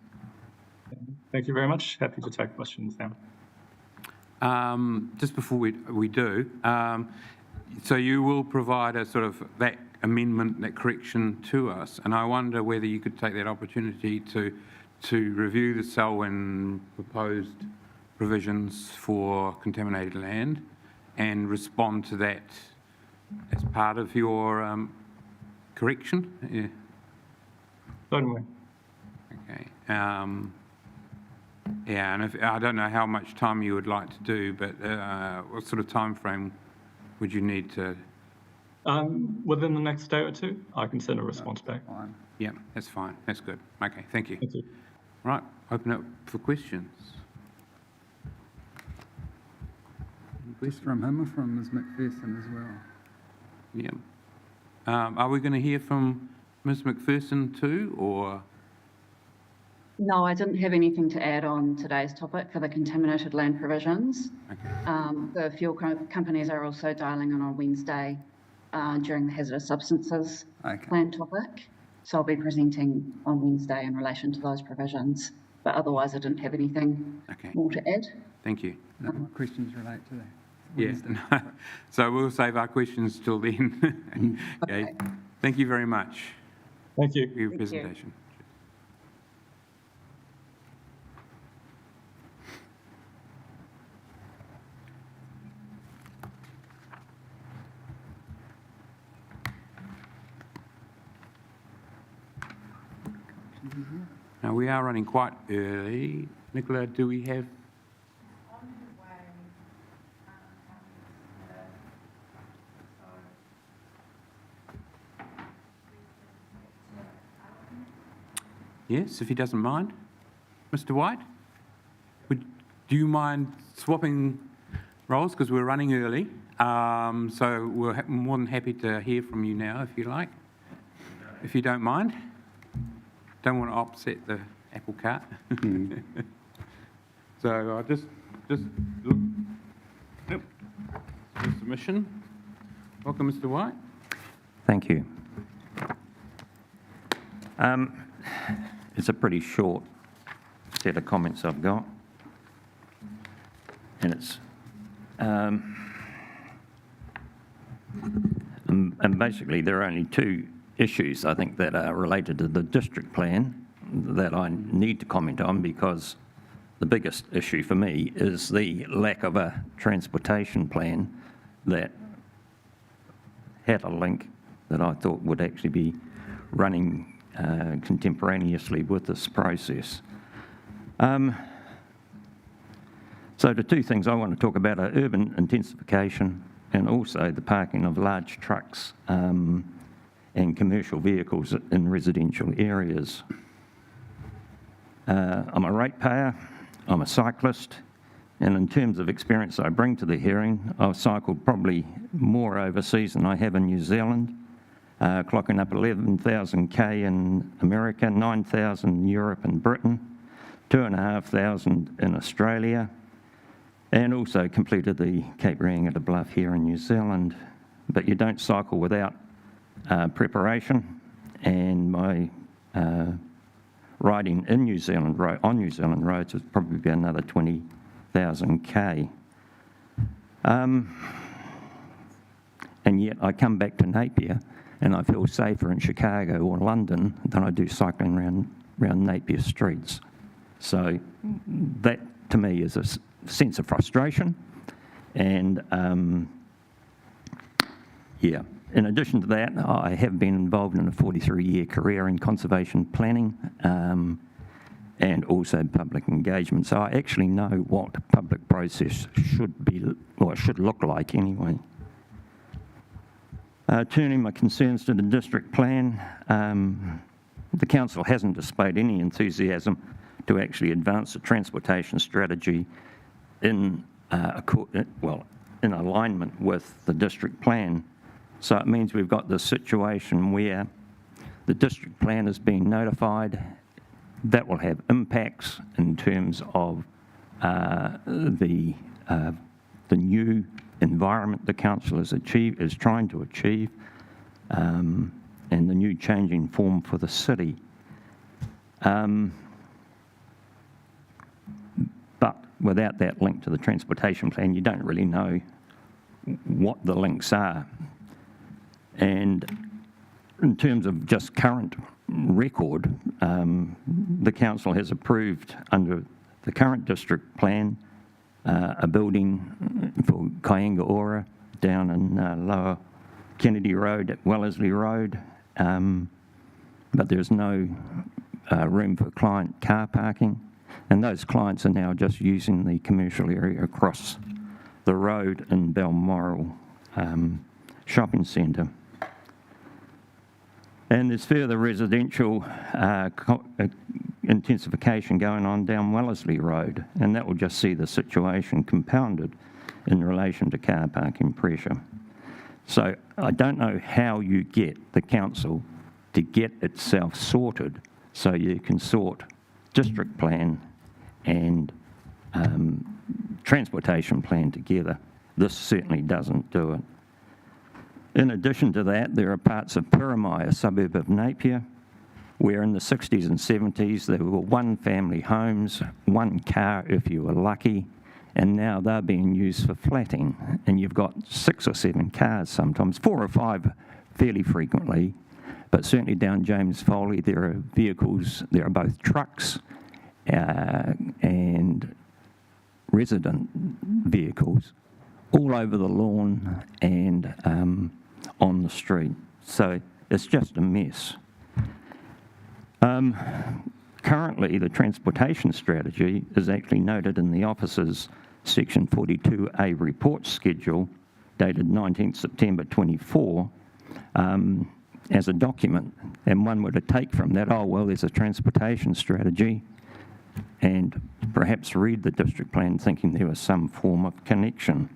Thank you very much. Happy to take questions now. Just before we do, so you will provide a sort of that amendment, that correction to us, and I wonder whether you could take that opportunity to review the Selwyn proposed provisions for contaminated land and respond to that as part of your correction. Yeah. Certainly. Okay. Yeah, and I don't know how much time you would like to do, but what sort of time frame would you need to? Within the next day or two, I can send a response back. Yeah, that's fine. That's good. Okay, thank you. Thank you. Right, open up for questions. Just from him or from Ms. McPherson as well? Yeah. Are we going to hear from Ms McPherson too, or? No, I didn't have anything to add on today's topic for the contaminated land provisions. The fuel companies are also dialing in on Wednesday during the hazardous substances plan topic. So I'll be presenting on Wednesday in relation to those provisions. But otherwise, I didn't have anything more to add. Thank you. What questions relate to that? Yeah. So we'll save our questions till then. Okay. Thank you very much. Thank you. For your presentation. Now, we are running quite early. Nicola, do we have? Yes, if he doesn't mind. Mr. White, do you mind swapping roles, because we're running early? So we're more than happy to hear from you now, if you like, if you don't mind. Don't want to upset the apple cart. So I'll just look. Yep. Submission. Welcome, Mr. White. Thank you. It's a pretty short set of comments I've got, and it's and basically there are only two issues, I think, that are related to the district plan that I need to comment on, because the biggest issue for me is the lack of a transportation plan that had a link that I thought would actually be running contemporaneously with this process. So the two things I want to talk about are urban intensification and also the parking of large trucks and commercial vehicles in residential areas. I'm a ratepayer, I'm a cyclist, and in terms of experience I bring to the hearing, I've cycled probably more overseas than I have in New Zealand, clocking up 11,000 K in America, 9,000 in Europe and Britain, 2,500 in Australia, and also completed the Cape Rangita Bluff here in New Zealand. But you don't cycle without preparation, and my riding in New Zealand on New Zealand roads would probably be another 20,000 K. And yet I come back to Napier and I feel safer in Chicago or London than I do cycling around Napier streets. So that to me is a sense of frustration. And yeah. In addition to that, I have been involved in a 43-year career in conservation planning and also public engagement. So I actually know what a public process should be, or should look like anyway. Turning my concerns to the district plan, the council hasn't displayed any enthusiasm to actually advance the transportation strategy in alignment with the district plan. So it means we've got this situation where the district plan is being notified. That will have impacts in terms of the new environment the council is trying to achieve, and the new changing form for the city. But without that link to the transportation plan, you don't really know what the links are. And in terms of just current record, the council has approved under the current district plan a building for Kaienga Ora down in Lower Kennedy Road at Wellesley Road, but there's no room for client car parking, and those clients are now just using the commercial area across the road in Balmoral shopping centre. And there's further residential intensification going on down Wellesley Road, and that will just see the situation compounded in relation to car parking pressure. So I don't know how you get the council to get itself sorted so you can sort district plan and transportation plan together. This certainly doesn't do it. In addition to that, there are parts of Piramai, a suburb of Napier, where in the 60s and 70s there were one-family homes, one car if you were lucky, and now they're being used for flatting, and you've got 6 or 7 cars sometimes, 4 or 5 fairly frequently, but certainly down James Foley there are vehicles, there are both trucks and resident vehicles all over the lawn and on the street. So it's just a mess. Currently, the transportation strategy is actually noted in the officer's Section 42A report schedule dated 19th September 24 as a document. And one were to take from that, oh, well, there's a transportation strategy, and perhaps read the district plan thinking there was some form of connection.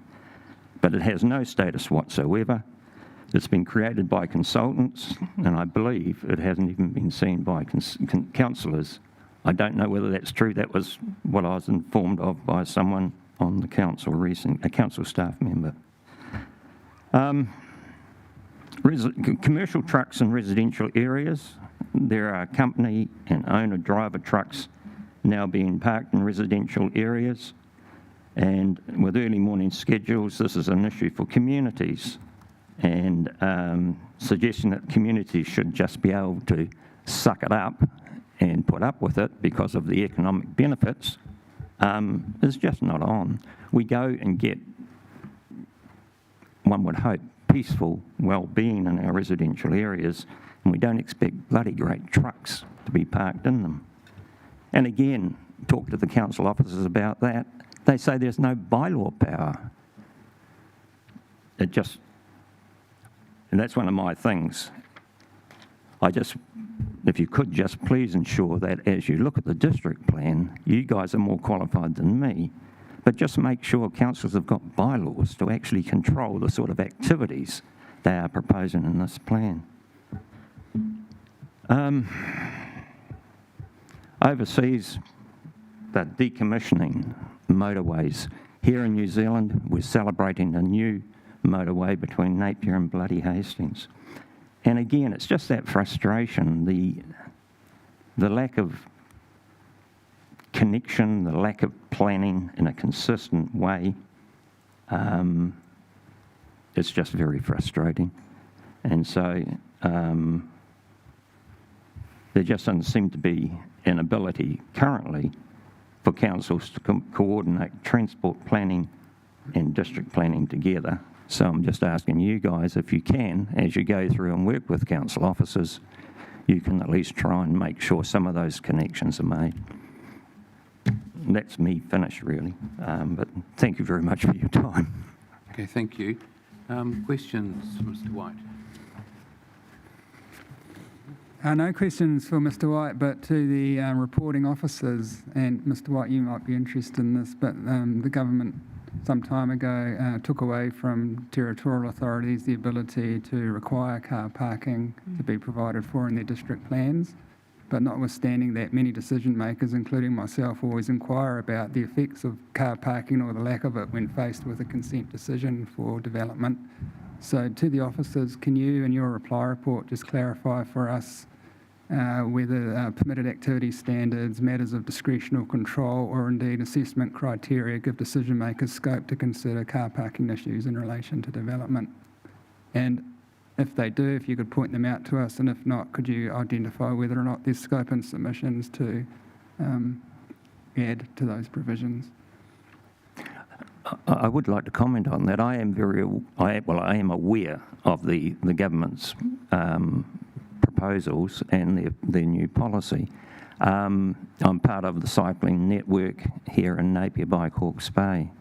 But it has no status whatsoever. It's been created by consultants, and I believe it hasn't even been seen by councillors. I don't know whether that's true. That was what I was informed of by someone on the council recently, a council staff member. Commercial trucks in residential areas. There are company and owner-driver trucks now being parked in residential areas. And with early morning schedules, this is an issue for communities. And suggesting that communities should just be able to suck it up and put up with it because of the economic benefits is just not on. We go and get, one would hope, peaceful well-being in our residential areas, and we don't expect bloody great trucks to be parked in them. And again, talk to the council officers about that. They say there's no bylaw power. It just, and that's one of my things. If you could just please ensure that as you look at the district plan, you guys are more qualified than me, but just make sure councils have got bylaws to actually control the sort of activities they are proposing in this plan. Overseas, they're decommissioning motorways. Here in New Zealand, we're celebrating a new motorway between Napier and Bloody Hastings. And again, it's just that frustration, the lack of connection, the lack of planning in a consistent way. It's just very frustrating. And so there just doesn't seem to be an ability currently for councils to coordinate transport planning and district planning together. So I'm just asking you guys, if you can, as you go through and work with council officers, you can at least try and make sure some of those connections are made. And that's me finished, really. But thank you very much for your time. Okay, thank you. Questions, Mr. White? No questions for Mr. White, but to the reporting officers, and Mr. White, you might be interested in this, but the government some time ago took away from territorial authorities the ability to require car parking to be provided for in their district plans. But notwithstanding that, many decision makers, including myself, always inquire about the effects of car parking or the lack of it when faced with a consent decision for development. So to the officers, can you in your reply report just clarify for us whether permitted activity standards, matters of discretional control, or indeed assessment criteria give decision makers scope to consider car parking issues in relation to development? And if they do, if you could point them out to us, and if not, could you identify whether or not there's scope and submissions to add to those provisions? I would like to comment on that. I am aware of the government's proposals and their new policy. I'm part of the cycling network here in Napier by Hawke's Bay.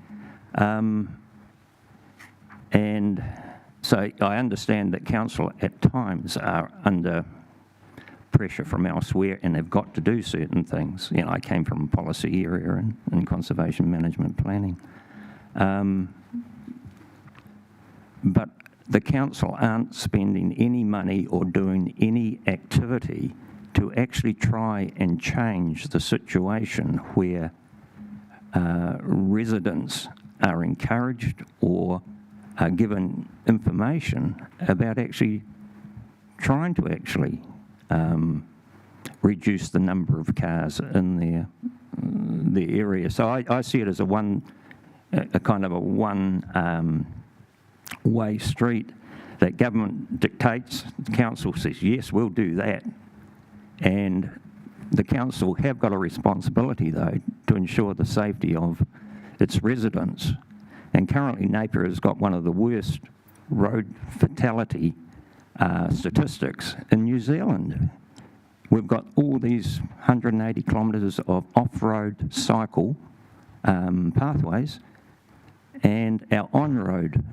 And so I understand that council at times are under pressure from elsewhere and have got to do certain things. You know, I came from a policy area in conservation management planning. But the council aren't spending any money or doing any activity to actually try and change the situation where residents are encouraged or are given information about actually trying to actually reduce the number of cars in the area. So I see it as a kind of a one-way street that government dictates. The council says, yes, we'll do that. And the council have got a responsibility, though, to ensure the safety of its residents. And currently, Napier has got one of the worst road fatality statistics in New Zealand. We've got all these 180 kilometres of off-road cycle pathways, and our on-road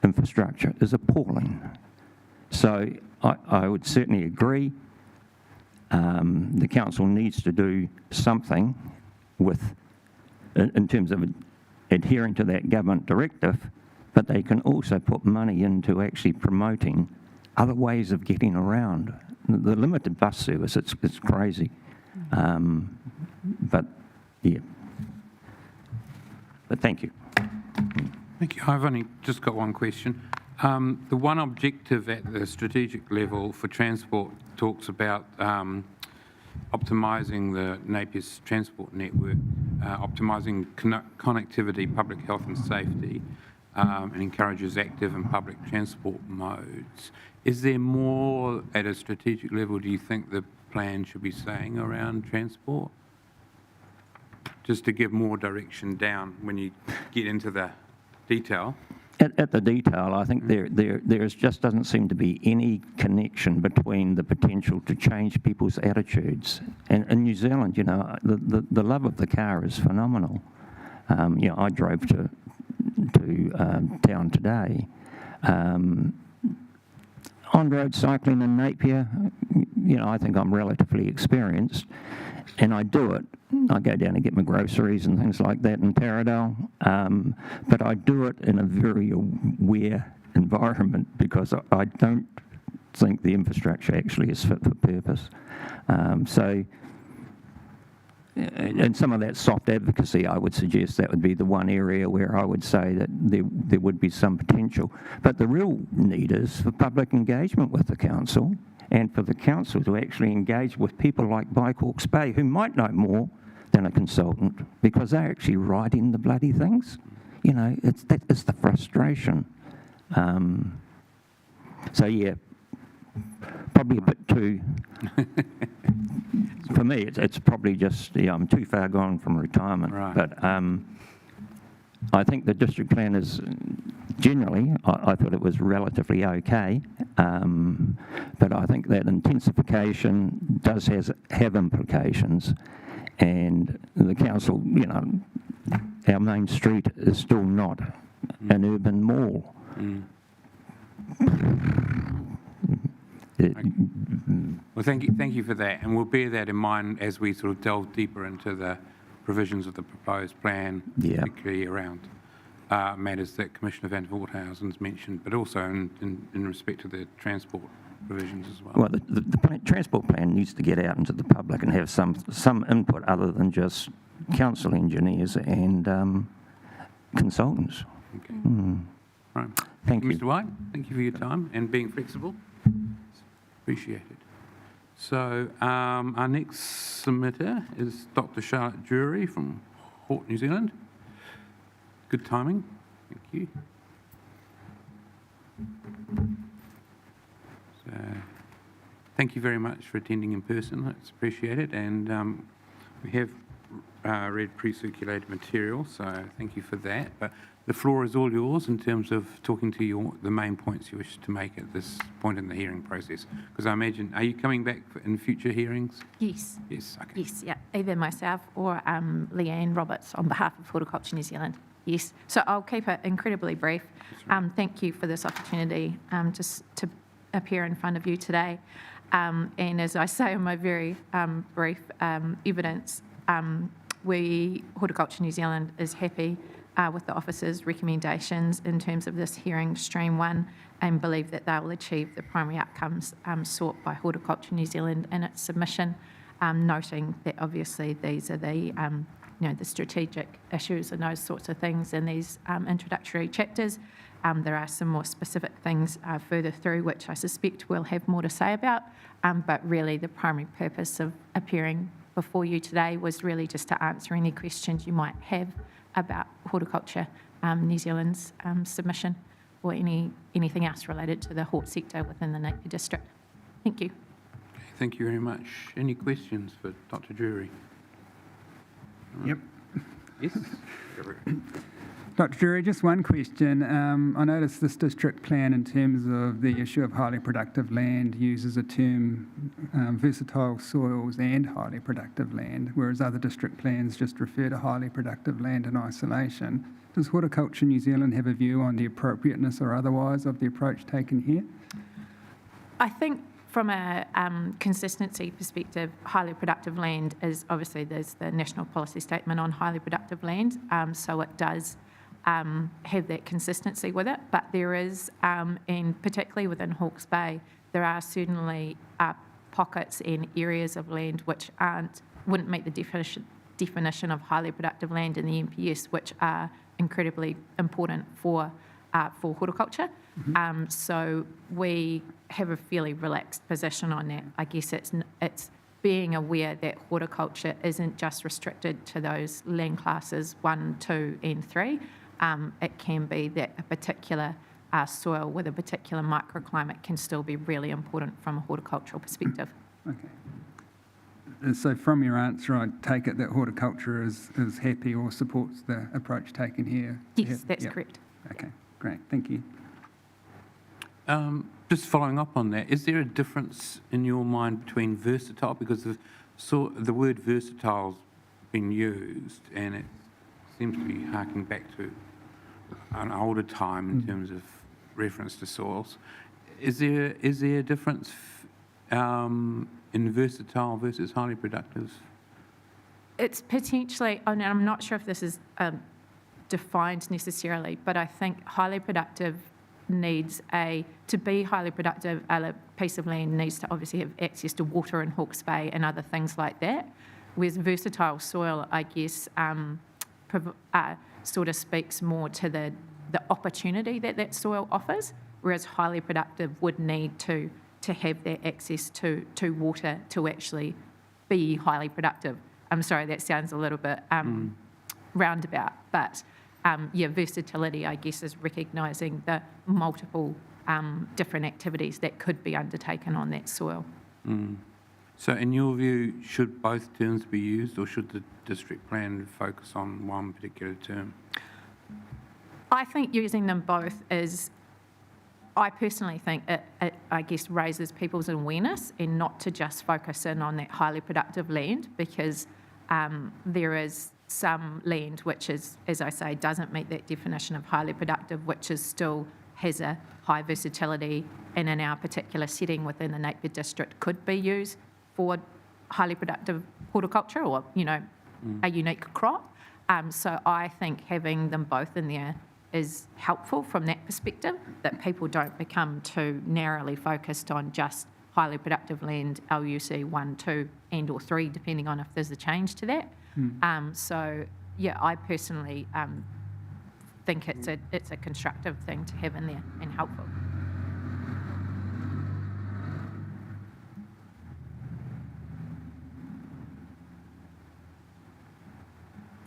infrastructure is appalling. So I would certainly agree the council needs to do something in terms of adhering to that government directive, but they can also put money into actually promoting other ways of getting around. The limited bus service, it's crazy. But, yeah. But thank you. Thank you. I've only just got one question. The one objective at the strategic level for transport talks about optimising the Napier's transport network, optimising connectivity, public health and safety, and encourages active and public transport modes. Is there more at a strategic level, do you think the plan should be saying around transport? Just to give more direction down when you get into the detail. At the detail, I think there just doesn't seem to be any connection between the potential to change people's attitudes. And in New Zealand, you know, the love of the car is phenomenal. You know, I drove to town today. On-road cycling in Napier, you know, I think I'm relatively experienced, and I do it. I go down and get my groceries and things like that in Taradale, but I do it in a very aware environment because I don't think the infrastructure actually is fit for purpose. And some of that soft advocacy, I would suggest that would be the one area where I would say that there would be some potential. But the real need is for public engagement with the council and for the council to actually engage with people like Bike Hawke's Bay, who might know more than a consultant because they're actually writing the bloody things. You know, that is the frustration. So, yeah, probably a bit too... For me, it's probably just, I'm too far gone from retirement. Right. But I think the district plan is generally, I thought it was relatively okay. But I think that intensification does have implications. And the council, you know, our main street is still not an urban mall. Well, thank you for that, and we'll bear that in mind as we sort of delve deeper into the provisions of the proposed plan, particularly around matters that Commissioner Van Voorthuysen's mentioned, but also in respect to the transport provisions as well. Well, the transport plan needs to get out into the public and have some input other than just council engineers and consultants. Okay. Right. Thank you. Mr. White, thank you for your time and being flexible. Appreciate it. So our next submitter is Dr. Charlotte Drury from Hort, New Zealand. Good timing. Thank you. So, thank you very much for attending in person. It's appreciated. And we have read pre-circulated material, so thank you for that. But the floor is all yours in terms of talking to the main points you wish to make at this point in the hearing process. Because I imagine, are you coming back in future hearings? Yes. Yes, okay. Yes, yeah. Either myself or Leanne Roberts on behalf of Horticulture New Zealand. Yes. So I'll keep it incredibly brief. Thank you for this opportunity just to appear in front of you today. And as I say in my very brief evidence, Horticulture New Zealand is happy with the officer's recommendations in terms of this hearing stream 1 and believe that they will achieve the primary outcomes sought by Horticulture New Zealand in its submission, noting that obviously these are the the strategic issues and those sorts of things in these introductory chapters. There are some more specific things further through which I suspect we'll have more to say about, but really the primary purpose of appearing before you today was really just to answer any questions you might have about Horticulture New Zealand's submission or anything else related to the hort sector within the Napier District. Thank you. Okay, thank you very much. Any questions for Dr. Drury? Yep. Yes? Dr. Drury, just one question. I noticed this district plan in terms of the issue of highly productive land uses a term versatile soils and highly productive land, whereas other district plans just refer to highly productive land in isolation. Does Horticulture New Zealand have a view on the appropriateness or otherwise of the approach taken here? I think from a consistency perspective, highly productive land is obviously there's the National Policy Statement on highly productive land, so it does have that consistency with it, but there is, and particularly within Hawke's Bay, there are certainly pockets and areas of land which wouldn't meet the definition of highly productive land in the NPS, which are incredibly important for horticulture. Mm-hmm. So we have a fairly relaxed position on that. I guess it's being aware that horticulture isn't just restricted to those land classes 1, 2 and 3. It can be that a particular soil with a particular microclimate can still be really important from a horticultural perspective. Okay. So from your answer, I take it that horticulture is happy or supports the approach taken here? Yes, that's correct. Okay, great. Thank you. Just following up on that, is there a difference in your mind between versatile, because the word versatile's been used and it seems to be harking back to an older time in terms of reference to soils. Is there a difference in versatile versus highly productive? It's potentially, and I'm not sure if this is defined necessarily, but I think highly productive to be highly productive, a piece of land needs to obviously have access to water in Hawke's Bay and other things like that. Whereas versatile soil, I guess, sort of speaks more to the opportunity that soil offers, whereas highly productive would need to have that access to water to actually be highly productive. I'm sorry, that sounds a little bit roundabout, but versatility, I guess, is recognising the multiple different activities that could be undertaken on that soil. So in your view, should both terms be used, or should the district plan focus on one particular term? I think using them both I personally think it, I guess, raises people's awareness and not to just focus in on that highly productive land, because there is some land which is, as I say, doesn't meet that definition of highly productive, which is still has a high versatility and in our particular setting within the Napier District could be used for highly productive horticulture or, a unique crop. So I think having them both in there is helpful from that perspective, that people don't become too narrowly focused on just highly productive land, LUC 1, 2 and or 3, depending on if there's a change to that. So, I personally think it's a constructive thing to have in there and helpful.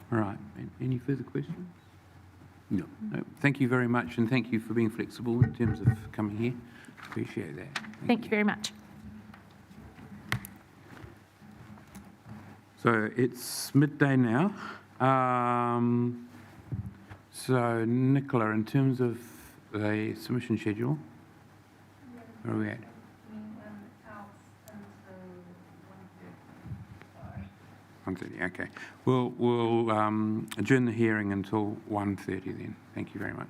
All right. Any further questions? No. Thank you very much, and thank you for being flexible in terms of coming here. Appreciate that. Thank you very much. So it's midday now. So Nicola, in terms of the submission schedule, where are we at? 1:30, okay. We'll adjourn the hearing until 1:30 then. Thank you very much.